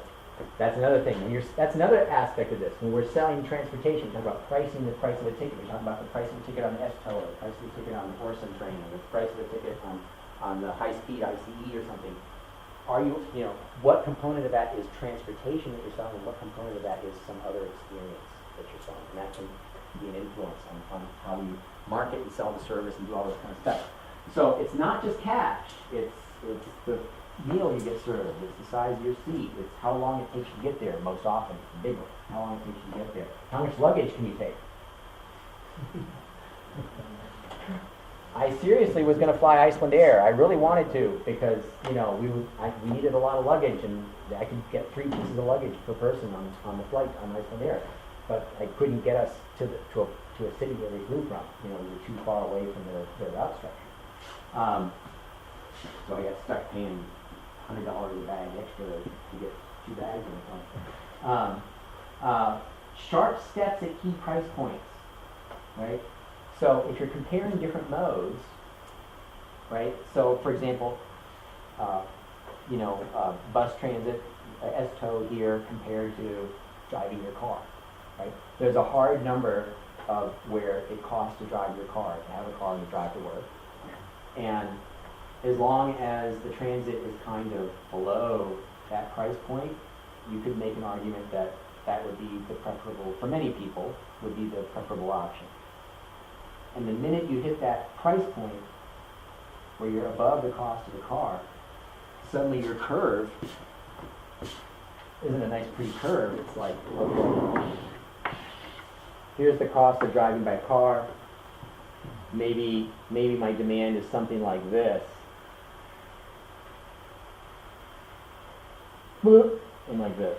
that's another thing. That's another aspect of this. When we're selling transportation, we talk about pricing the price of a ticket. We talk about the price of a ticket on the S-tow, or the price of a ticket on the Orson train, or the price of a ticket on the high-speed ICE or something. What component of that is transportation that you're selling, and what component of that is some other experience that you're selling? And that can be an influence on how you market and sell the service and do all this kind of stuff. So it's not just cash. It's the meal you get served. It's the size of your seat. It's how long it takes you to get there. Most often, it's the big one. How long it takes you to get there. How much luggage can you take? I seriously was going to fly Iceland Air. I really wanted to because we needed a lot of luggage, and I could get 3 pieces of luggage per person on the flight on Iceland Air. But I couldn't get us to a city where they flew from. We were too far away from their route structure. So I got stuck paying $100 a bag extra to get 2 bags in the plane. Sharp steps at key price points, right? So if you're comparing different modes, right? So for example, bus transit, S-tow here compared to driving your car, right? There's a hard number of where it costs to drive your car, to have a car and to drive to work. And as long as the transit is kind of below that price point, you could make an argument that that would be the preferable, for many people, would be the preferable option. And the minute you hit that price point where you're above the cost of the car, suddenly your curve isn't a nice pretty curve. It's like, okay, here's the cost of driving by car. Maybe my demand is something like this. Boop, and like this.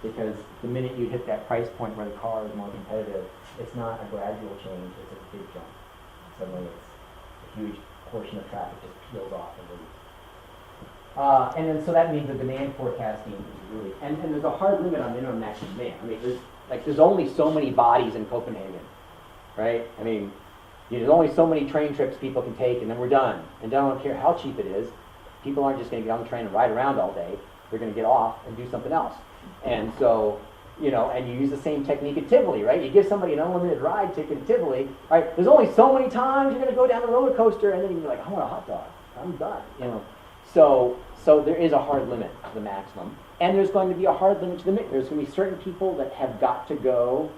Because the minute you hit that price point where the car is more competitive, it's not a gradual change, it's a big jump. Suddenly it's a huge portion of traffic just peels off and leaves. And then so that means the demand forecasting is really, and there's a hard limit on minimum maximum demand. I mean, there's only so many bodies in Copenhagen, right? I mean, there's only so many train trips people can take and then we're done. And I don't care how cheap it is, people aren't just going to get on the train and ride around all day. They're going to get off and do something else. And so, and you use the same technique at Tivoli, right? You give somebody an unlimited ride ticket at Tivoli, right? There's only so many times you're going to go down the roller coaster, and then you're like, I want a hot dog. I'm done, So there is a hard limit to the maximum, and there's going to be a hard limit to the minimum. There's going to be certain people that have got to go,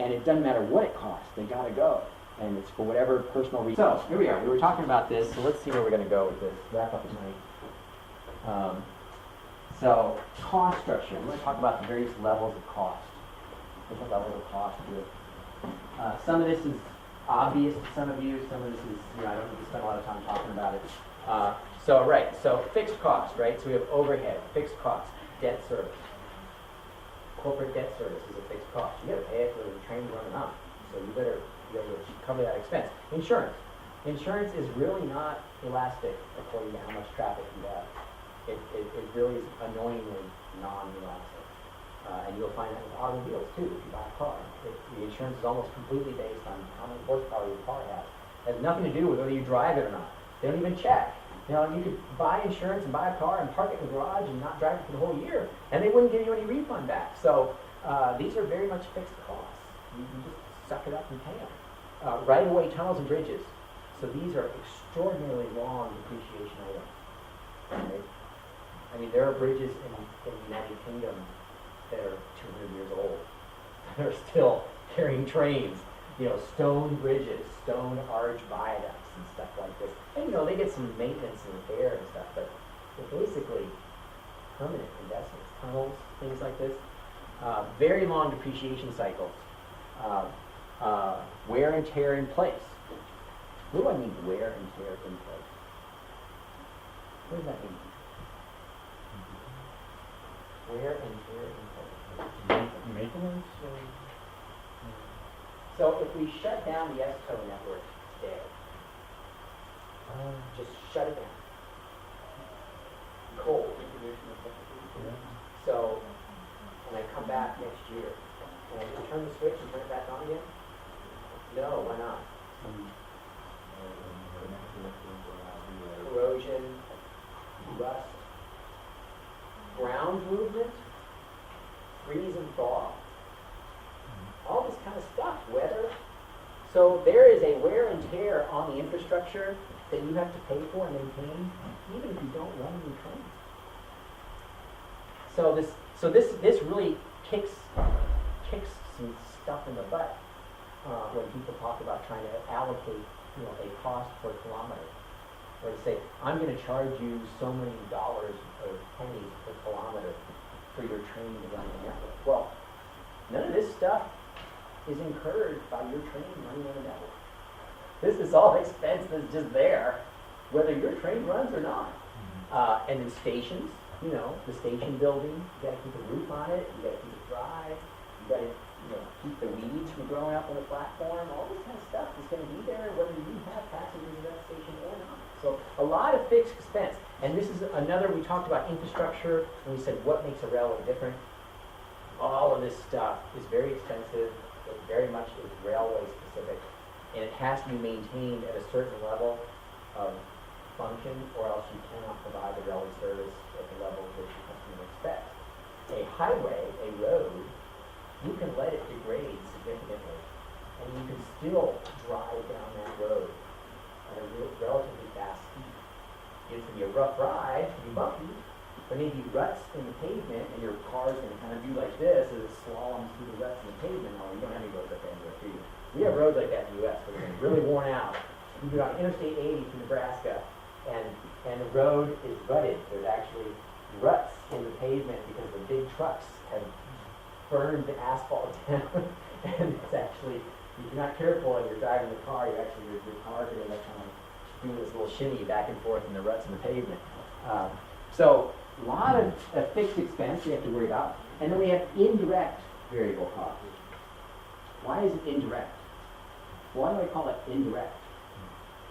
and it doesn't matter what it costs. They got to go, and it's for whatever personal reason. So here we are. We were talking about this, so let's see where we're going to go with this. Wrap up tonight. So cost structure. We're going to talk about the various levels of cost. Different levels of cost here. Some of this is obvious to some of you. Some of this is, I don't need to spend a lot of time talking about it. So fixed cost, right? So we have overhead, fixed cost, debt service. Corporate debt service is a fixed cost. You got to pay it for the train running on. So you better cover that expense. Insurance. Insurance is really not elastic according to how much traffic you have. It really is annoyingly non-elastic. And you'll find that with automobiles too, if you buy a car. The insurance is almost completely based on how many horsepower your car has. It has nothing to do with whether you drive it or not. They don't even check. You could buy insurance and buy a car and park it in the garage and not drive it for the whole year, and they wouldn't give you any refund back. So these are very much fixed costs. You just suck it up and pay them. Right-of-way tunnels and bridges. So these are extraordinarily long depreciation items. Right? I mean, there are bridges in the United Kingdom that are 200 years old. They're still carrying trains. Stone bridges, stone arch viaducts and stuff like this. And they get some maintenance and repair and stuff, but they're basically permanent investments. Tunnels, things like this. Very long depreciation cycles. Wear and tear in place. What do I mean wear and tear in place? What does that mean? Wear and tear in place. Maintenance? So if we shut down the S-tow network today, just shut it down. Cold. So when I come back next year, can I just turn the switch and turn it back on again? No, why not? Corrosion, rust, ground movement, freeze and thaw, all this kind of stuff, weather. So there is a wear and tear on the infrastructure that you have to pay for and maintain, even if you don't run any trains. So this really kicks some stuff in the butt when people talk about trying to allocate a cost per kilometer, or to say I'm going to charge you so many dollars or pennies per kilometer for your train to run the network. Well, none of this stuff is incurred by your train running on the network. This is all expense that's just there, whether your train runs or not. And then stations, the station building, you got to keep a roof on it, you got to keep it dry, you got to keep the weeds from growing up on the platform. All this kind of stuff is going to be there whether you have passengers at that station or not. So a lot of fixed expense. And this is another, we talked about infrastructure, and we said what makes a railway different. All of this stuff is very expensive. It very much is railway specific, and it has to be maintained at a certain level of function, or else you cannot provide the railway service at the level which the customer expects. A highway, a road, you can let it degrade significantly, and you can still drive down that road at a relatively fast speed. It's gonna be a rough ride, it's gonna be bumpy, but if you ruts in the pavement and your car's gonna kind of do like this as it slaloms through the ruts in the pavement, oh, you don't have any roads like that anywhere, do you? We have roads like that in the US, where they're really worn out. You get on Interstate 80 through Nebraska, and the road is rutted. There's actually ruts in the pavement because the big trucks have burned the asphalt down. And it's actually, if you're not careful and you're driving the car, your car could end up kind of doing this little shimmy back and forth in the ruts in the pavement. So a lot of fixed expense we have to worry about. And then we have indirect variable costs. Why is it indirect? Why do I call it indirect?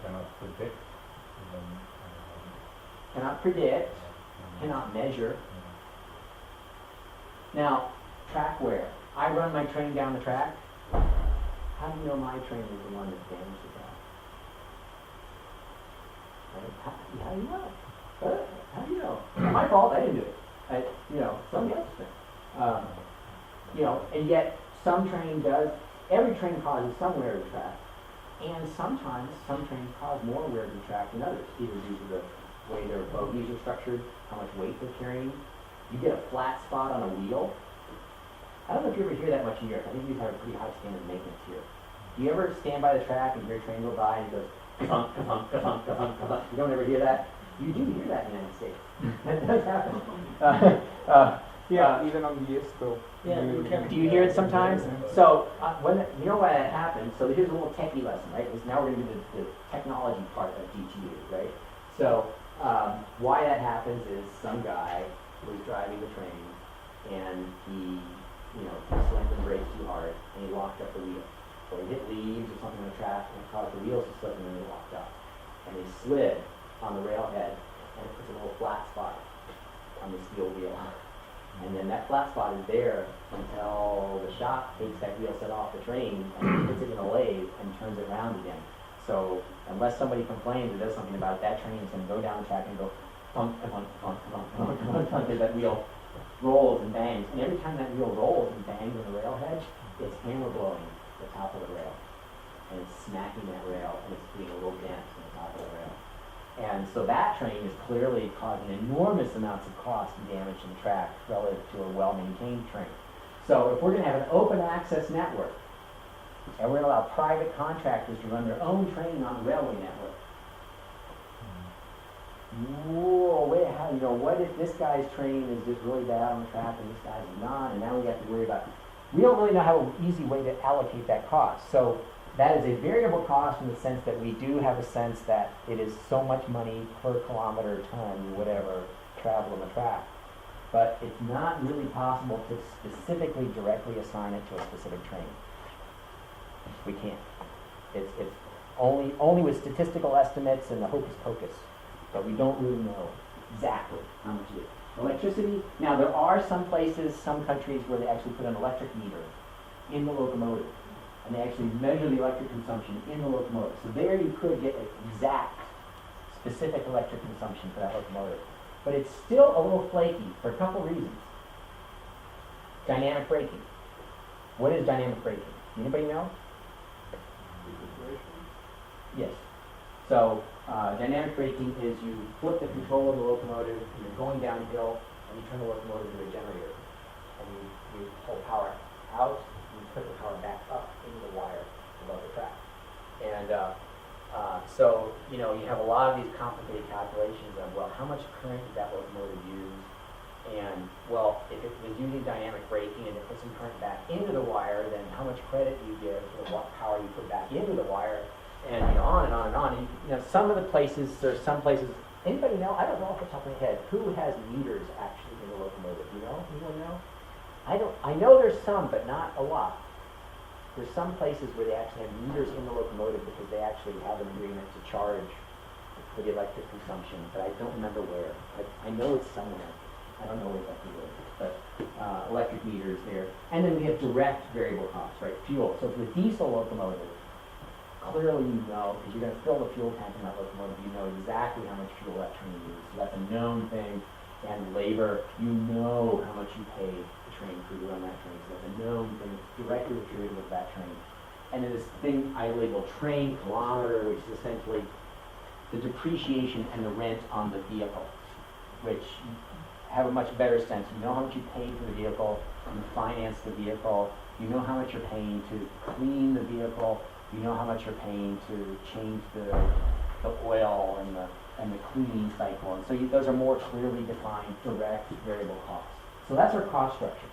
Cannot predict. Cannot predict, cannot measure. Now, track wear. I run my train down the track. How do you know my train is the one that damaged the track? How do you know? How do you know? Not my fault, I didn't do it. Somebody else did. And yet some train does, every train causes some wear to the track. And sometimes some trains cause more wear to the track than others, either due to the way their bogies are structured, how much weight they're carrying. You get a flat spot on a wheel. I don't know if you ever hear that much in Europe. I think you have a pretty high standard of maintenance here. Do you ever stand by the track and hear a train go by and it goes, ka-thunk, ka-thunk, ka-thunk, ka-thunk, ka-thunk? You don't ever hear that? You do hear that in the United States. That does happen. Yeah, even on the Esto. Yeah, Do you hear it sometimes? So, you know why that happens? So here's a little techie lesson, right? Now we're going to do the technology part of DTU, right? So, why that happens is some guy was driving the train and he slammed the brakes too hard and he locked up the wheel. So he hit leaves or something on the track and it caused the wheels to slip and then they locked up. And they slid on the railhead and it puts a little flat spot on the steel wheel. And then that flat spot is there until the shop takes that wheel set off the train and puts it in a lathe and turns it around again. So unless somebody complains or does something about it, that train is going to go down the track and go thunk, thunk, thunk, thunk, thunk, thunk, thunk, as that wheel rolls and bangs. And every time that wheel rolls and bangs on the railhead, it's hammer blowing the top of the rail. And it's smacking that rail and it's putting a little dent in the top of the rail. And so that train is clearly causing enormous amounts of cost and damage to the track relative to a well-maintained train. So if we're going to have an open access network, and we're going to allow private contractors to run their own train on the railway network, whoa, what if this guy's train is just really bad on the track and this guy's is not, and now we have to worry about, we don't really know how an easy way to allocate that cost. So that is a variable cost in the sense that we do have a sense that it is so much money per kilometer, ton, whatever, travel on the track. But it's not really possible to specifically directly assign it to a specific train. We can't. It's only with statistical estimates and the hocus pocus. But we don't really know exactly how much it is. Electricity, now there are some places, some countries where they actually put an electric meter in the locomotive. And they actually measure the electric consumption in the locomotive. So there you could get an exact, specific electric consumption for that locomotive. But it's still a little flaky for a couple reasons. Dynamic braking. What is dynamic braking? Anybody know? Yes. So dynamic braking is you flip the control of the locomotive and you're going downhill and you turn the locomotive into a generator. And you pull power out and you put the power back up into the wire above the track. And so, you have a lot of these complicated calculations of, well, how much current did that locomotive use? And, well, if it was using dynamic braking and it put some current back into the wire, then how much credit do you give for what power you put back into the wire? And, on and on and on. And, some of the places, there's some places, anybody know? I don't know off the top of my head, who has meters actually in the locomotive? You know? Anyone know? I know there's some, but not a lot. There's some places where they actually have meters in the locomotive because they actually have an agreement to charge for the electric consumption, but I don't remember where. I know it's somewhere. I don't know exactly where, but electric meters there. And then we have direct variable costs, right? Fuel. So for the diesel locomotive, clearly you know, because you're going to fill the fuel tank in that locomotive, you know exactly how much fuel that train uses. So that's a known thing. and labor, you know how much you pay the train crew to run that train. So there's a known thing directly attributable to that train. And then this thing I label train kilometer, which is essentially the depreciation and the rent on the vehicle, which have a much better sense. You know how much you paid for the vehicle, you finance the vehicle, you know how much you're paying to clean the vehicle, you know how much you're paying to change the oil and the cleaning cycle. And so those are more clearly defined direct variable costs. So that's our cost structure.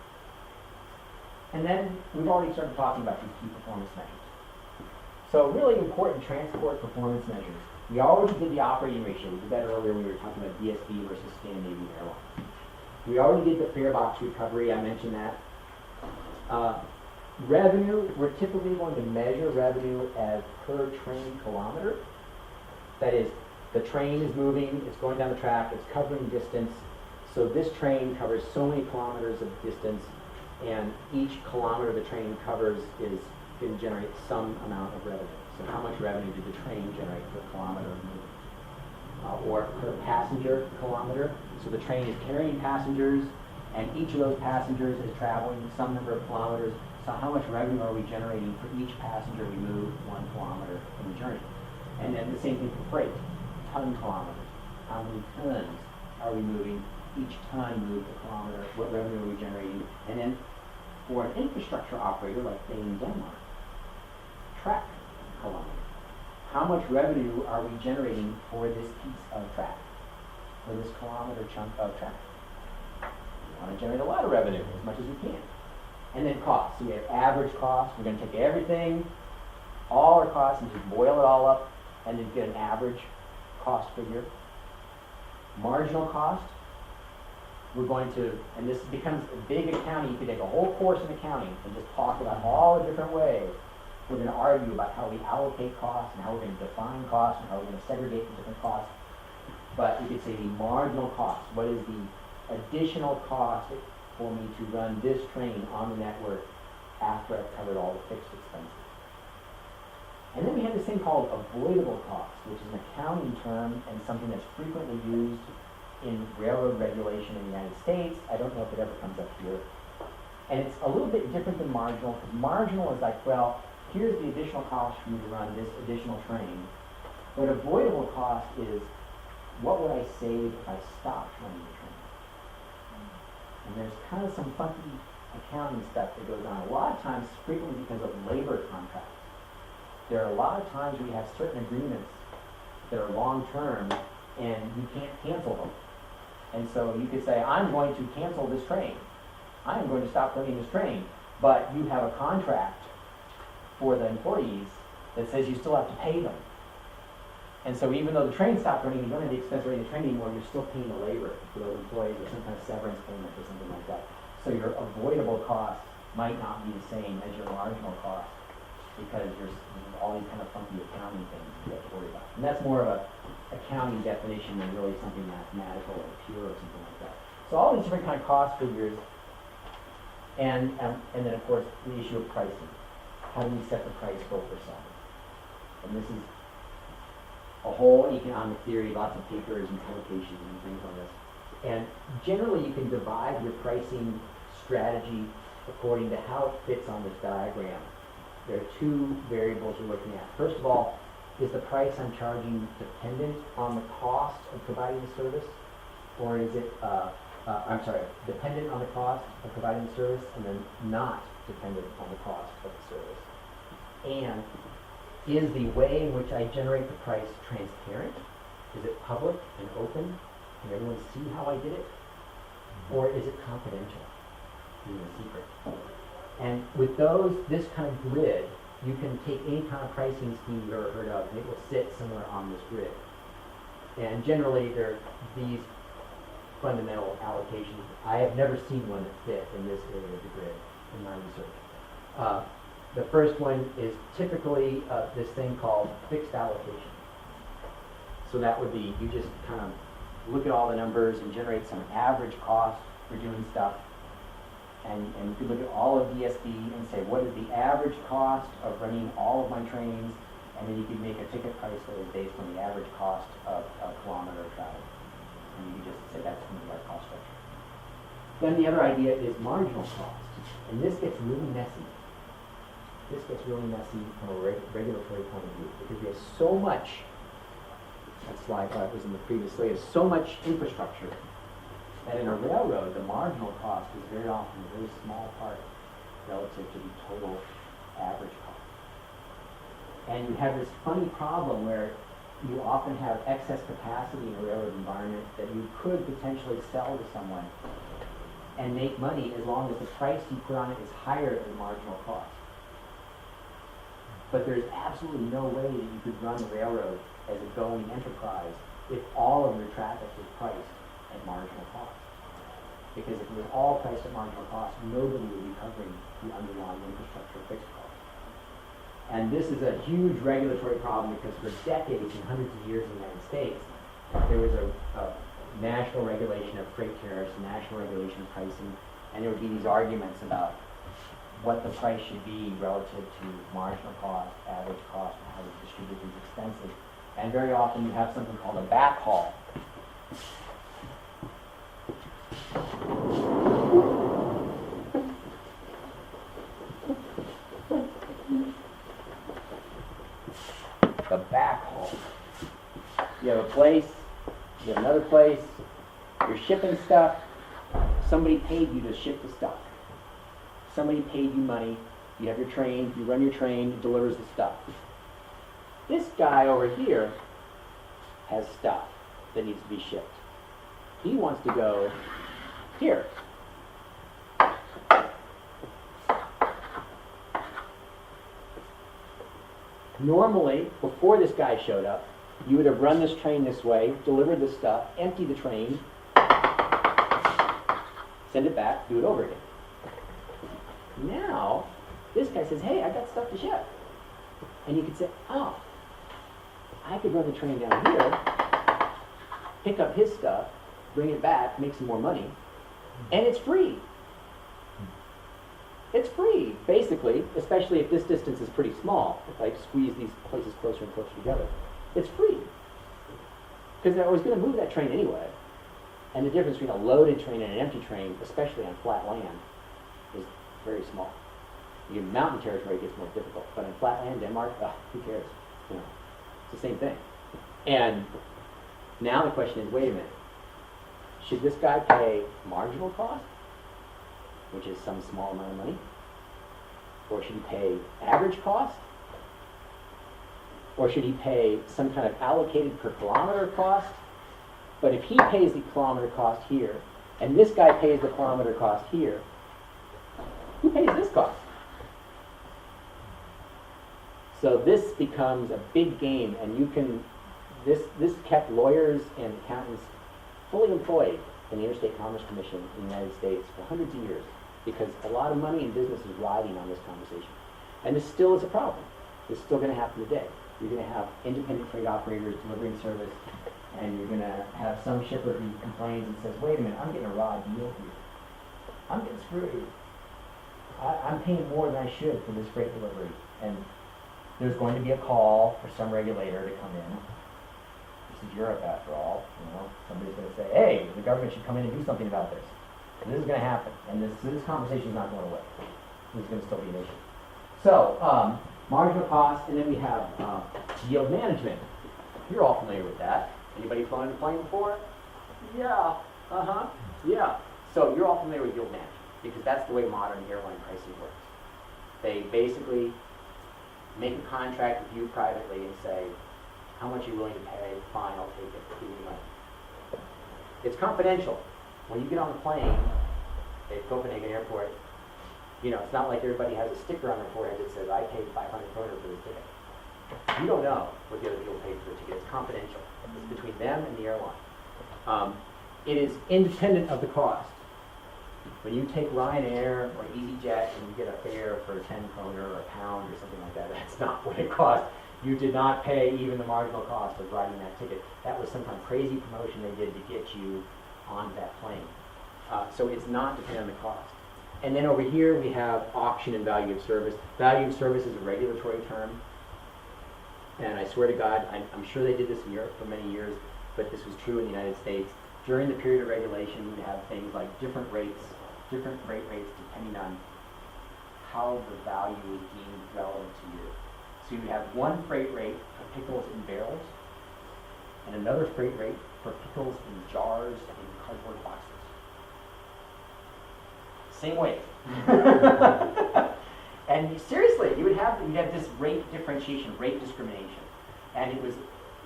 And then we've already started talking about these key performance measures. So really important transport performance measures. We already did the operating ratio. We did that earlier when we were talking about DSB versus Scandinavian Airlines. We already did the fare box recovery. I mentioned that. Revenue, we're typically going to measure revenue as per train kilometer. That is, the train is moving, it's going down the track, it's covering distance. So this train covers so many kilometers of distance, and each kilometer the train covers is going to generate some amount of revenue. So how much revenue did the train generate per kilometer of movement? Or per passenger kilometer. So the train is carrying passengers, and each of those passengers is traveling some number of kilometers. So how much revenue are we generating for each passenger we move 1 kilometer in the journey? And then the same thing for freight, ton kilometers. How many tons are we moving? Each ton moved a kilometer, what revenue are we generating? And then for an infrastructure operator like say in Denmark, track kilometer. How much revenue are we generating for this piece of track, for this kilometer chunk of track? We want to generate a lot of revenue, as much as we can. And then costs. So we have average cost. We're going to take everything, all our costs, and just boil it all up, and then get an average cost figure. Marginal cost. We're going to, and this becomes a big accounting. You could take a whole course in accounting and just talk about all the different ways. We're going to argue about how we allocate costs and how we're going to define costs and how we're going to segregate the different costs. But we could say the marginal cost. What is the additional cost for me to run this train on the network after I've covered all the fixed expenses? And then we have this thing called avoidable cost, which is an accounting term and something that's frequently used in railroad regulation in the United States. I don't know if it ever comes up here. And it's a little bit different than marginal, because marginal is like, well, here's the additional cost for you to run this additional train. But avoidable cost is, what would I save if I stopped running the train? And there's kind of some funky accounting stuff that goes on. A lot of times, frequently because of labor contracts. There are a lot of times we have certain agreements that are long-term, and you can't cancel them. And so you could say, I'm going to cancel this train. I am going to stop running this train. But you have a contract for the employees that says you still have to pay them. And so even though the train stopped running, you don't have the expense of running the train anymore, you're still paying the labor for those employees, or some kind of severance payment or something like that. So your avoidable cost might not be the same as your marginal cost, because there's all these kind of funky accounting things you have to worry about. And that's more of a accounting definition than really something mathematical or pure or something like that. So all these different kind of cost figures, and then of course the issue of pricing. How do we set the price for something? And this is a whole economic theory, lots of papers and publications and things on this. And generally you can divide your pricing strategy according to how it fits on this diagram. There are two variables we're looking at. First of all, is the price I'm charging dependent on the cost of providing the service? Or is it, dependent on the cost of providing the service and then not dependent on the cost of the service? And is the way in which I generate the price transparent? Is it public and open? Can everyone see how I did it? Or is it confidential? Is it a secret? And with this kind of grid, you can take any kind of pricing scheme you've ever heard of, and it will sit somewhere on this grid. And generally, there are these fundamental allocations. I have never seen one that fit in this area of the grid in my research. The first one is typically this thing called fixed allocation. So that would be, you just kind of look at all the numbers and generate some average cost for doing stuff. And you could look at all of DSB and say, what is the average cost of running all of my trains? And then you could make a ticket price that is based on the average cost of a kilometer of travel. And you can just say that's going to be our cost structure. Then the other idea is marginal cost. And this gets really messy. This gets really messy from a regulatory point of view because we have so much, that slide that was in the previous slide, is so much infrastructure that in a railroad, the marginal cost is very often a very small part relative to the total average cost. And you have this funny problem where you often have excess capacity in a railroad environment that you could potentially sell to someone and make money as long as the price you put on it is higher than the marginal cost. But there's absolutely no way that you could run a railroad as a going enterprise if all of your traffic was priced at marginal cost. Because if it was all priced at marginal cost, nobody would be covering the underlying infrastructure fixed costs. And this is a huge regulatory problem because for decades and hundreds of years in the United States, there was a national regulation of freight tariffs, national regulation of pricing, and there would be these arguments about what the price should be relative to marginal cost, average cost, and how to distribute these expenses. And very often you have something called a backhaul. The backhaul. You have a place, you have another place, you're shipping stuff, somebody paid you to ship the stuff. Somebody paid you money, you have your train, you run your train, it delivers the stuff. This guy over here has stuff that needs to be shipped. He wants to go here. Normally, before this guy showed up, you would have run this train this way, delivered the stuff, empty the train, send it back, do it over again. Now, this guy says, hey, I got stuff to ship. And you could say, oh, I could run the train down here, pick up his stuff, bring it back, make some more money, and it's free. It's free, basically, especially if this distance is pretty small. If I squeeze these places closer and closer together, it's free. Because I was going to move that train anyway. And the difference between a loaded train and an empty train, especially on flat land, is very small. In mountain territory, it gets more difficult. But on flat land, Denmark, who cares? You know, it's the same thing. And now the question is, wait a minute. Should this guy pay marginal cost, which is some small amount of money? Or should he pay average cost? Or should he pay some kind of allocated per kilometer cost? But if he pays the kilometer cost here, and this guy pays the kilometer cost here, who pays this cost? So this becomes a big game, and you can, this kept lawyers and accountants fully employed in the Interstate Commerce Commission in the United States for hundreds of years, because a lot of money in business is riding on this conversation. And this still is a problem. This is still going to happen today. You're going to have independent freight operators delivering service, and you're going to have some shipper who complains and says, wait a minute, I'm getting a raw deal here. I'm getting screwed. I'm paying more than I should for this freight delivery. And there's going to be a call for some regulator to come in. This is Europe after all. You know, somebody's going to say, hey, the government should come in and do something about this. And this is going to happen. And this conversation is not going away. This is going to still be an issue. So, marginal cost, and then we have yield management. You're all familiar with that. Anybody flown in a plane before? Yeah. Yeah. So you're all familiar with yield management because that's the way modern airline pricing works. They basically make a contract with you privately and say, how much are you willing to pay? Fine, I'll take it. Give me money. It's confidential. When you get on the plane at Copenhagen Airport, you know, it's not like everybody has a sticker on their forehead that says, I paid 500 kroner for this ticket. You don't know what the other people paid for the ticket. It's confidential. It's between them and the airline. It is independent of the cost. When you take Ryanair or EasyJet and you get a fare for 10 kroner or a pound or something like that, that's not what it costs. You did not pay even the marginal cost of riding that ticket. That was some kind of crazy promotion they did to get you onto that plane. So it's not dependent on the cost. And then over here we have auction and value of service. Value of service is a regulatory term. And I swear to God, I'm sure they did this in Europe for many years, but this was true in the United States. During the period of regulation, you would have things like different freight rates depending on how the value is deemed relevant to you. So you would have one freight rate for pickles in barrels, and another freight rate for pickles in jars and cardboard boxes. Same weight. And seriously, you'd have this rate differentiation, rate discrimination. And it was,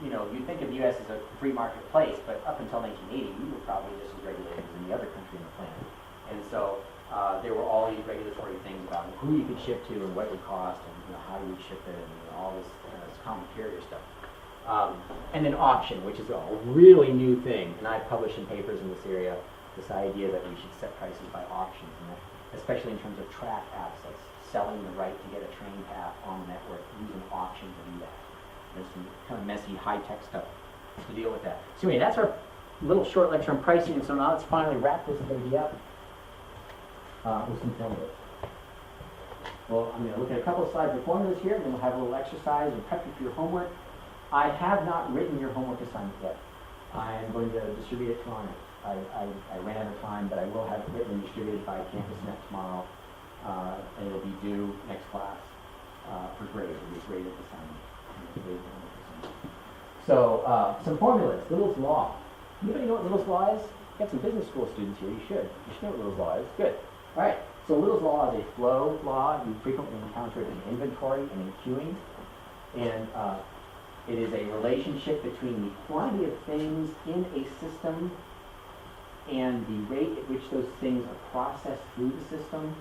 you think of the U.S. as a free marketplace, but up until 1980, we were probably just as regulated as any other country on the planet. And so there were all these regulatory things about who you could ship to and what it would cost and how you would ship it and all this common carrier stuff. And then auction, which is a really new thing. And I've published in papers in this area this idea that we should set prices by auctions, and that, especially in terms of track access, selling the right to get a train path on the network, using auction to do that. There's some kind of messy, high-tech stuff to deal with that. So anyway, that's our little short lecture on pricing, and so now let's finally wrap this baby up with some formulas. Well, I'm going to look at a couple of slides of formulas here, and then we'll have a little exercise and prep you for your homework. I have not written your homework assignment yet. I'm going to distribute it tomorrow night. I ran out of time, but I will have it written and distributed by CampusNet tomorrow, and it'll be due next class for grade. It'll be graded assignment. So, some formulas. Little's Law. Anybody know what Little's Law is? You got some business school students here. You should. You should know what Little's Law is. Good. All right. So Little's Law is a flow law. You frequently encounter it in inventory and in queuing. And it is a relationship between the quantity of things in a system and the rate at which those things are processed through the system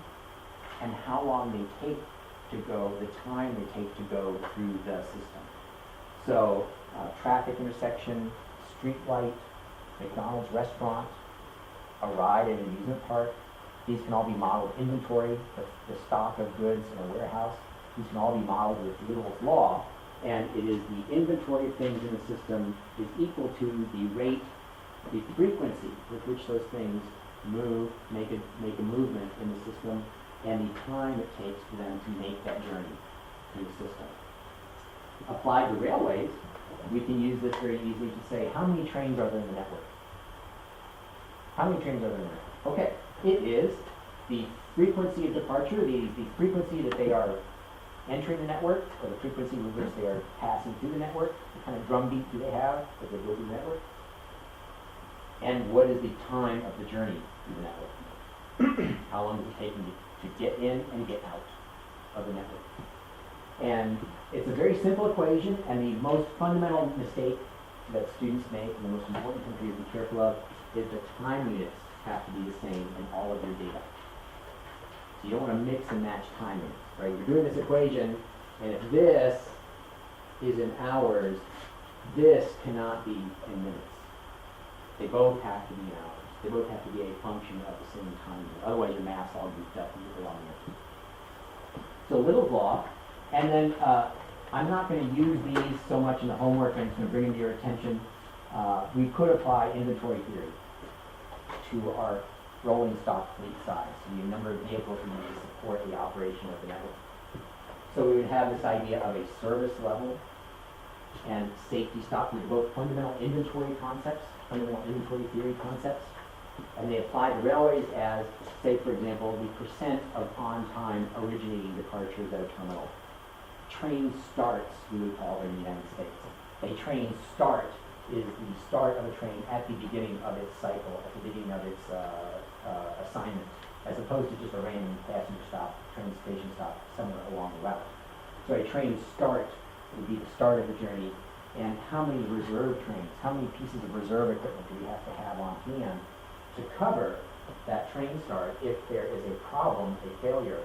and how long they take to go, the time they take to go through the system. So traffic intersection, street light, McDonald's restaurant, a ride at an amusement park. These can all be modeled inventory, the stock of goods in a warehouse. These can all be modeled with Little's Law, and it is the inventory of things in the system is equal to the rate, the frequency with which those things move, make a movement in the system, and the time it takes for them to make that journey through the system. Applied to railways, we can use this very easily to say, how many trains are there in the network? How many trains are there in the network? Okay, it is the frequency of departure, the frequency that they are entering the network, or the frequency with which they are passing through the network, what kind of drumbeat do they have as they go through the network, and what is the time of the journey through the network? How long does it take them to get in and get out of the network? And it's a very simple equation, and the most fundamental mistake that students make, and the most important thing for you to be careful of, is the time units have to be the same in all of your data. So you don't want to mix and match time units, right? You're doing this equation, and if this is in hours, this cannot be in minutes. They both have to be in hours. They both have to be a function of the same time unit. Otherwise, your math's all goofed up and you're wrong here. So Little's Law, and then I'm not going to use these so much in the homework. I'm just going to bring them to your attention. We could apply inventory theory to our rolling stock fleet size, so the number of vehicles we need to support the operation of the network. So we would have this idea of a service level and safety stock. These are both fundamental inventory concepts, fundamental inventory theory concepts, and they apply to railways as, say, for example, the percent of on-time originating departures at a terminal. Train starts, we would call it in the United States. A train start is the start of a train at the beginning of its cycle, at the beginning of its assignment, as opposed to just a random passenger stop, train station stop somewhere along the route. So a train start would be the start of the journey, and how many reserve trains, how many pieces of reserve equipment do we have to have on hand to cover that train start if there is a problem, a failure,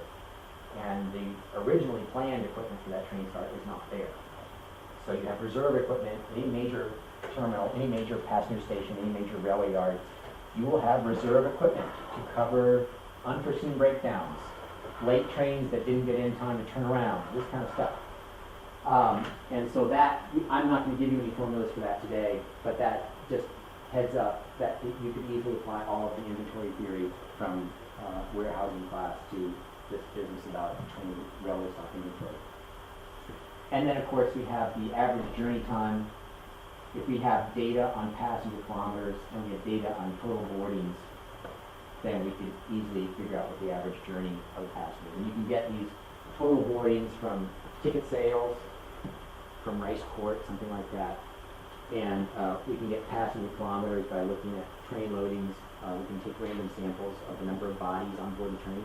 and the originally planned equipment for that train start is not there. So you have reserve equipment, any major terminal, any major passenger station, any major railway yard, you will have reserve equipment to cover unforeseen breakdowns, late trains that didn't get in time to turn around, this kind of stuff. And so that, I'm not going to give you any formulas for that today, but that just heads up that you could easily apply all of the inventory theory from warehousing class to this business about train railway stock inventory. And then, of course, we have the average journey time if we have data on passenger kilometers and we have data on total boardings, then we could easily figure out what the average journey of the passengers. And you can get these total boardings from ticket sales, from Rice Court, something like that. And we can get passenger kilometers by looking at train loadings. We can take random samples of the number of bodies on board the train,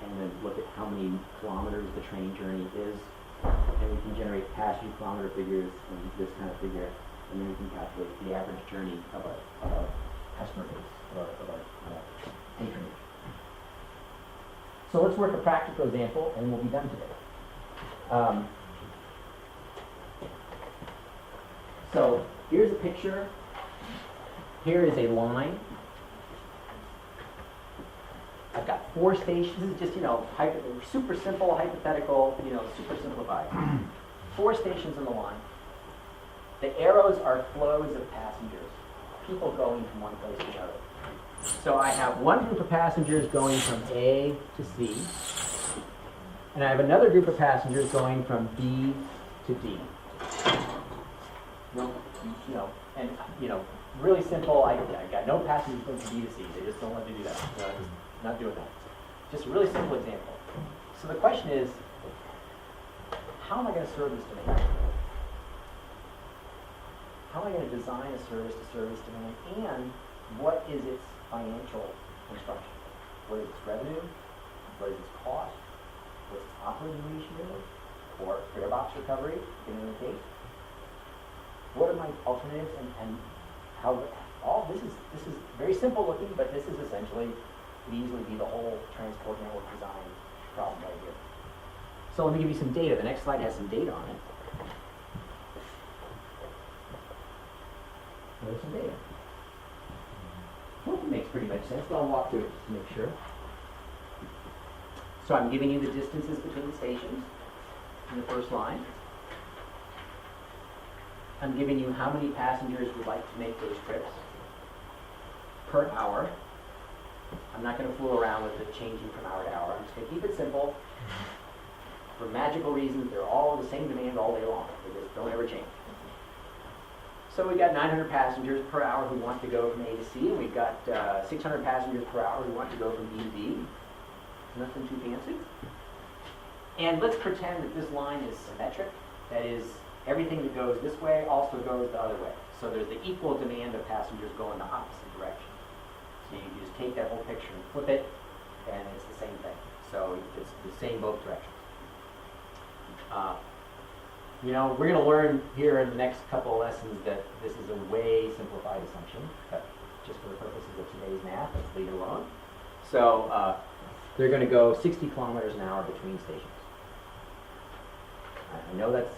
and then look at how many kilometers the train journey is. And we can generate passenger kilometer figures and this kind of figure, and then we can calculate the average journey of a customer base, of our patronage. So let's work a practical example, and we'll be done today. So here's a picture. Here is a line. I've got 4 stations. This is just, super simple, hypothetical, super simplified. 4 stations in the line. The arrows are flows of passengers, people going from one place to another. So I have one group of passengers going from A to C, and I have another group of passengers going from B to D. Really simple. I got no passengers going from B to C. They just don't want to do that. Not doing that. Just a really simple example. So the question is, how am I going to serve this demand? How am I going to design a service to serve this demand? And what is its financial construction? What is its revenue? What is its cost? What's its operating ratio? Or fare box recovery, in the case? What are my alternatives, and how all this is very simple looking, but this is essentially could easily be the whole transport network design problem right here. So let me give you some data. The next slide has some data on it. There's some data. I hope it makes pretty much sense, but I'll walk through it just to make sure. So I'm giving you the distances between the stations in the first line. I'm giving you how many passengers would like to make those trips per hour. I'm not going to fool around with it changing from hour to hour. I'm just going to keep it simple. For magical reasons, they're all the same demand all day long. They just don't ever change. So we've got 900 passengers per hour who want to go from A to C, and we've got 600 passengers per hour who want to go from B to D. Nothing too fancy. And let's pretend that this line is symmetric. That is, everything that goes this way also goes the other way. So there's the equal demand of passengers going the opposite direction. So you just take that whole picture and flip it, and it's the same thing. So it's the same both directions. We're going to learn here in the next couple of lessons that this is a way simplified assumption, but just for the purposes of today's math, let's leave it alone. So they're going to go 60 kilometers an hour between stations. I know that's,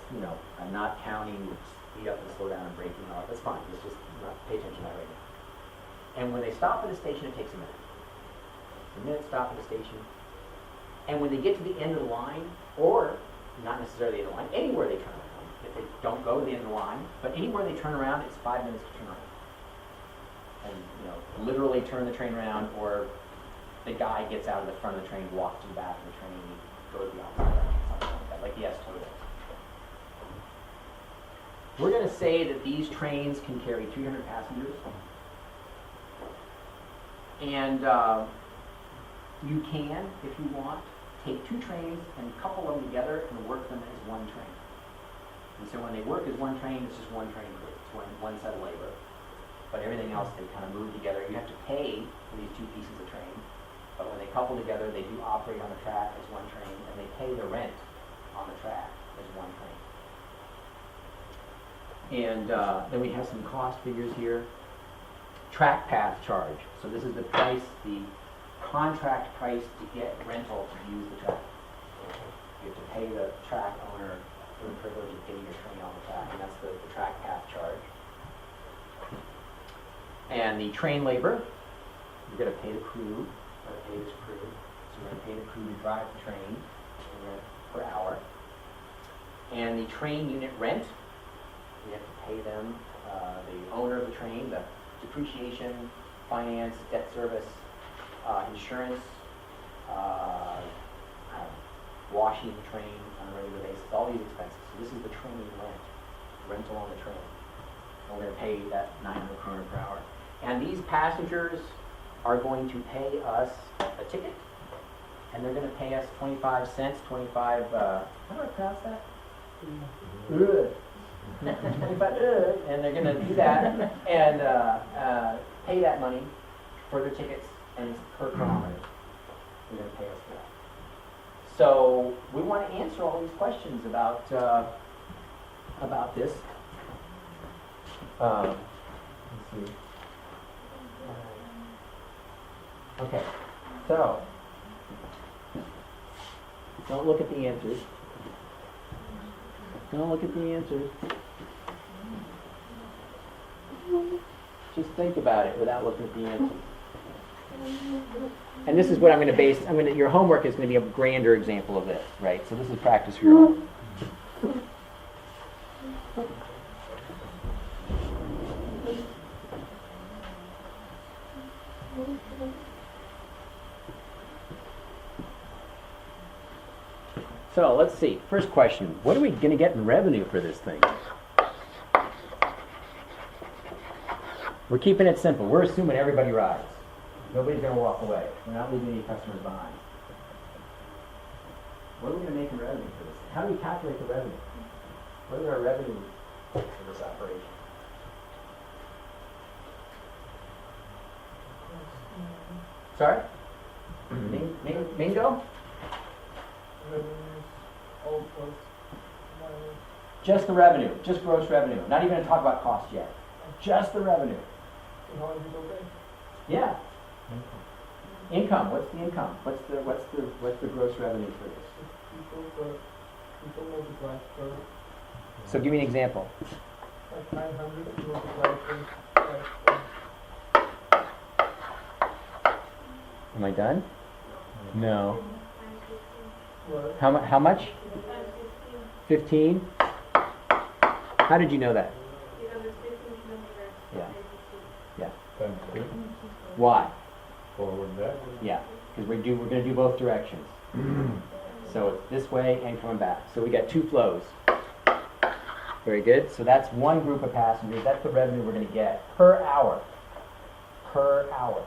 I'm not counting speed up and slow down and braking and all that. That's fine. Let's just not pay attention to that right now. And when they stop at a station, it takes a minute. A minute stop at a station. And when they get to the end of the line, or not necessarily in the line, anywhere they turn around, if they don't go to the end of the line, but anywhere they turn around, it's 5 minutes to turn around. And, literally turn the train around, or the guy gets out of the front of the train, walks to the back of the train, and goes the opposite direction, something like that, like the S-Total. We're going to say that these trains can carry 300 passengers. And you can, if you want, take 2 trains and couple them together and work them as one train. And so when they work as one train, it's just one train crew. It's one set of labor. But everything else, they kind of move together. You have to pay for these 2 pieces of train. But when they couple together, they do operate on the track as one train, and they pay the rent on the track as one train. And then we have some cost figures here. Track path charge. So this is the price, the contract price to get rental to use the track. You have to pay the track owner for the privilege of getting your train on the track, and that's the track path charge. And the train labor, you're going to pay the crew, pay this crew. So we're going to pay the crew to drive the train per hour. And the train unit rent, we have to pay them, the owner of the train, the depreciation, finance, debt service, insurance, washing the train on a regular basis, all these expenses. So this is the train rent, rental on the train. we're gonna pay that 900 kroner per hour. And these passengers are going to pay us a ticket, and they're gonna pay us 25 cents, how do I pronounce that? Ugh. 25, and they're gonna do that, and pay that money for their tickets, and it's per kilometer. They're gonna pay us for that. So we want to answer all these questions about this. Let's see. Okay, so don't look at the answers. Don't look at the answers. Just think about it without looking at the answers. And this is what I'm going to base. Your homework is going to be a grander example of this, right? So this is practice for your homework. So let's see. First question: what are we going to get in revenue for this thing? We're keeping it simple. We're assuming everybody rides. Nobody's going to walk away. We're not leaving any customers behind. What are we going to make in revenue for this? How do we calculate the revenue? What is our revenue for this operation? Sorry? Mingo? Just the revenue, just gross revenue. Not even going to talk about cost yet. Just the revenue. Yeah. Income. What's the income? What's the gross revenue for this? People multiply per So give me an example. like 900 multiplied per Am I done? No. well, How much? 15? How did you know that? Yeah. Yeah. Times 2, Why? forward that. Yeah. Because we're going to do both directions. So it's this way and coming back. So we got two flows. Very good. So that's one group of passengers. That's the revenue we're going to get per hour. Per hour.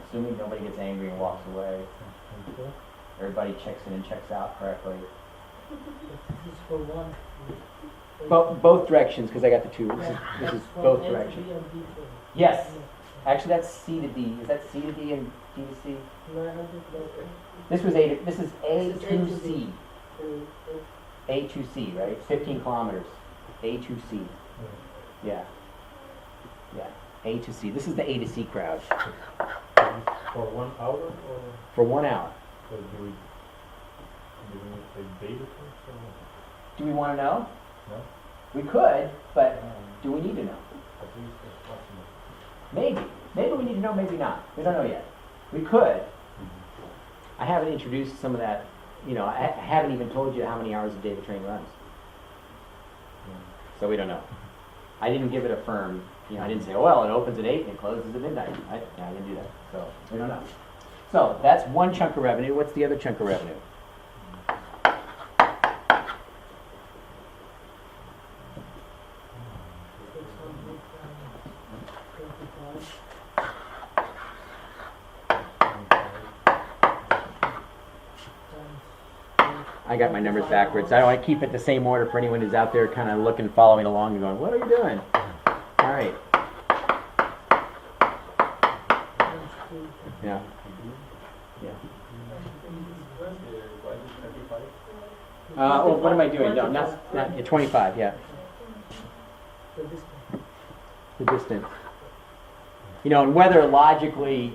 Assuming nobody gets angry and walks away. Everybody checks in and checks out correctly. this is for one. Both directions, because I got the two. This is from both A to directions. B and B to- Yes. Actually, that's C to D. Is that C to D and D to C? 900 plus This was A. This is A This is A to to C. A to C, right? 15 kilometers. A to C. Yeah. Yeah. A to C. This is the A to C crowd For 1 hour or for 1 hour. do we take data first or what? Do we want to know? No? We could, but do we need to know? At least as possible. Maybe. Maybe we need to know, maybe not. We don't know yet. We could. I haven't introduced some of that. I haven't even told you how many hours a day the train runs. So we don't know. I didn't give it a firm, I didn't say, oh, well, it opens at 8 and it closes at midnight. I didn't do that. So we don't know. So that's one chunk of revenue. What's the other chunk of revenue? I got my numbers backwards. I want to keep it the same order for anyone who's out there kind of looking, following along and going, what are you doing? All right. Yeah. Yeah. What am I doing? No, not 25, yeah. The distance. And whether logically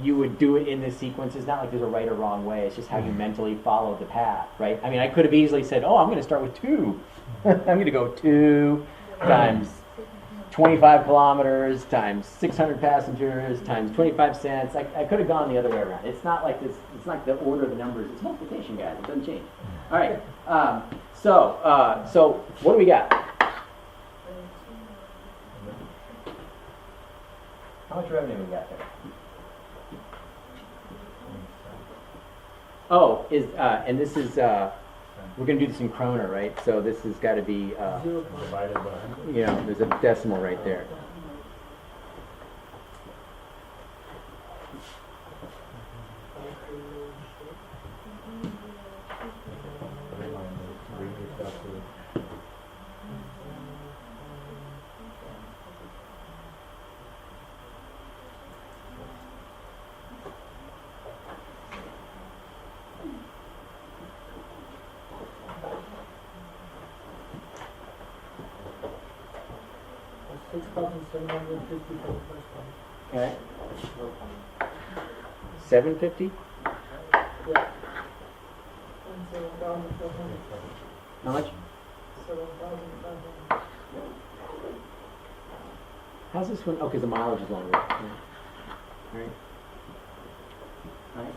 you would do it in this sequence, it's not like there's a right or wrong way. It's just how you mentally follow the path, right? I could have easily said, oh, I'm going to start with 2. I'm going to go 2 times 25 kilometers times 600 passengers times 25 cents. I could have gone the other way around. It's not like this. It's not the order of the numbers. It's multiplication, guys. It doesn't change. All right. So what do we got? How much revenue we got there? Oh, and this is we're gonna do this in kroner, right? So this has gotta be, 0. Divided by 100. you know, there's a decimal right there. Bring it up to $6,750 for the first one. Okay. 750? Yeah. And 7,500. How much? 7,500. How's this one? Oh, because the mileage is longer. Yeah. All right. All right.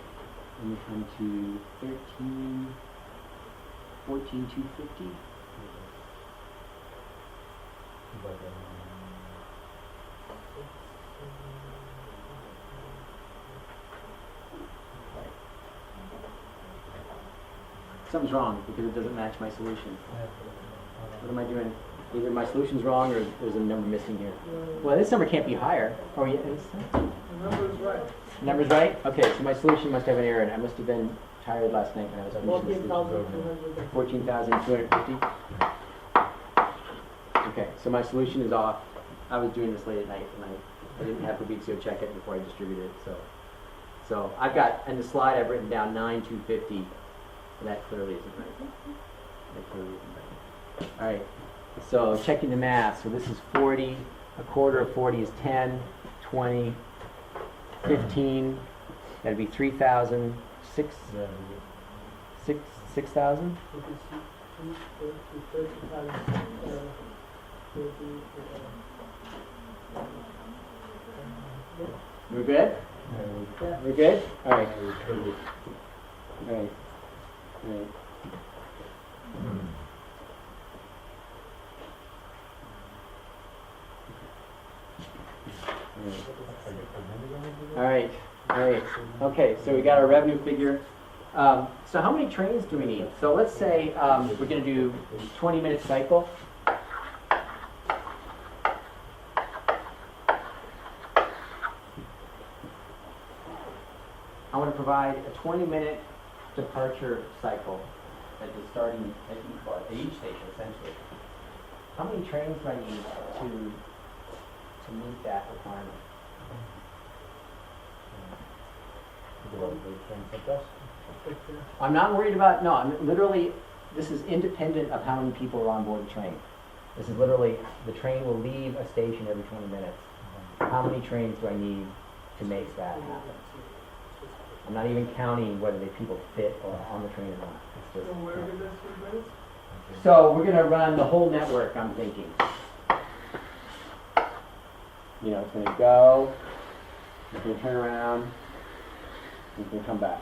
And we come to 14,250. Something's wrong because it doesn't match my solution. What am I doing? Either my solution's wrong or there's a number missing here. Well, this number can't be higher. Oh, yeah, The number is right. number's right? Okay, so my solution must have an error, and I must have been tired last night when I was finishing the solution. 14,250. 14,250? Okay, so my solution is off. I was doing this late at night, and I didn't have Fabrizio check it before I distributed it, so I've got, in the slide I've written down 9,250, and that clearly isn't right. That clearly isn't right. All right, so checking the math, so this is 40, a quarter of 40 is 10, 20, 15, that'd be 3,000, 6,000? You can see 30,000. We're good? Yeah. We're good? All right. All right. All right. All right. All right. Okay, so we got our revenue figure. So how many trains do we need? So let's say we're going to do 20-minute cycle. I want to provide a 20-minute departure cycle at the starting at each station, essentially. How many trains do I need to meet that requirement? I'm not worried about, no, I'm literally, this is independent of how many people are on board the train. This is literally, the train will leave a station every 20 minutes. How many trains do I need to make that happen? I'm not even counting whether the people fit or on the train or not. It's just, So where did this take place? so we're going to run the whole network, I'm thinking. You know, it's going to go, it's going to turn around, it's going to come back.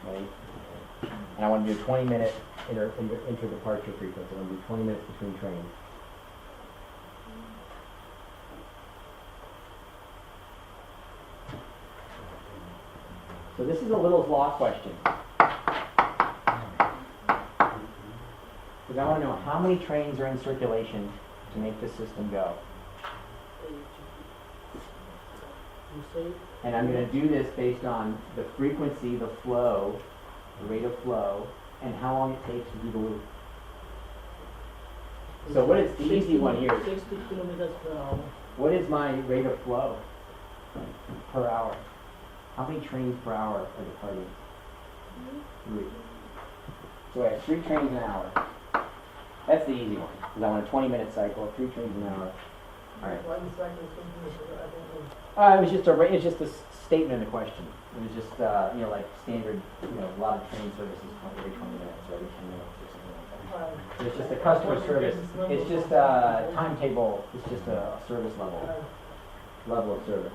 Right? And I want to do a 20-minute inter-departure frequency. I want to do 20 minutes between trains. So this is a Little's Law question. Because I want to know how many trains are in circulation to make this system go. You say And I'm going to do this based on the frequency, the flow, the rate of flow, and how long it takes to do the loop. So what is the easy one here? 60 kilometers per hour. What is my rate of flow per hour? How many trains per hour are departing? 3. So I have 3 trains an hour. That's the easy one, because I want a 20-minute cycle, 3 trains an hour. All right. Why the cycle is I don't know. It was just a statement in the question. It was just you know, like standard, you know, a lot of train services every 20 minutes or every 10 minutes or something like that. So it's just a customer service. It's just a timetable. It's just a service level of service.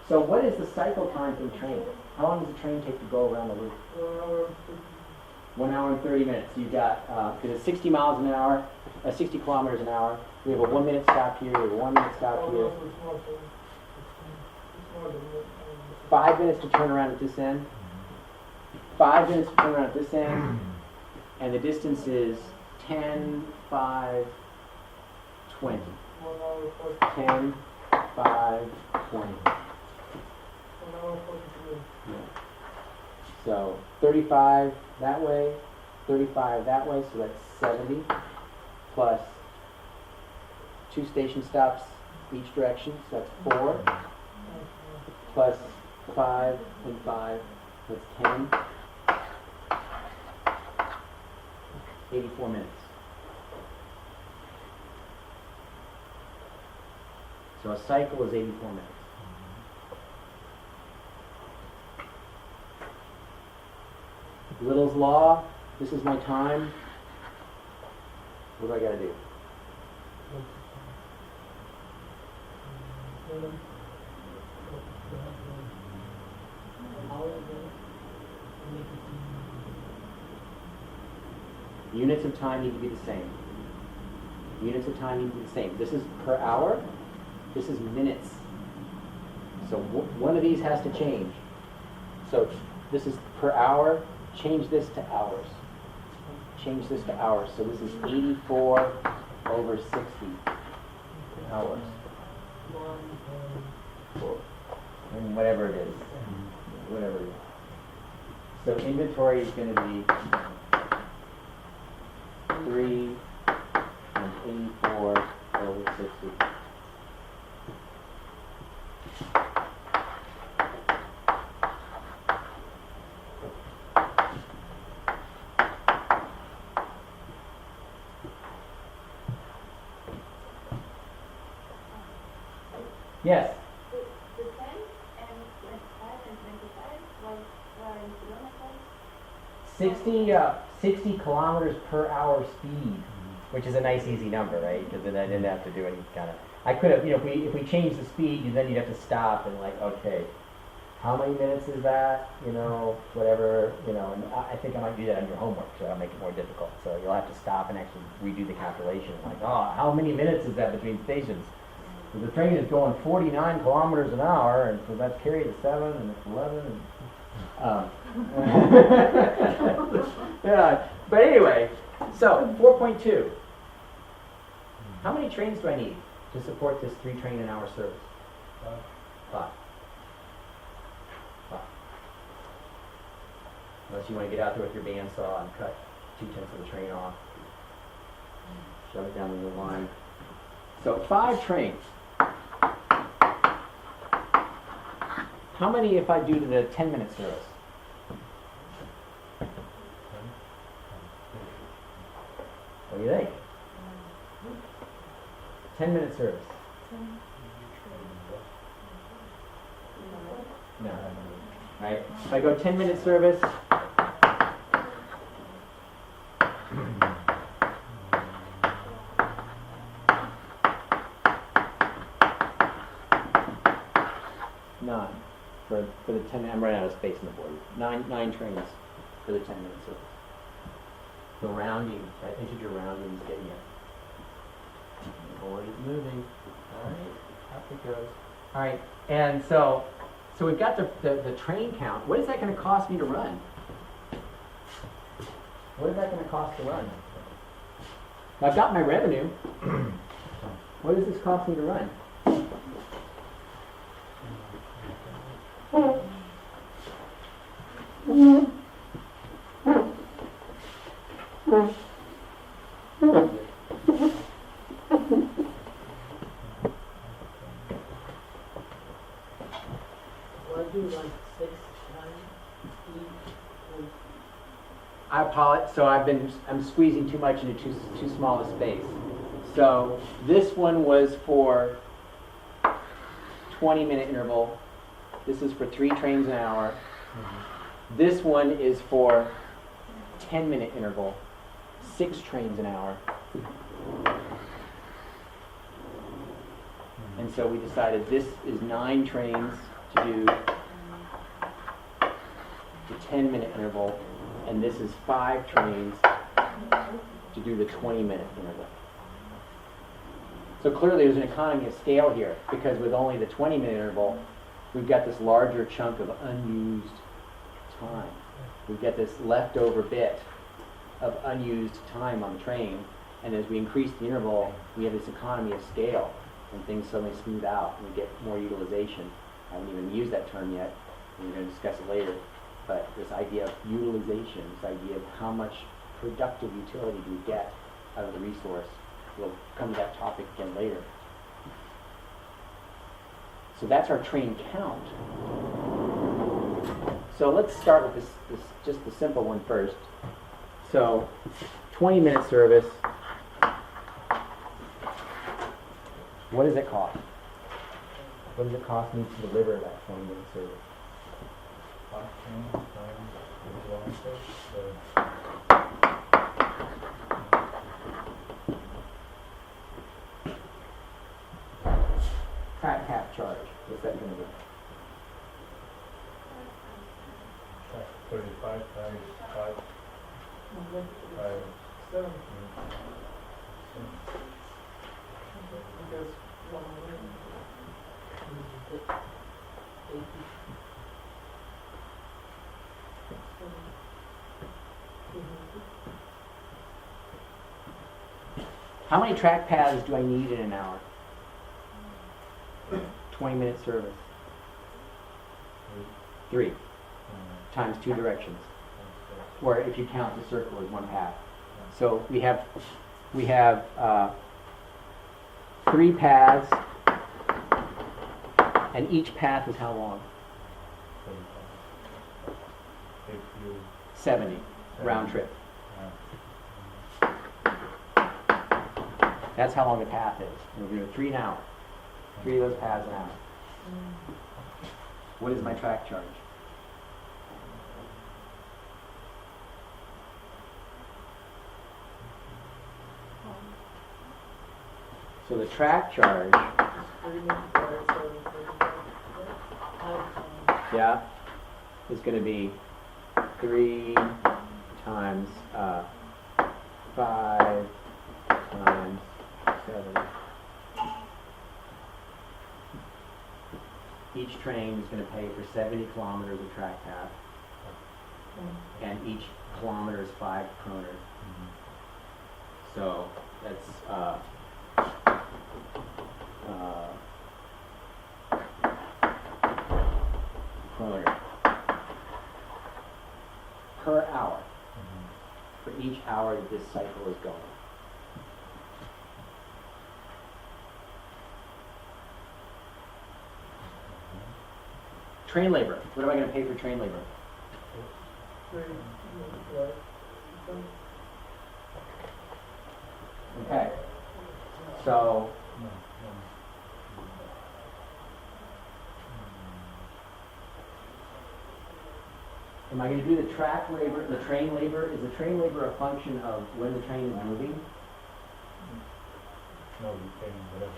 So what is the cycle time for the train? How long does the train take to go around the loop? 1 hour and 30 minutes. So you've got, because it's 60 miles an hour, 60 kilometers an hour. We have a 1-minute stop here, we have a 1-minute stop here. 5 minutes to turn around at this end, 5 minutes to turn around at this end, and the distance is 10, 5, 20. 1 hour 40. 10, 5, 20. 1 hour 42. So 35 that way, 35 that way, so that's 70, plus 2 station stops each direction, so that's 4, plus 5 and 5, that's 10. 84 minutes. So a cycle is 84 minutes. Little's law, this is my time. What do I gotta do? Units of time need to be the same. Units of time need to be the same. This is per hour. This is minutes. So one of these has to change. So this is per hour. Change this to hours. Change this to hours. So this is 84 over 60 hours. And whatever it is. Whatever it is. So inventory is going to be 3 and 84 over 60. Yes. The 10 and 25 and 25 were in kilometers? 60 kilometers per hour speed, which is a nice easy number, right? Because then I didn't have to do any kind of, I could have, if we change the speed, then you'd have to stop and like, okay, how many minutes is that? Whatever, and I think I might do that on your homework, so that'll make it more difficult. So you'll have to stop and actually redo the calculation. Like, oh, how many minutes is that between stations? So the train is going 49 kilometers an hour, and so that's carried to 7, and it's 11, and yeah, but anyway, so 4.2. How many trains do I need to support this 3 train an hour service? 5. Unless you want to get out there with your bandsaw and cut 2/10 of the train off, shove it down the line. So 5 trains. How many if I do to the 10-minute service? What do you think? 10-minute service. No. Right? If I go 10-minute service, for the 10 minute, I'm running out of space on the board. 9 trains for the 10-minute service. The rounding, that integer rounding is getting it. The board is moving. All right, up it goes. All right, and so we've got the train count. What is that going to cost me to run? What is that going to cost to run? I've got my revenue. What does this cost me to run? I apologize. So I'm squeezing too much into too small a space. So this one was for 20-minute interval. This is for 3 trains an hour. This one is for 10-minute interval, 6 trains an hour. And so we decided this is 9 trains to do the 10-minute interval, and this is 5 trains to do the 20-minute interval. So clearly there's an economy of scale here, because with only the 20-minute interval, we've got this larger chunk of unused time. We've got this leftover bit of unused time on the train, and as we increase the interval, we have this economy of scale, and things suddenly smooth out, and we get more utilization. I haven't even used that term yet, and we're going to discuss it later, but this idea of utilization, this idea of how much productive utility do we get out of the resource, we'll come to that topic again later. So that's our train count. So let's start with this just the simple one first. So 20-minute service. What does it cost? What does it cost me to deliver that 20-minute service? Track cap charge. What's that going to be? 35 times 5. Seven. Because 100. How many track paths do I need in an hour? 20-minute service. 3 times 2 directions. Or if you count the circle as one path. So we have 3 paths, and each path is how long? 70 round trip. That's how long the path is. And we're doing 3 an hour. 3 of those paths an hour. What is my track charge? So the track charge, yeah, is going to be 3 times 5 times 7. Each train is going to pay for 70 kilometers of track path, and each kilometer is 5 kroner. So that's kroner per hour for each hour that this cycle is going. Train labor. What am I going to pay for train labor? Okay. So am I going to do the track labor, the train labor? Is the train labor a function of when the train is moving? No, you can whatever.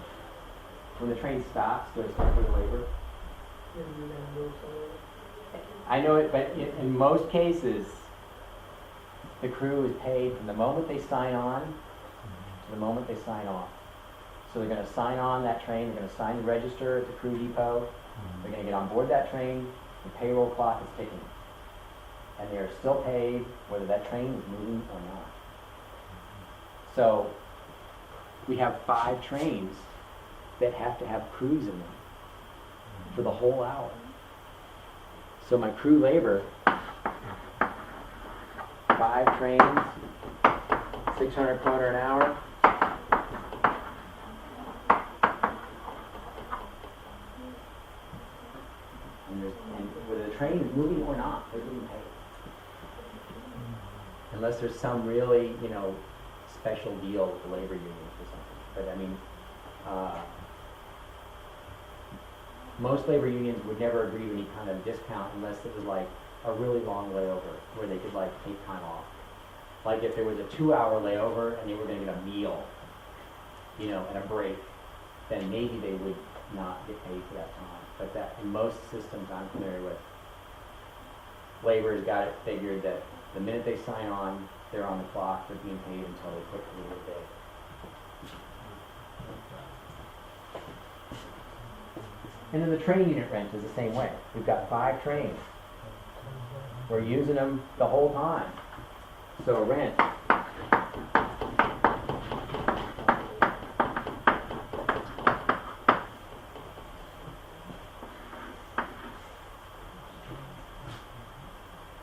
When the train stops, do I start doing labor? I know it, but in most cases, the crew is paid from the moment they sign on to the moment they sign off. So they're going to sign on that train, they're going to sign the register at the crew depot, they're going to get on board that train, the payroll clock is ticking. And they are still paid whether that train is moving or not. So we have 5 trains that have to have crews in them for the whole hour. So my crew labor, 5 trains, 600 kroner an hour. And whether the train is moving or not, they're being paid. Unless there's some really, special deal with the labor unions or something. But I mean, most labor unions would never agree to any kind of discount unless it was like a really long layover where they could like take time off. Like if there was a 2-hour layover and they were going to get a meal, and a break, then maybe they would not get paid for that time. But that in most systems I'm familiar with, labor's got it figured that the minute they sign on, they're on the clock, they're being paid until they quit for the day. And then the train unit rent is the same way. We've got 5 trains. We're using them the whole time. So rent.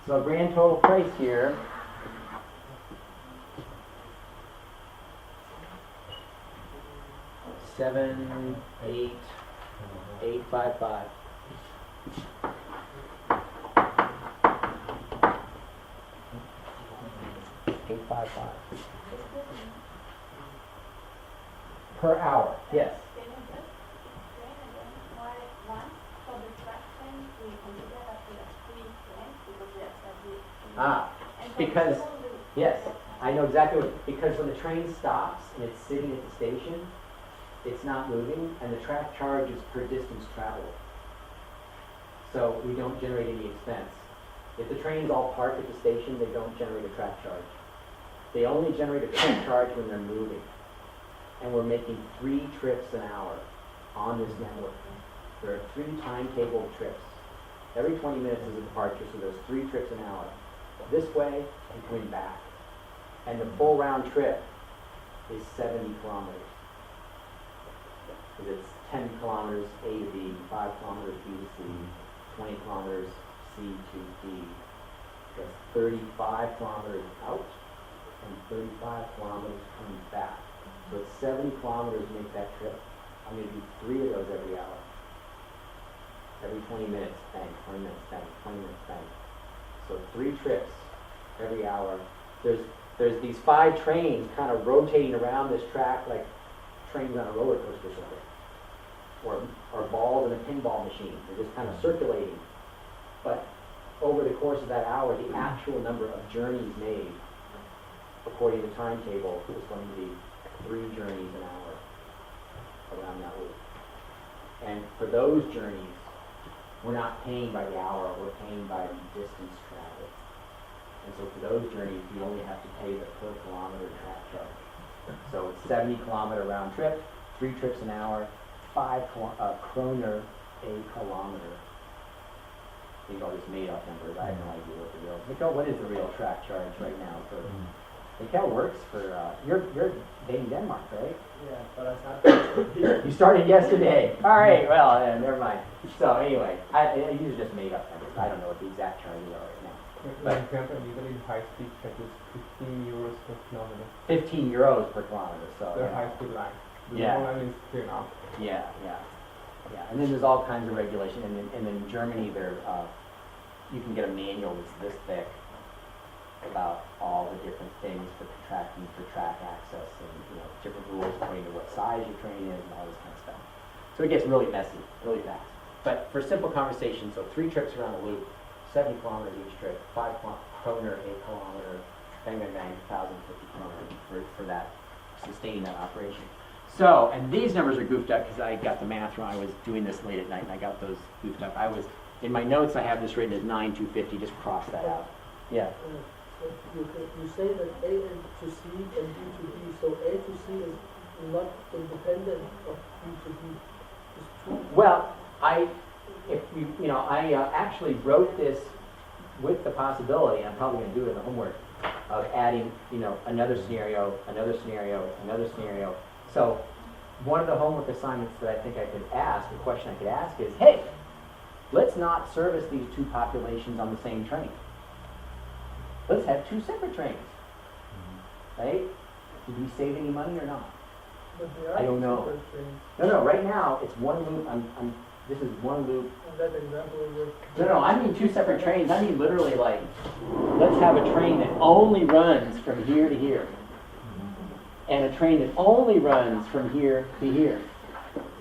So grand total price here. $7,855. Per hour, yes. Can you just explain again why one for the track train we consider that we have 3 trains because we have established. Ah, And for because- the second loop, yes, I know exactly what, because when the train stops and it's sitting at the station, it's not moving, and the track charge is per distance traveled. So we don't generate any expense. If the train's all parked at the station, they don't generate a track charge. They only generate a track charge when they're moving. And we're making 3 trips an hour on this network. There are 3 timetabled trips. Every 20 minutes is a departure, so there's 3 trips an hour. This way and coming back. And the full round trip is 70 kilometers. Because it's 10 kilometers A to B, 5 kilometers B to C, 20 kilometers C to D. That's 35 kilometers out and 35 kilometers coming back. So it's 70 kilometers to make that trip. I'm going to do 3 of those every hour. Every 20 minutes, bang, 20 minutes, bang, 20 minutes, bang. So 3 trips every hour. There's these 5 trains kind of rotating around this track like trains on a roller coaster circuit. Or balls in a pinball machine. They're just kind of circulating. But over the course of that hour, the actual number of journeys made, according to the timetable, is going to be 3 journeys an hour around that loop. And for those journeys, we're not paying by the hour, we're paying by the distance traveled. And so for those journeys, you only have to pay the per kilometer track charge. So it's 70 kilometer round trip, 3 trips an hour, 5 kroner a kilometer. These are just made up numbers. I have no idea what the real. Mikkel, what is the real track charge right now for? Mikkel works for. You're in Denmark, right? Yeah, but I started. You started yesterday. All right. Well, never mind. So anyway, these are just made up numbers. I don't know what the exact charges are right now. For example, usually the high-speed track is 15 euros per kilometer. 15 euros per kilometer. So The yeah. high-speed line. The Yeah. low line is 3.5. Yeah. And then there's all kinds of regulation. And then in Germany, you can get a manual that's this thick about all the different things for contracting, for track access, and different rules according to what size your train is and all this kind of stuff. So it gets really messy, really fast. But for simple conversation, so 3 trips around the loop, 70 kilometers each trip, 5 kroner a kilometer, bang, bang, bang, 1,050 kilometers for that, sustaining that operation. So, and these numbers are goofed up because I got the math wrong. I was doing this late at night and I got those goofed up. In my notes, I have this written as 9,250, just cross that out. Yeah. You say that A to C and B to D, so A to C is not independent of B to D. It's 2. Well, I actually wrote this with the possibility, and I'm probably going to do it in the homework, of adding, another scenario, another scenario, another scenario. So one of the homework assignments that I think I could ask, the question I could ask is, hey, let's not service these 2 populations on the same train. Let's have 2 separate trains. Right? Did we save any money or not? But they are I don't know. separate trains. No, right now, it's one loop. This is one loop. And that example was. No, I mean 2 separate trains. I mean literally like, let's have a train that only runs from here to here. And a train that only runs from here to here.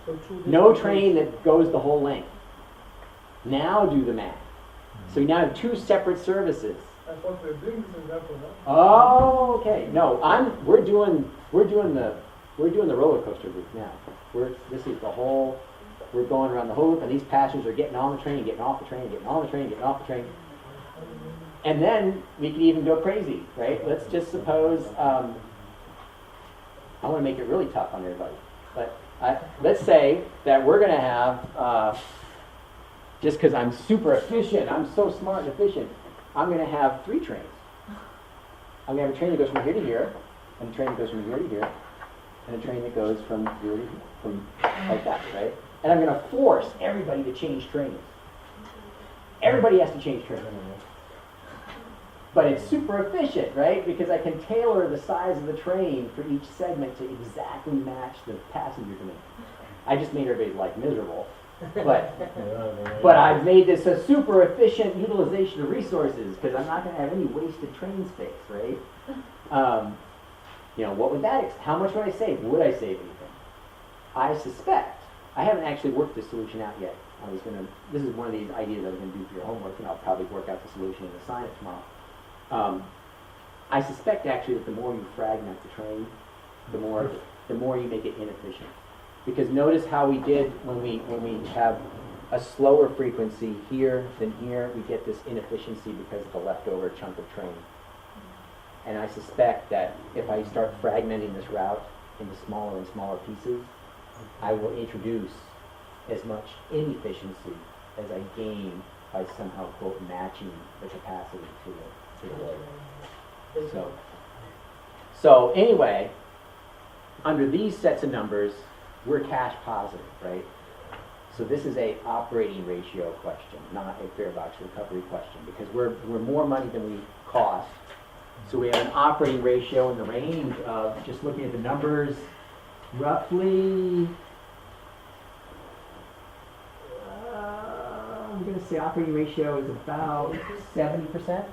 So 2 No different train that goes the whole length. Now do the math. So you now have 2 separate services. I thought we were doing this example, no? Oh, okay. No, we're doing the roller coaster loop now. This is the whole. We're going around the whole loop, and these passengers are getting on the train, getting off the train, getting on the train, getting off the train. And then we could even go crazy, right? Let's just suppose. I want to make it really tough on everybody, but Let's say that we're gonna have, just because I'm super efficient, I'm so smart and efficient, I'm gonna have 3 trains. I'm gonna have a train that goes from here to here, and a train that goes from here to here, and a train that goes from here to here, from like that, right? And I'm gonna force everybody to change trains. Everybody has to change trains. But it's super efficient, right? Because I can tailor the size of the train for each segment to exactly match the passenger demand. I just made everybody's life miserable. But I've made this a super efficient utilization of resources because I'm not going to have any wasted train space, right? What would that, how much would I save? Would I save anything? I suspect, I haven't actually worked this solution out yet. This is one of these ideas I was going to do for your homework, and I'll probably work out the solution and assign it tomorrow. I suspect actually that the more you fragment the train, the more you make it inefficient. Because notice how we did when we have a slower frequency here than here, we get this inefficiency because of the leftover chunk of train. And I suspect that if I start fragmenting this route into smaller and smaller pieces, I will introduce as much inefficiency as I gain by somehow, quote, matching the capacity to the load. So anyway, under these sets of numbers, we're cash positive, right? So this is a operating ratio question, not a fare box recovery question, because we're more money than we cost. So we have an operating ratio in the range of, just looking at the numbers, roughly, I'm going to say operating ratio is about 70%.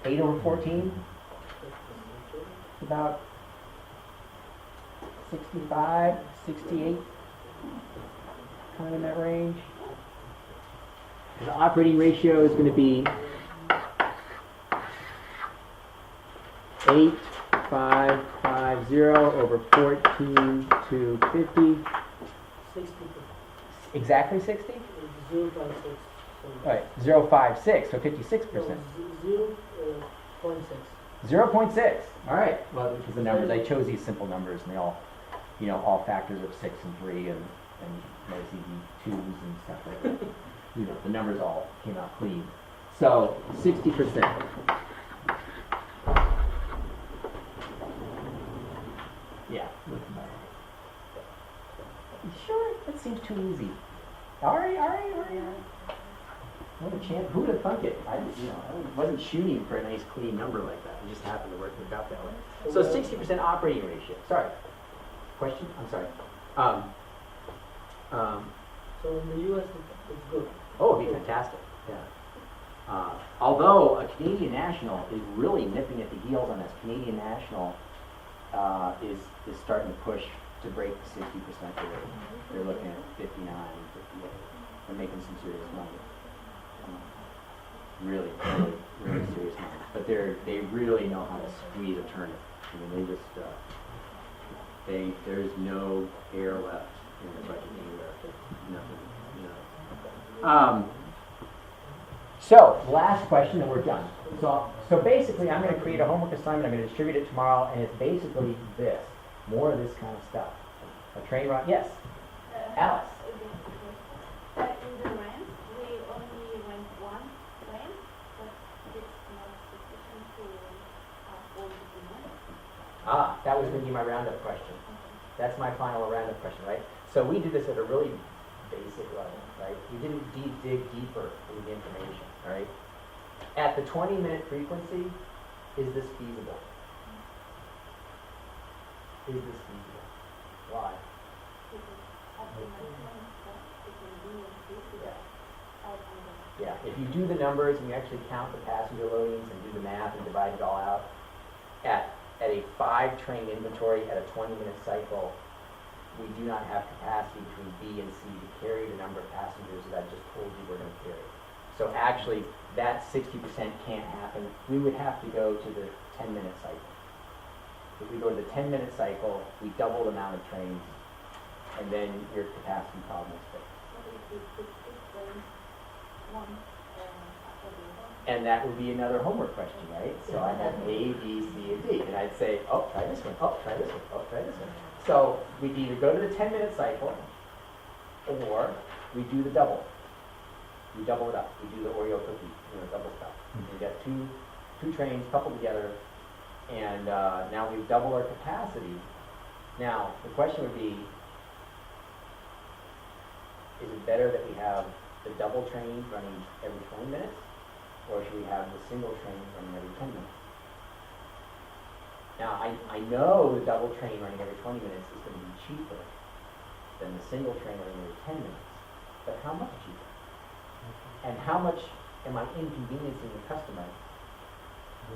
8 over 14, about 65, 68, kind of in that range. The operating ratio is going to be 8,550 over 14 to 50. 60. Exactly 60? 0.6. All right, 0.56, so 56%. 0.6. 0.6. All right. Well, because the numbers, I chose these simple numbers, and they all, all factors of 6 and 3 and nice easy 2s and stuff like that. The numbers all came out clean. So 60%. Yeah. Sure, that seems too easy. All right. What a chance. Who would have thunk it? I wasn't shooting for a nice clean number like that. It just happened to work out that way. So 60% operating ratio. Sorry. Question? I'm sorry. So in the US, it's good. Oh, it'd be fantastic. Yeah. Although a Canadian national is really nipping at the heels on this. Canadian national is starting to push to break the 60% rate. They're looking at 59, 58. They're making some serious money. Really serious money. But they really know how to squeeze a turnip. They just there's no air left in the budget anywhere. Nothing. So last question, and we're done. So basically, I'm going to create a homework assignment. I'm going to distribute it tomorrow, and it's basically this, more of this kind of stuff. A train run. Yes, Alice. In the rent, we only rent one train, but it's not sufficient to afford the money. That was going to be my roundup question. That's my final roundup question, right? So we did this at a really basic level, right? We didn't dig deeper into the information, right? At the 20-minute frequency, is this feasible? Is this feasible? Why? Yeah, if you do the numbers and you actually count the passenger loadings and do the math and divide it all out, at a 5-train inventory at a 20-minute cycle, we do not have capacity between B and C to carry the number of passengers that I just told you we're going to carry. So actually, that 60% can't happen. We would have to go to the 10-minute cycle. If we go to the 10-minute cycle, we double the amount of trains, and then your capacity problem is fixed. And that would be another homework question, right? So I have A, B, C, and D, and I'd say, oh, try this one, oh, try this one, oh, try this one. So we can either go to the 10-minute cycle, or we do the double. We double it up. We do the Oreo cookie, double stuff. You get two trains coupled together, and now we've doubled our capacity. Now, the question would be, is it better that we have the double train running every 20 minutes, or should we have the single train running every 10 minutes? Now, I know the double train running every 20 minutes is going to be cheaper than the single train running every 10 minutes, but how much cheaper? And how much am I inconveniencing the customer?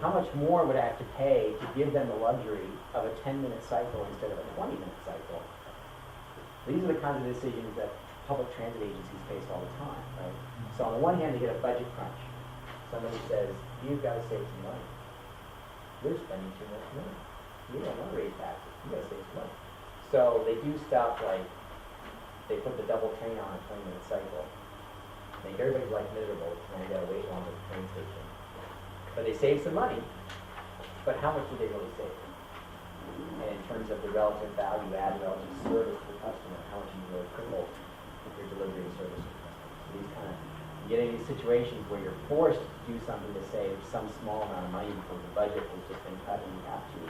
How much more would I have to pay to give them the luxury of a 10-minute cycle instead of a 20-minute cycle? These are the kinds of decisions that public transit agencies face all the time, right? So on the one hand, they get a budget crunch. Somebody says, you've got to save some money. You're spending too much money. You don't want to raise taxes. You got to save some money. So they do stuff like they put the double train on a 20-minute cycle. Make everybody's life miserable, and they got to wait long at the train station. But they save some money. But how much do they really save? And in terms of the relative value add, relative service to the customer, how much you really cripple your delivery and service to the customer. So these kind of, you get into these situations where you're forced to do something to save some small amount of money because the budget has just been cut and you have to.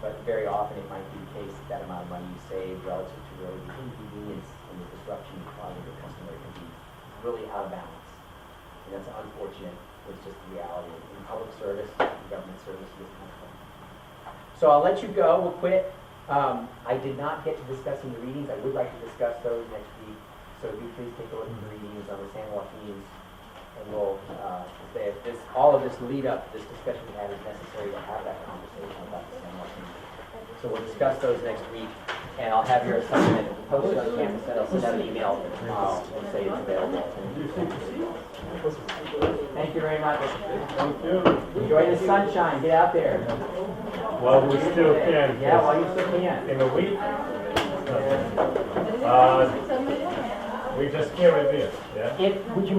But very often it might be the case that that amount of money you save relative to really the inconvenience and the disruption you cause your customer can be really out of balance. And that's unfortunate. It's just the reality in public service, in government service, this kind of thing. So I'll let you go. We'll quit. I did not get to discussing the readings. I would like to discuss those next week. So do please take a look at the readings on the San Joaquins. And we'll, all of this lead up, this discussion we had is necessary to have that conversation about the San Joaquins. So we'll discuss those next week. And I'll have your assignment posted on campus, and I'll send out an email tomorrow and say it's available. Thank you very much. Thank you. Enjoy the sunshine. Get out there. Well, we still can. Yeah, while you still can. In a week, we just carry this, yeah? Would you